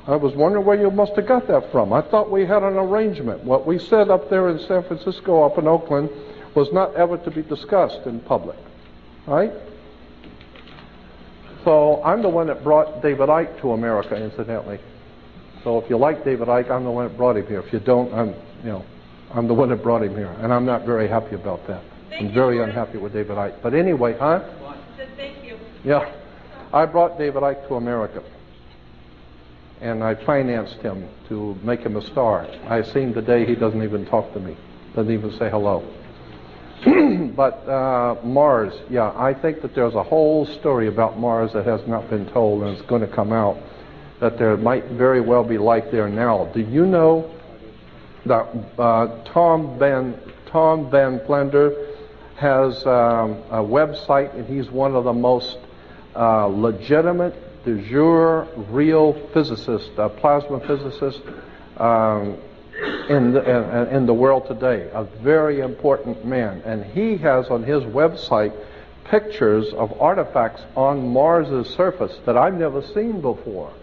I was wondering where you must have got that from. I thought we had an arrangement. What we said up there in San Francisco, up in Oakland, was not ever to be discussed in public. Right? So I'm the one that brought David Icke to America, incidentally. So if you like David Icke, I'm the one that brought him here. If you don't, I'm the one that brought him here, and I'm not very happy about that. I'm very unhappy with David Icke. But anyway, huh? Thank you. Yeah, I brought David Icke to America, and I financed him to make him a star. I see him today; he doesn't even talk to me, doesn't even say hello. But Mars, yeah, I think that there's a whole story about Mars that has not been told, and it's going to come out, that there might very well be life there now. Do you know that Tom Van Flender has a website, and he's one of the most legitimate, de jure, real physicists, plasma physicists in the world today, a very important man. And he has on his website pictures of artifacts on Mars's surface that I've never seen before.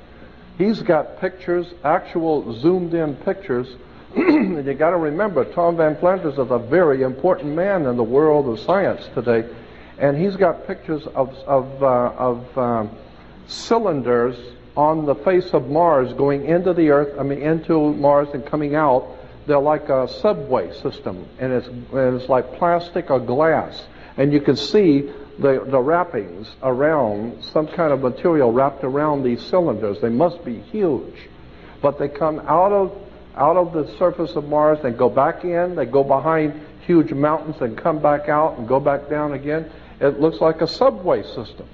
He's got pictures, actual zoomed in pictures. And you got to remember, Tom Van Flanders is a very important man in the world of science today, and he's got pictures of cylinders on the face of Mars going into the Earth. I mean, into Mars and coming out. They're like a subway system, and it's like plastic or glass, and you can see the wrappings around, some kind of material wrapped around these cylinders. They must be huge, but they come out of the surface of Mars and go back in. They go behind huge mountains and come back out and go back down again. It looks like a subway system.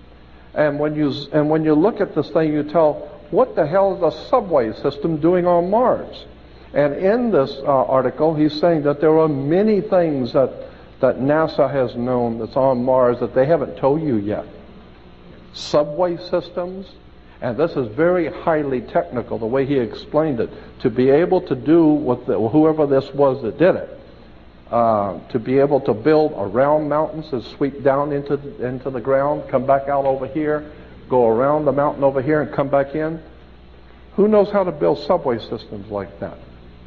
And when you look at this thing, you tell, what the hell is a subway system doing on Mars? And in this article, he's saying that there are many things that NASA has known that's on Mars that they haven't told you yet. Subway systems. And this is very highly technical, the way he explained it. To be able to do what whoever this was that did it, to be able to build around mountains and sweep down into the ground, come back out over here, go around the mountain over here and come back in. Who knows how to build subway systems like that?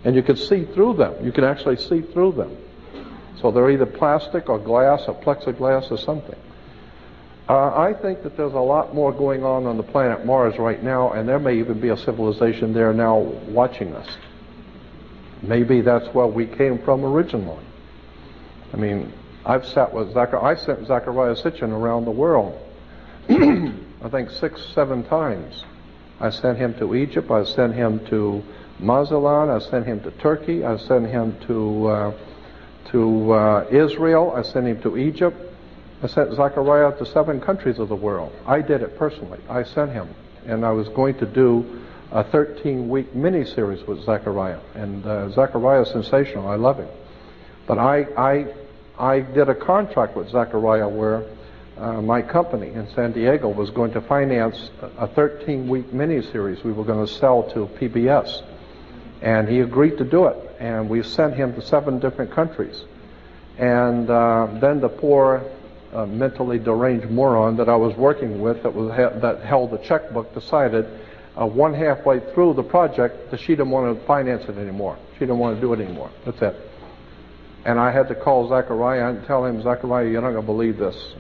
And you can see through them. You can actually see through them. So they're either plastic or glass or plexiglass or something. I think that there's a lot more going on the planet Mars right now, and there may even be a civilization there now watching us. Maybe that's where we came from originally. I mean, I've sat with I sent Zachariah Sitchin around the world, I think 6, 7 times. I sent him to Egypt, I sent him to Mazatlan, I sent him to Turkey, I sent him to Israel, I sent him to Egypt. I sent Zachariah to 7 countries of the world. I did it personally. I sent him. And I was going to do a 13-week mini-series with Zachariah. And Zachariah is sensational. I love him. But I did a contract with Zachariah where my company in San Diego was going to finance a 13-week mini-series we were going to sell to PBS. And he agreed to do it. and we sent him to 7 different countries. And then the poor mentally deranged moron that I was working with that held the checkbook decided one halfway through the project that she didn't want to finance it anymore. She didn't want to do it anymore. That's it. And I had to call Zechariah and tell him, Zechariah, you're not going to believe this.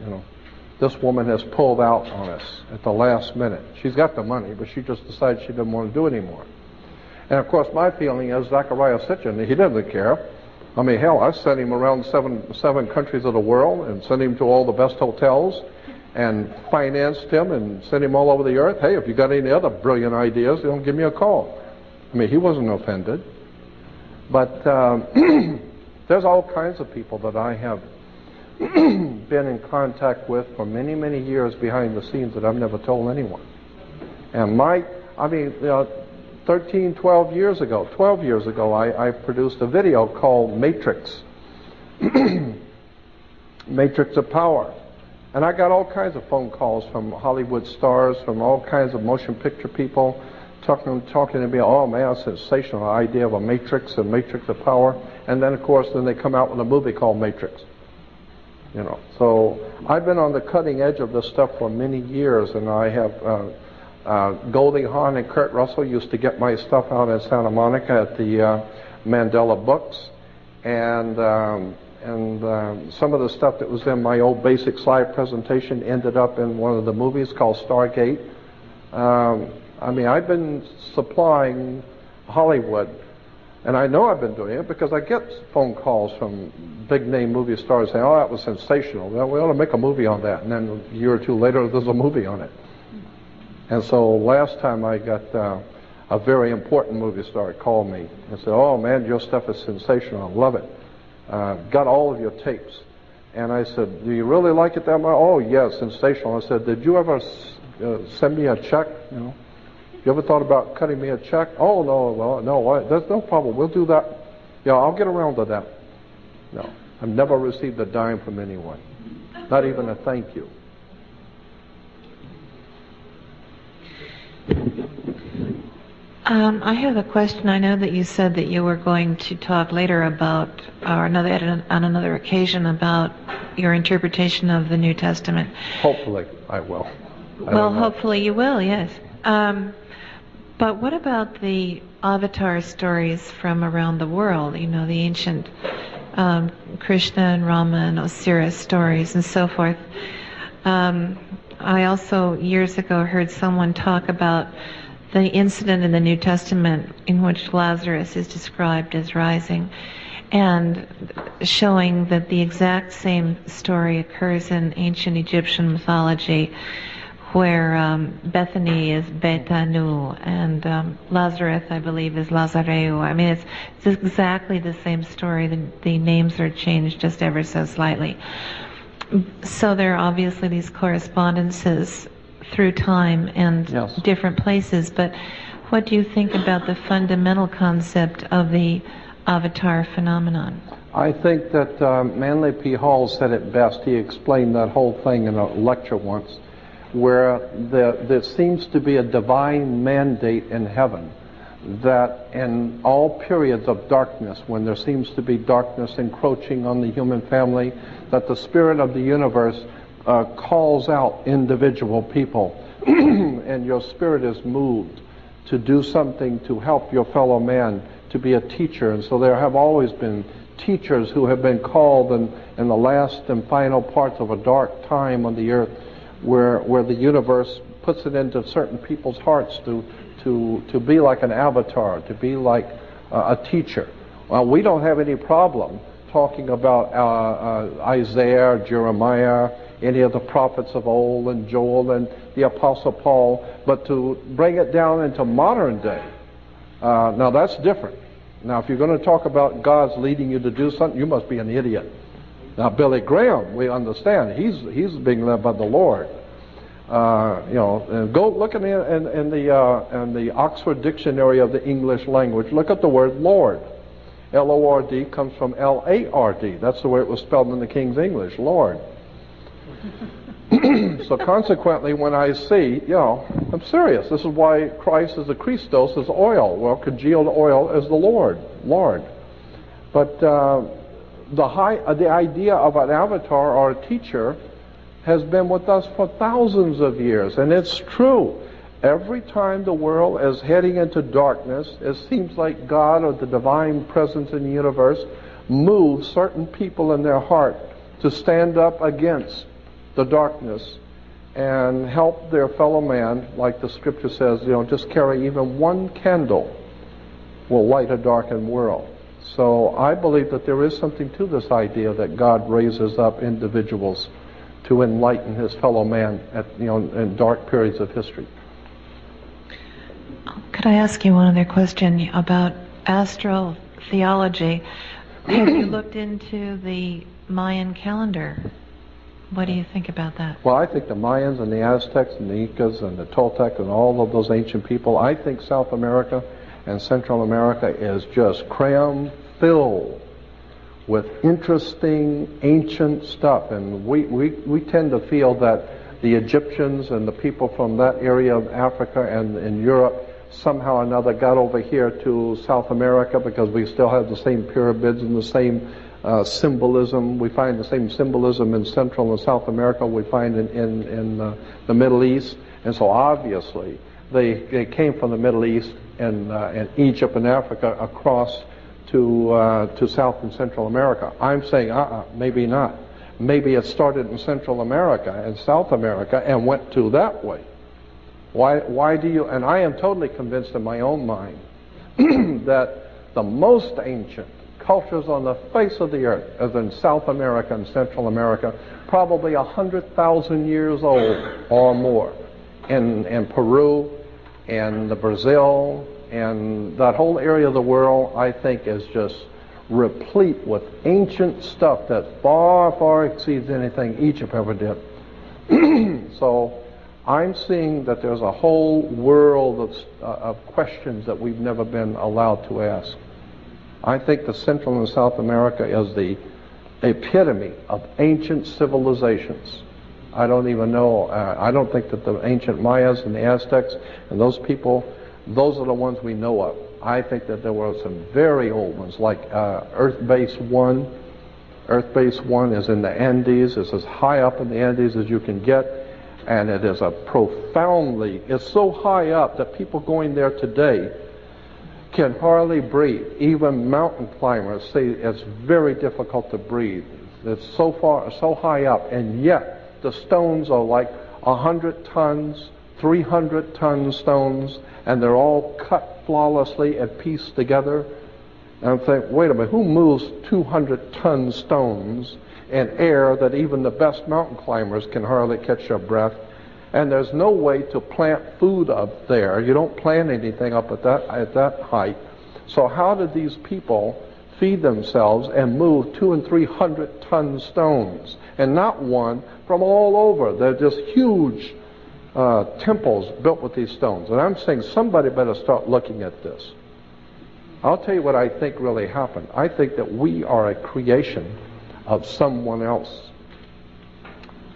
This woman has pulled out on us at the last minute. She's got the money, but she just decided she didn't want to do it anymore. And of course, my feeling is Zechariah Sitchin, he doesn't care. I mean, hell, I sent him around seven countries of the world and sent him to all the best hotels and financed him and sent him all over the earth. Hey, if you got any other brilliant ideas, give me a call. I mean, he wasn't offended. But there's all kinds of people that I have been in contact with for many, many years behind the scenes that I've never told anyone. And 12 years ago, I produced a video called Matrix, Matrix of Power. And I got all kinds of phone calls from Hollywood stars, from all kinds of motion picture people, talking to me, oh man, a sensational idea of a Matrix, a Matrix of Power. And then, of course, they come out with a movie called Matrix. So I've been on the cutting edge of this stuff for many years, and I have Goldie Hawn and Kurt Russell used to get my stuff out in Santa Monica at the Mandela Books, and some of the stuff that was in my old basic slide presentation ended up in one of the movies called Stargate. I've been supplying Hollywood, and I know I've been doing it because I get phone calls from big-name movie stars saying, oh, that was sensational. Well, we ought to make a movie on that. And then a year or two later, there's a movie on it. And so last time I got a very important movie star called me and said, oh, man, your stuff is sensational. I love it. Got all of your tapes. And I said, do you really like it that much? Oh, yes, sensational. I said, did you ever send me a check? You ever thought about cutting me a check? Oh, no, well, no, there's no problem. We'll do that. Yeah, I'll get around to that. No, I've never received a dime from anyone. Not even a thank you. I have a question. I know that you said that you were going to talk later about, or on another occasion, about your interpretation of the New Testament. Hopefully, I will. Well, hopefully you will, yes. But what about the avatar stories from around the world? The ancient Krishna and Rama and Osiris stories and so forth. I also, years ago, heard someone talk about the incident in the New Testament in which Lazarus is described as rising, and showing that the exact same story occurs in ancient Egyptian mythology, where Bethany is Betanu and Lazarus, I believe, is Lazareu. I mean, it's exactly the same story. The names are changed just ever so slightly. So there are obviously these correspondences through time and yes, different places, but what do you think about the fundamental concept of the avatar phenomenon? I think that Manly P. Hall said it best. He explained that whole thing in a lecture once, where there seems to be a divine mandate in heaven that in all periods of darkness, when there seems to be darkness encroaching on the human family, that the spirit of the universe calls out individual people and your spirit is moved to do something to help your fellow man, to be a teacher. And so there have always been teachers who have been called in the last and final parts of a dark time on the earth, where the universe puts it into certain people's hearts to be like an avatar, to be like a teacher. Well, we don't have any problem talking about Isaiah, Jeremiah, any of the prophets of old, and Joel and the Apostle Paul, but to bring it down into modern day, now that's different. Now, if you're going to talk about God's leading you to do something, you must be an idiot. Now, Billy Graham, we understand he's being led by the Lord. Go look in the Oxford Dictionary of the English language. Look at the word Lord. L-O-R-D comes from L-A-R-D. That's the way it was spelled in the King's English, Lord. So consequently, when I see, I'm serious. This is why Christ is the Christos, is oil. Well, congealed oil is the Lord. But the idea of an avatar or a teacher has been with us for thousands of years, and it's true. Every time the world is heading into darkness, it seems like God or the divine presence in the universe moves certain people in their heart to stand up against the darkness and help their fellow man, like the scripture says, just carry even one candle will light a darkened world. So I believe that there is something to this idea that God raises up individuals to enlighten his fellow man in dark periods of history. Could I ask you one other question about astral theology? Have you looked into the Mayan calendar? What do you think about that? Well, I think the Mayans and the Aztecs and the Incas and the Toltec and all of those ancient people, I think South America and Central America is just cram-filled with interesting ancient stuff. And we tend to feel that the Egyptians and the people from that area of Africa and in Europe somehow or another got over here to South America because we still have the same pyramids and the same symbolism. We find the same symbolism in Central and South America we find in the Middle East. And so obviously they came from the Middle East and Egypt and Africa across to South and Central America. I'm saying, maybe not. Maybe it started in Central America and South America and went to that way. Why do you, and I am totally convinced in my own mind that the most ancient cultures on the face of the earth, as in South America and Central America, probably 100,000 years old or more, in Peru and Brazil and that whole area of the world, I think is just replete with ancient stuff that far, far exceeds anything Egypt ever did. So I'm seeing that there's a whole world of questions that we've never been allowed to ask. I think that Central and South America is the epitome of ancient civilizations. I don't even know, I don't think that the ancient Mayas and the Aztecs and those people, those are the ones we know of. I think that there were some very old ones, like Earth Base 1. Earth Base 1 is in the Andes. It's as high up in the Andes as you can get. And it is it's so high up that people going there today can hardly breathe. Even mountain climbers say it's very difficult to breathe. It's so high up, and yet the stones are like 100 tons, 300-ton stones, and they're all cut flawlessly and pieced together. And I'm thinking, wait a minute, who moves 200-ton stones in air that even the best mountain climbers can hardly catch their breath? And there's no way to plant food up there. You don't plant anything up at that height. So how did these people feed themselves and move 200 and 300-ton stones? And not one, from all over. They're just huge temples built with these stones. And I'm saying somebody better start looking at this. I'll tell you what I think really happened. I think that we are a creation of someone else.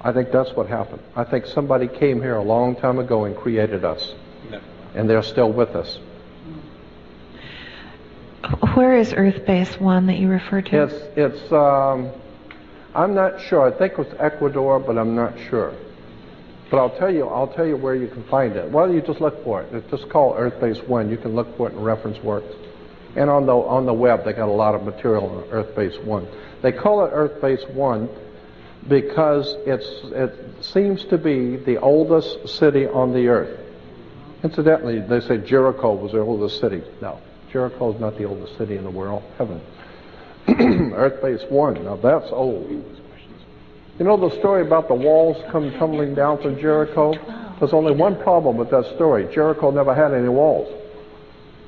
I think that's what happened. I think somebody came here a long time ago and created us. No. And they're still with us. Where is Earth Base 1 that you refer to? It's I'm not sure. I think it was Ecuador, but I'm not sure. But I'll tell you where you can find it. Why don't you just look for it? It's just called Earth Base 1. You can look for it in reference works. And on the web, they got a lot of material on Earth Base 1. They call it Earth Base 1 because it seems to be the oldest city on the earth. Incidentally, they say Jericho was the oldest city. No, Jericho is not the oldest city in the world. Heaven. Earth Base 1, now that's old. You know the story about the walls come tumbling down from Jericho? There's only one problem with that story. Jericho never had any walls.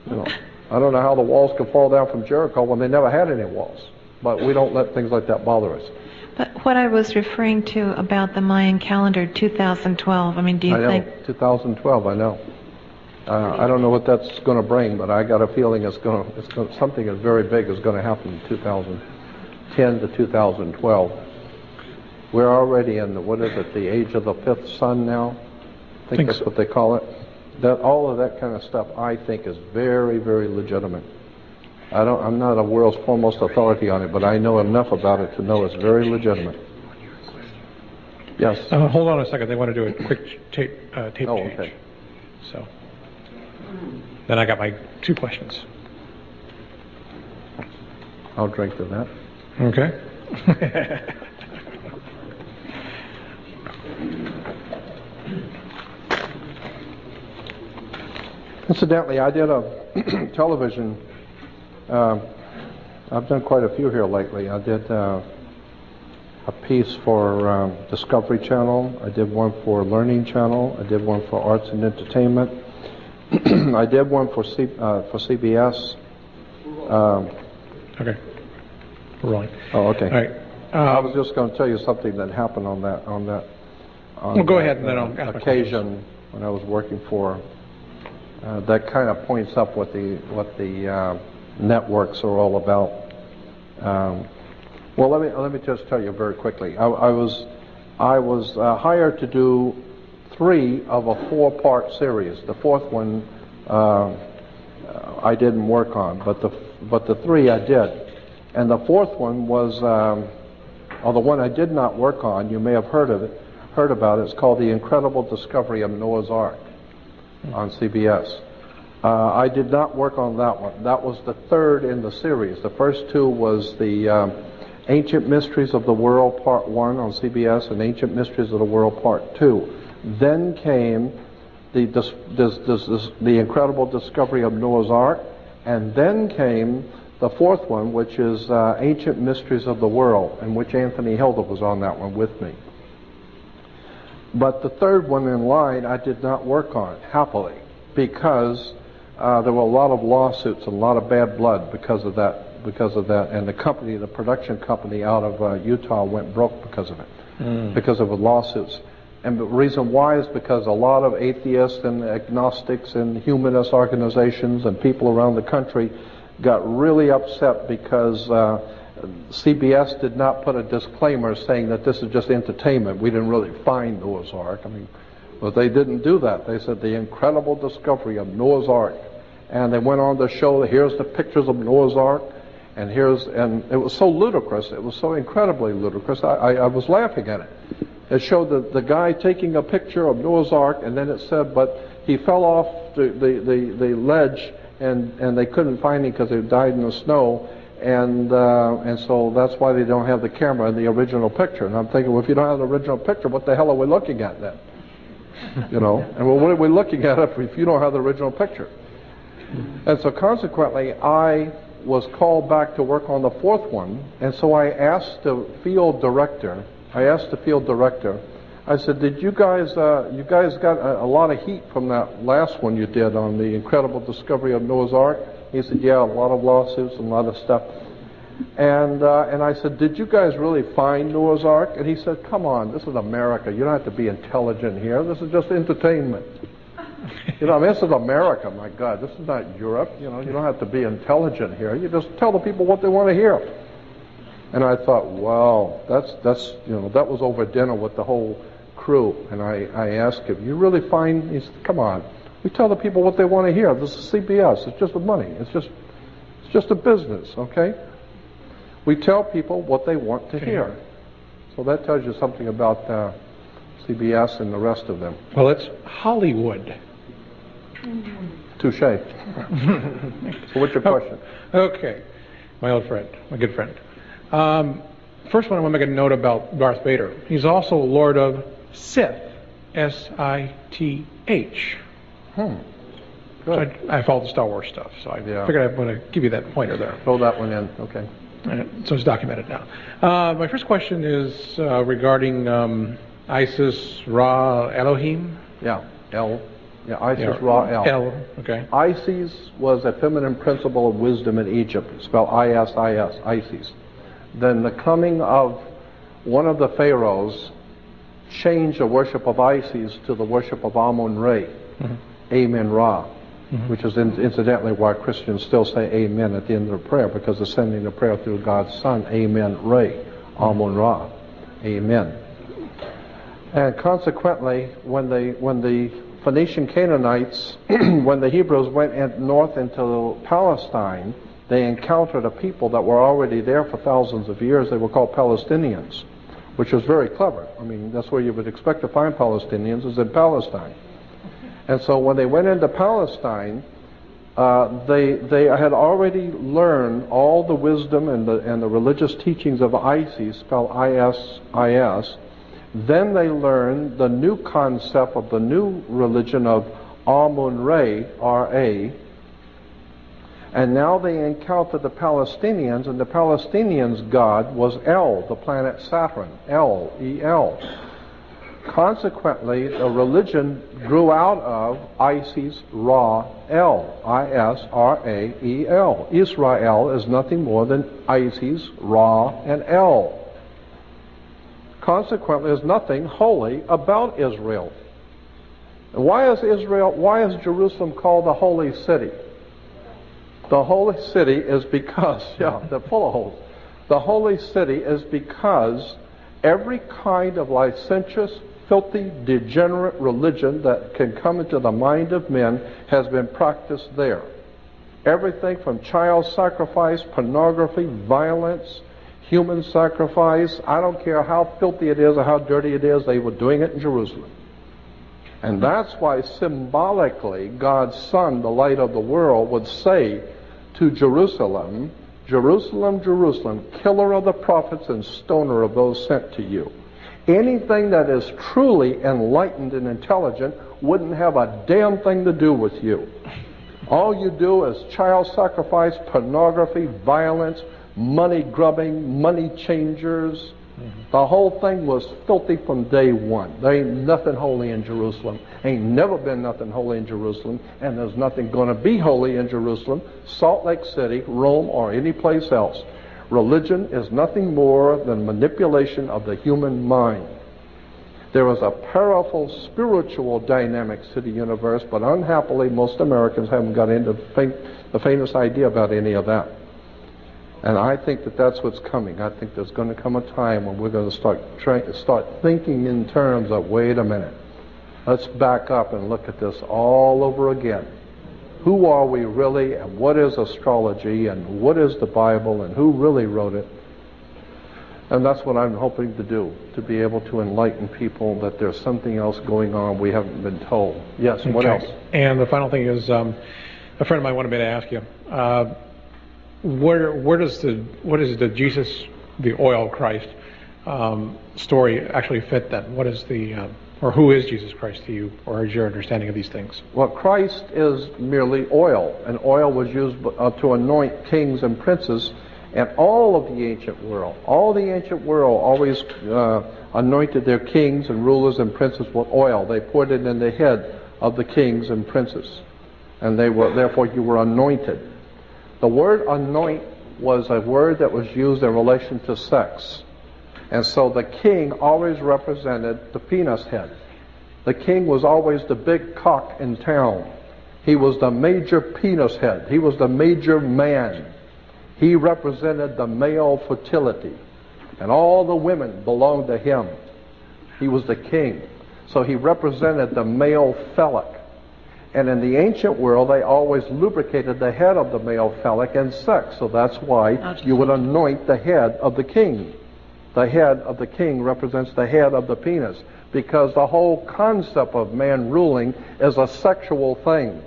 You know, I don't know how the walls could fall down from Jericho when they never had any walls. But we don't let things like that bother us. But what I was referring to about the Mayan calendar, 2012, I mean, do you think... 2012, I know. I don't know what that's going to bring, but I got a feeling something is very big is going to happen in 2010 to 2012. We're already in the age of the fifth sun now? I think that's what they call it. All of that kind of stuff, I think, is very, very legitimate. I'm not a world's foremost authority on it, but I know enough about it to know it's very legitimate. Yes. Hold on a second. They want to do a quick tape change. Okay. So then I got my 2 questions. I'll drink to that. Okay. Incidentally, I did a television. I've done quite a few here lately. I did a piece for Discovery Channel. I did one for Learning Channel. I did one for Arts and Entertainment. I did one for CBS. Okay. We're rolling. Oh, okay. All right. I was just going to tell you something that happened on that. Well, go ahead, and then I'll ask my occasion when I was working for. That kind of points up what the networks are all about. Well, let me just tell you very quickly. I was hired to do 3 of a 4-part series. The 4th one I didn't work on, but the 3 I did. And the 4th one was, the one I did not work on. You may have heard about it. It's called The Incredible Discovery of Noah's Ark on CBS. I did not work on that one. That was the 3rd in the series. The first 2 was the Ancient Mysteries of the World Part 1 on CBS and Ancient Mysteries of the World Part 2. Then came the Incredible Discovery of Noah's Ark, and then came the 4th one, which is Ancient Mysteries of the World, in which Anthony Hilda was on that one with me. But the 3rd one in line I did not work on, happily, because there were a lot of lawsuits and a lot of bad blood because of that, and the production company out of Utah went broke because of it, because of the lawsuits. And the reason why is because a lot of atheists and agnostics and humanist organizations and people around the country got really upset because CBS did not put a disclaimer saying that this is just entertainment. We didn't really find Noah's Ark. But they didn't do that. They said the incredible discovery of Noah's Ark. And they went on to show, here's the pictures of Noah's Ark, and it was so ludicrous, it was so incredibly ludicrous, I was laughing at it. It showed the guy taking a picture of Noah's Ark, and then it said, but he fell off the ledge, and they couldn't find him because he died in the snow, and so that's why they don't have the camera in the original picture. And I'm thinking, well, if you don't have the original picture, what the hell are we looking at then? And well, what are we looking at if you don't have the original picture? And so consequently, I was called back to work on the 4th one, and so I asked the field director, I said, did you guys got a lot of heat from that last one you did on the Incredible Discovery of Noah's Ark? He said, yeah, a lot of lawsuits and a lot of stuff. And I said, did you guys really find Noah's Ark? And he said, come on, this is America. You don't have to be intelligent here. This is just entertainment. This is America, my God. This is not Europe. You don't have to be intelligent here. You just tell the people what they want to hear. And I thought, wow, that was over dinner with the whole crew. And I asked him, you really find? He said, come on. We tell the people what they want to hear. This is CBS. It's just the money. It's just a business, okay? We tell people what they want to hear. So that tells you something about CBS and the rest of them. Well, it's Hollywood. Touche. So what's your question? Okay. My old friend, my good friend. First one, I want to make a note about Darth Vader. He's also Lord of Sith, S-I-T-H. Good. So I follow the Star Wars stuff, so I figured I'd want to give you that pointer there. Throw that one in, okay. So it's documented now. My first question is regarding Isis, Ra, Elohim. Yeah, Isis, Ra, El. Okay. Isis was a feminine principle of wisdom in Egypt. It's spelled I-S-I-S, Isis. Then the coming of one of the pharaohs changed the worship of Isis to the worship of Amun-Re, Amen-Ra, which is incidentally why Christians still say Amen at the end of the prayer, because they're sending the prayer through God's Son, Amen-Re, Amun-Ra, Amen. And consequently, when the Phoenician Canaanites, when the Hebrews went north into Palestine, They encountered a people that were already there for thousands of years. They were called Palestinians, which was very clever. I mean, that's where you would expect to find Palestinians, is in Palestine. And so when they went into Palestine, they had already learned all the wisdom and the religious teachings of Isis, spelled I-S-I-S. Then they learned the new concept of the new religion of Amun-Re, R-A. And now they encountered the Palestinians, and the Palestinians' god was El, the planet Saturn, El, E-L. Consequently, the religion grew out of Isis, Ra, El, I-S-R-A-E-L. Israel is nothing more than Isis, Ra, and El. Consequently, there's nothing holy about Israel. And why is Jerusalem called the holy city? The holy city is because, they're full of holes. The holy city is because every kind of licentious, filthy, degenerate religion that can come into the mind of men has been practiced there. Everything from child sacrifice, pornography, violence, human sacrifice, I don't care how filthy it is or how dirty it is, they were doing it in Jerusalem. And that's why symbolically God's Son, the light of the world, would say to Jerusalem, Jerusalem, Jerusalem, killer of the prophets and stoner of those sent to you. Anything that is truly enlightened and intelligent wouldn't have a damn thing to do with you. All you do is child sacrifice, pornography, violence, money grubbing, money changers. The whole thing was filthy from day one. There ain't nothing holy in Jerusalem. Ain't never been nothing holy in Jerusalem, and there's nothing going to be holy in Jerusalem, Salt Lake City, Rome, or any place else. Religion is nothing more than manipulation of the human mind. There is a powerful spiritual dynamics to the universe, but unhappily most Americans haven't got into the faintest idea about any of that. And I think that that's what's coming. I think there's going to come a time when we're going to start thinking in terms of, wait a minute, let's back up and look at this all over again. Who are we really, and what is astrology, and what is the Bible, and who really wrote it? And that's what I'm hoping to do, to be able to enlighten people that there's something else going on we haven't been told. Yes, what else? And the final thing is, a friend of mine wanted me to ask you, where does the Jesus, the oil Christ story actually fit then? What is or who is Jesus Christ to you, or is your understanding of these things? Well, Christ is merely oil, and oil was used to anoint kings and princes, and all of the ancient world. All the ancient world always anointed their kings and rulers and princes with oil. They poured it in the head of the kings and princes, and therefore you were anointed. The word anoint was a word that was used in relation to sex. And so the king always represented the penis head. The king was always the big cock in town. He was the major penis head. He was the major man. He represented the male fertility. And all the women belonged to him. He was the king. So he represented the male phallic. And in the ancient world, they always lubricated the head of the male phallic in sex. So that's why you would anoint the head of the king. The head of the king represents the head of the penis, because the whole concept of man ruling is a sexual thing.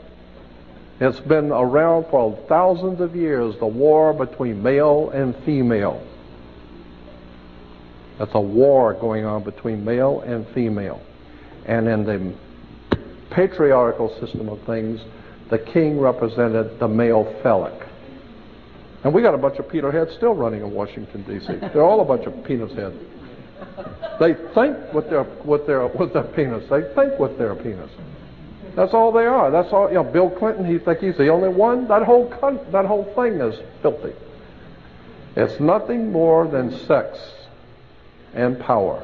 It's been around for thousands of years, the war between male and female. That's a war going on between male and female. And in the patriarchal system of things, the king represented the male phallic. And we got a bunch of Peter heads still running in Washington, D.C. They're all a bunch of penis heads. They think with their penis. They think with their penis. That's all they are. That's all. You know, Bill Clinton, he thinks he's the only one. That whole thing is filthy. It's nothing more than sex and power.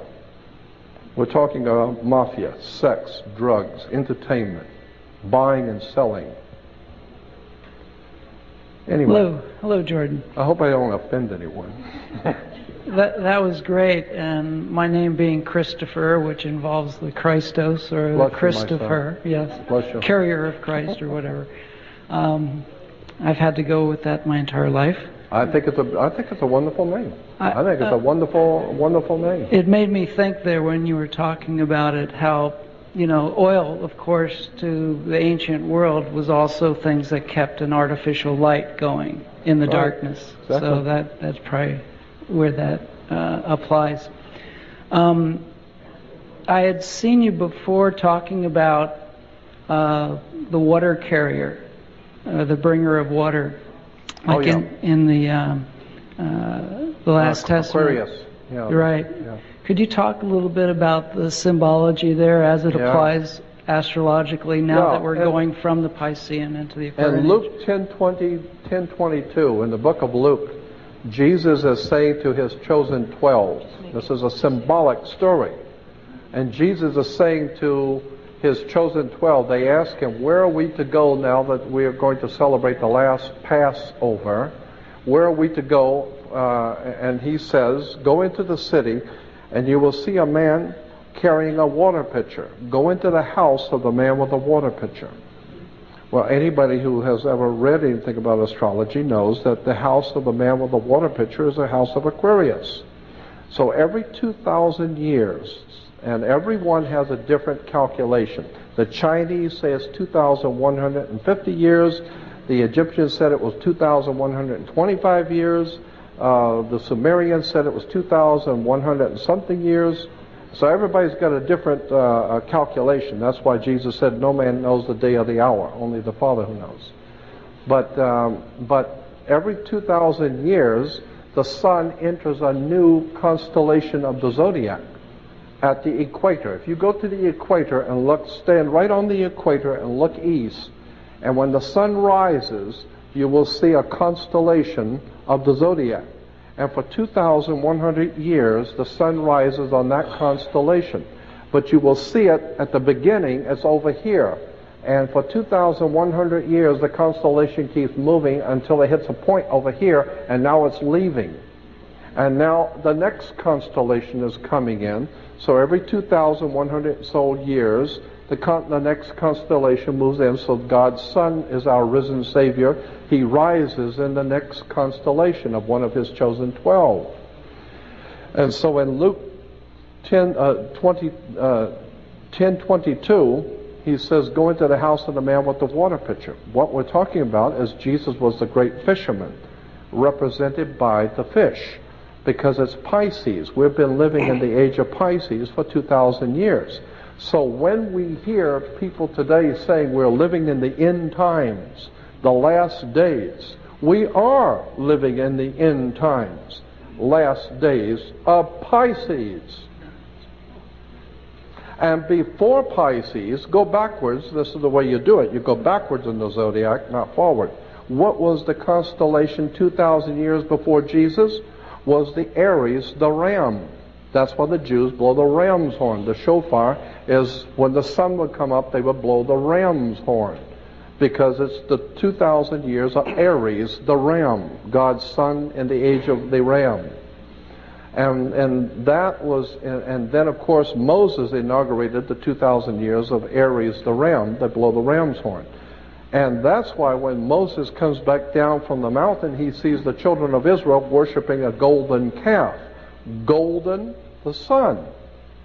We're talking about mafia, sex, drugs, entertainment, buying and selling. Anyway. Hello, Jordan. I hope I don't offend anyone. That was great, and my name being Christopher, which involves the Christos or Bless the Christopher, you, yes, carrier of Christ or whatever. I've had to go with that my entire life. I think it's a wonderful name. I think it's a wonderful name. It made me think there when you were talking about it, how, oil, of course, to the ancient world was also things that kept an artificial light going in the darkness. Exactly. So that's probably where that applies. I had seen you before talking about the water carrier, the bringer of water, like in the Last Testament. Aquarius. Yeah. Right. Yeah. Could you talk a little bit about the symbology there as it applies astrologically now that we're going from the Piscean into the Aquarian? And Luke 10:22, in the book of Luke, Jesus is saying to his chosen 12, this is a symbolic story, and Jesus is saying to his chosen 12, they ask him, where are we to go now that we are going to celebrate the last Passover? Where are we to go? And he says, go into the city and you will see a man carrying a water pitcher. Go into the house of the man with the water pitcher. Well, anybody who has ever read anything about astrology knows that the house of the man with the water pitcher is the house of Aquarius. So every 2,000 years, and everyone has a different calculation. The Chinese say it's 2,150 years. The Egyptians said it was 2,125 years. The Sumerians said it was 2,100 and something years. So everybody's got a different calculation. That's why Jesus said, no man knows the day or the hour, only the Father who knows. But every 2,000 years, the sun enters a new constellation of the zodiac at the equator. If you go to the equator and stand right on the equator and look east, and when the sun rises, you will see a constellation of the zodiac. And for 2,100 years, the sun rises on that constellation. But you will see it at the beginning, it's over here. And for 2,100 years, the constellation keeps moving until it hits a point over here, and now it's leaving. And now the next constellation is coming in. So every 2,100 so years, the next constellation moves in. So God's Son is our risen Savior. He rises in the next constellation of one of his chosen 12. And so in Luke 10:22, he says, go into the house of the man with the water pitcher. What we're talking about is Jesus was the great fisherman, represented by the fish, because it's Pisces. We've been living in the age of Pisces for 2,000 years. So when we hear people today saying we're living in the end times, the last days, we are living in the end times, last days of Pisces. And before Pisces, go backwards. This is the way you do it. You go backwards in the zodiac, not forward. What was the constellation 2,000 years before Jesus? Was the Aries, the ram. That's why the Jews blow the ram's horn. The shofar is when the sun would come up, they would blow the ram's horn, because it's the 2,000 years of Aries, the ram, God's son in the age of the ram. And that was, and then of course Moses inaugurated the 2,000 years of Aries, the ram, that blow the ram's horn. And that's why when Moses comes back down from the mountain, he sees the children of Israel worshiping a golden calf. Golden, the sun.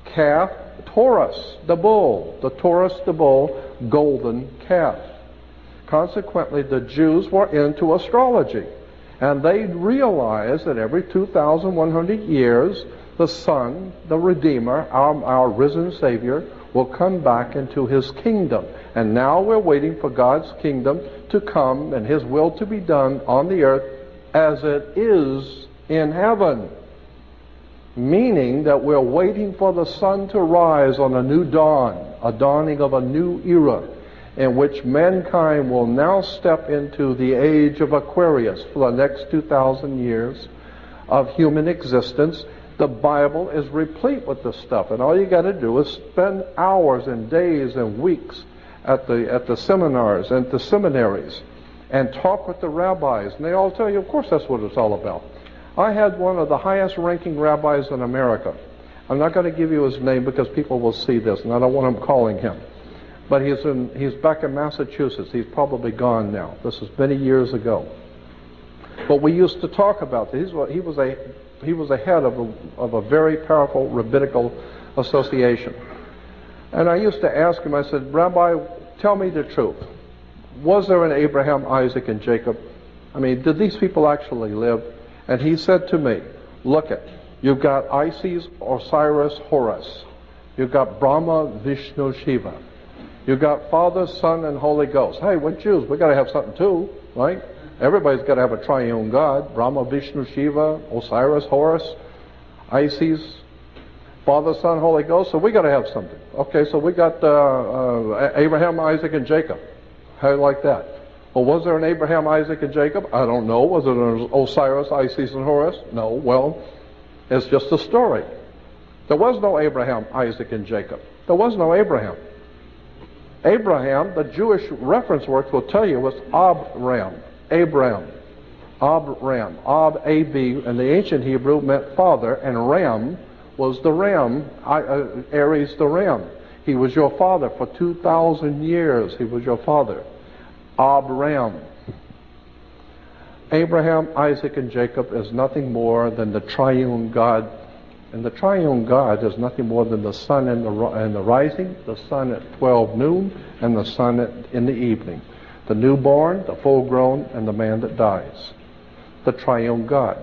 Calf, Taurus, the bull. The Taurus, the bull, golden calf. Consequently, the Jews were into astrology. And they realized that every 2,100 years, the Son, the Redeemer, our risen Savior, will come back into his kingdom. And now we're waiting for God's kingdom to come and his will to be done on the earth as it is in heaven. Meaning that we're waiting for the sun to rise on a new dawn, a dawning of a new era, in which mankind will now step into the age of Aquarius for the next 2,000 years of human existence. The Bible is replete with this stuff, and all you got to do is spend hours and days and weeks at the seminars and the seminaries and talk with the rabbis, and they all tell you, of course, that's what it's all about. I had one of the highest ranking rabbis in America. I'm not going to give you his name because people will see this, and I don't want them calling him. But he's back in Massachusetts. He's probably gone now. This is many years ago. But we used to talk about this. He was a head of a very powerful rabbinical association. And I used to ask him, I said, Rabbi, tell me the truth. Was there an Abraham, Isaac, and Jacob? I mean, did these people actually live? And he said to me, look it, you've got Isis, Osiris, Horus. You've got Brahma, Vishnu, Shiva. You've got Father, Son, and Holy Ghost. Hey, we're Jews. We've got to have something too, right? Everybody's got to have a triune God. Brahma, Vishnu, Shiva, Osiris, Horus, Isis, Father, Son, Holy Ghost. So we got to have something. Okay, so we got Abraham, Isaac, and Jacob. How do you like that? Well, was there an Abraham, Isaac, and Jacob? I don't know. Was it an Osiris, Isis, and Horus? No. Well, it's just a story. There was no Abraham, Isaac, and Jacob. There was no Abraham. Abraham, the Jewish reference works will tell you, was Abram. Abram. Abram. Ab, A-B, in the ancient Hebrew meant father, and Ram was the ram, Aries the ram. He was your father for 2,000 years. He was your father. Abram. Abraham, Isaac, and Jacob is nothing more than the triune God. And the triune God is nothing more than the sun in the rising, the sun at 12 noon, and the sun in the evening. The newborn, the full-grown, and the man that dies. The triune God.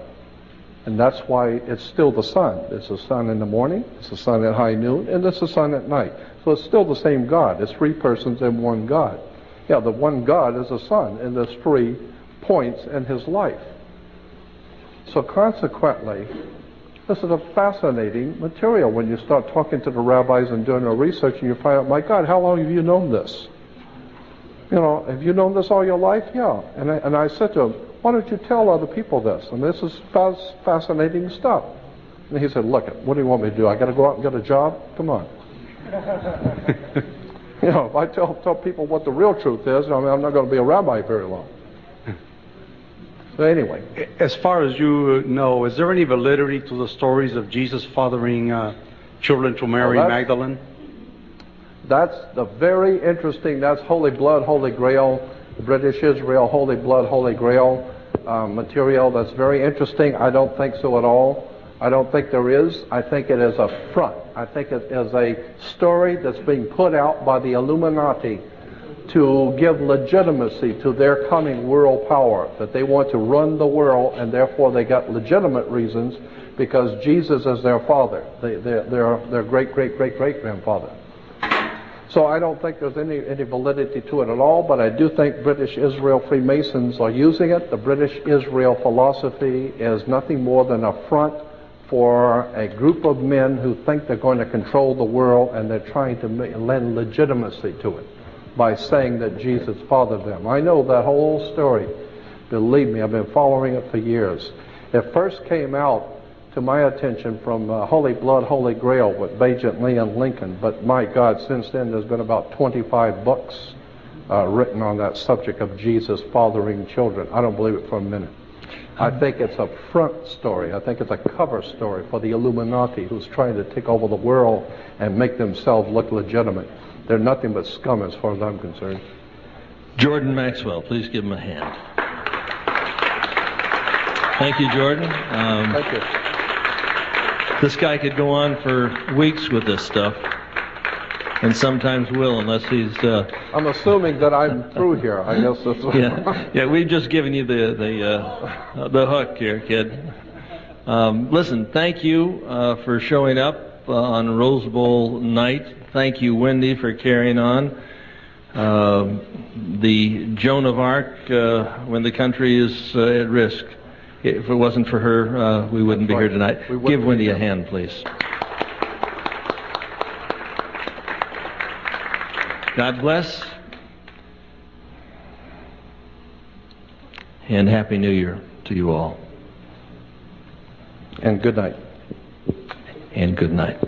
And that's why it's still the sun. It's the sun in the morning, it's the sun at high noon, and it's the sun at night. So it's still the same God. It's three persons in one God. Yeah, the one God is the sun, and there's 3 points in his life. So consequently, this is a fascinating material when you start talking to the rabbis and doing the research and you find out, my God, how long have you known this? You know, have you known this all your life? Yeah. And I said to him, why don't you tell other people this? And this is fascinating stuff. And he said, look, what do you want me to do? I got to go out and get a job? Come on. You know, if I tell people what the real truth is, I mean, I'm not going to be a rabbi very long. So anyway. As far as you know, is there any validity to the stories of Jesus fathering children to Mary Magdalene? That's the very interesting, that's Holy Blood, Holy Grail, British Israel, Holy Blood, Holy Grail material. That's very interesting. I don't think so at all. I don't think there is. I think it is a front. I think it is a story that's being put out by the Illuminati to give legitimacy to their coming world power, that they want to run the world, and therefore they got legitimate reasons because Jesus is their father, their great-great-great-great-grandfather. So I don't think there's any validity to it at all, but I do think British Israel Freemasons are using it. The British Israel philosophy is nothing more than a front for a group of men who think they're going to control the world, and they're trying to lend legitimacy to it by saying that Jesus fathered them. I know that whole story. Believe me, I've been following it for years. It first came out to my attention from Holy Blood, Holy Grail with Agent Leon Lincoln, but my God, since then there's been about 25 books written on that subject of Jesus fathering children. I don't believe it for a minute. I think it's a front story. I think it's a cover story for the Illuminati who's trying to take over the world and make themselves look legitimate. They're nothing but scum as far as I'm concerned. Jordan Maxwell, please give him a hand. Thank you, Jordan. Thank you. This guy could go on for weeks with this stuff, and sometimes will, unless he's... I'm assuming that I'm through here. I guess that's what... Yeah, we've just given you the hook here, kid. Listen, thank you for showing up on Rose Bowl night. Thank you, Wendy, for carrying on. The Joan of Arc, when the country is at risk. If it wasn't for her, we wouldn't be here tonight. Give Wendy a hand, please. God bless. And Happy New Year to you all. And good night. And good night.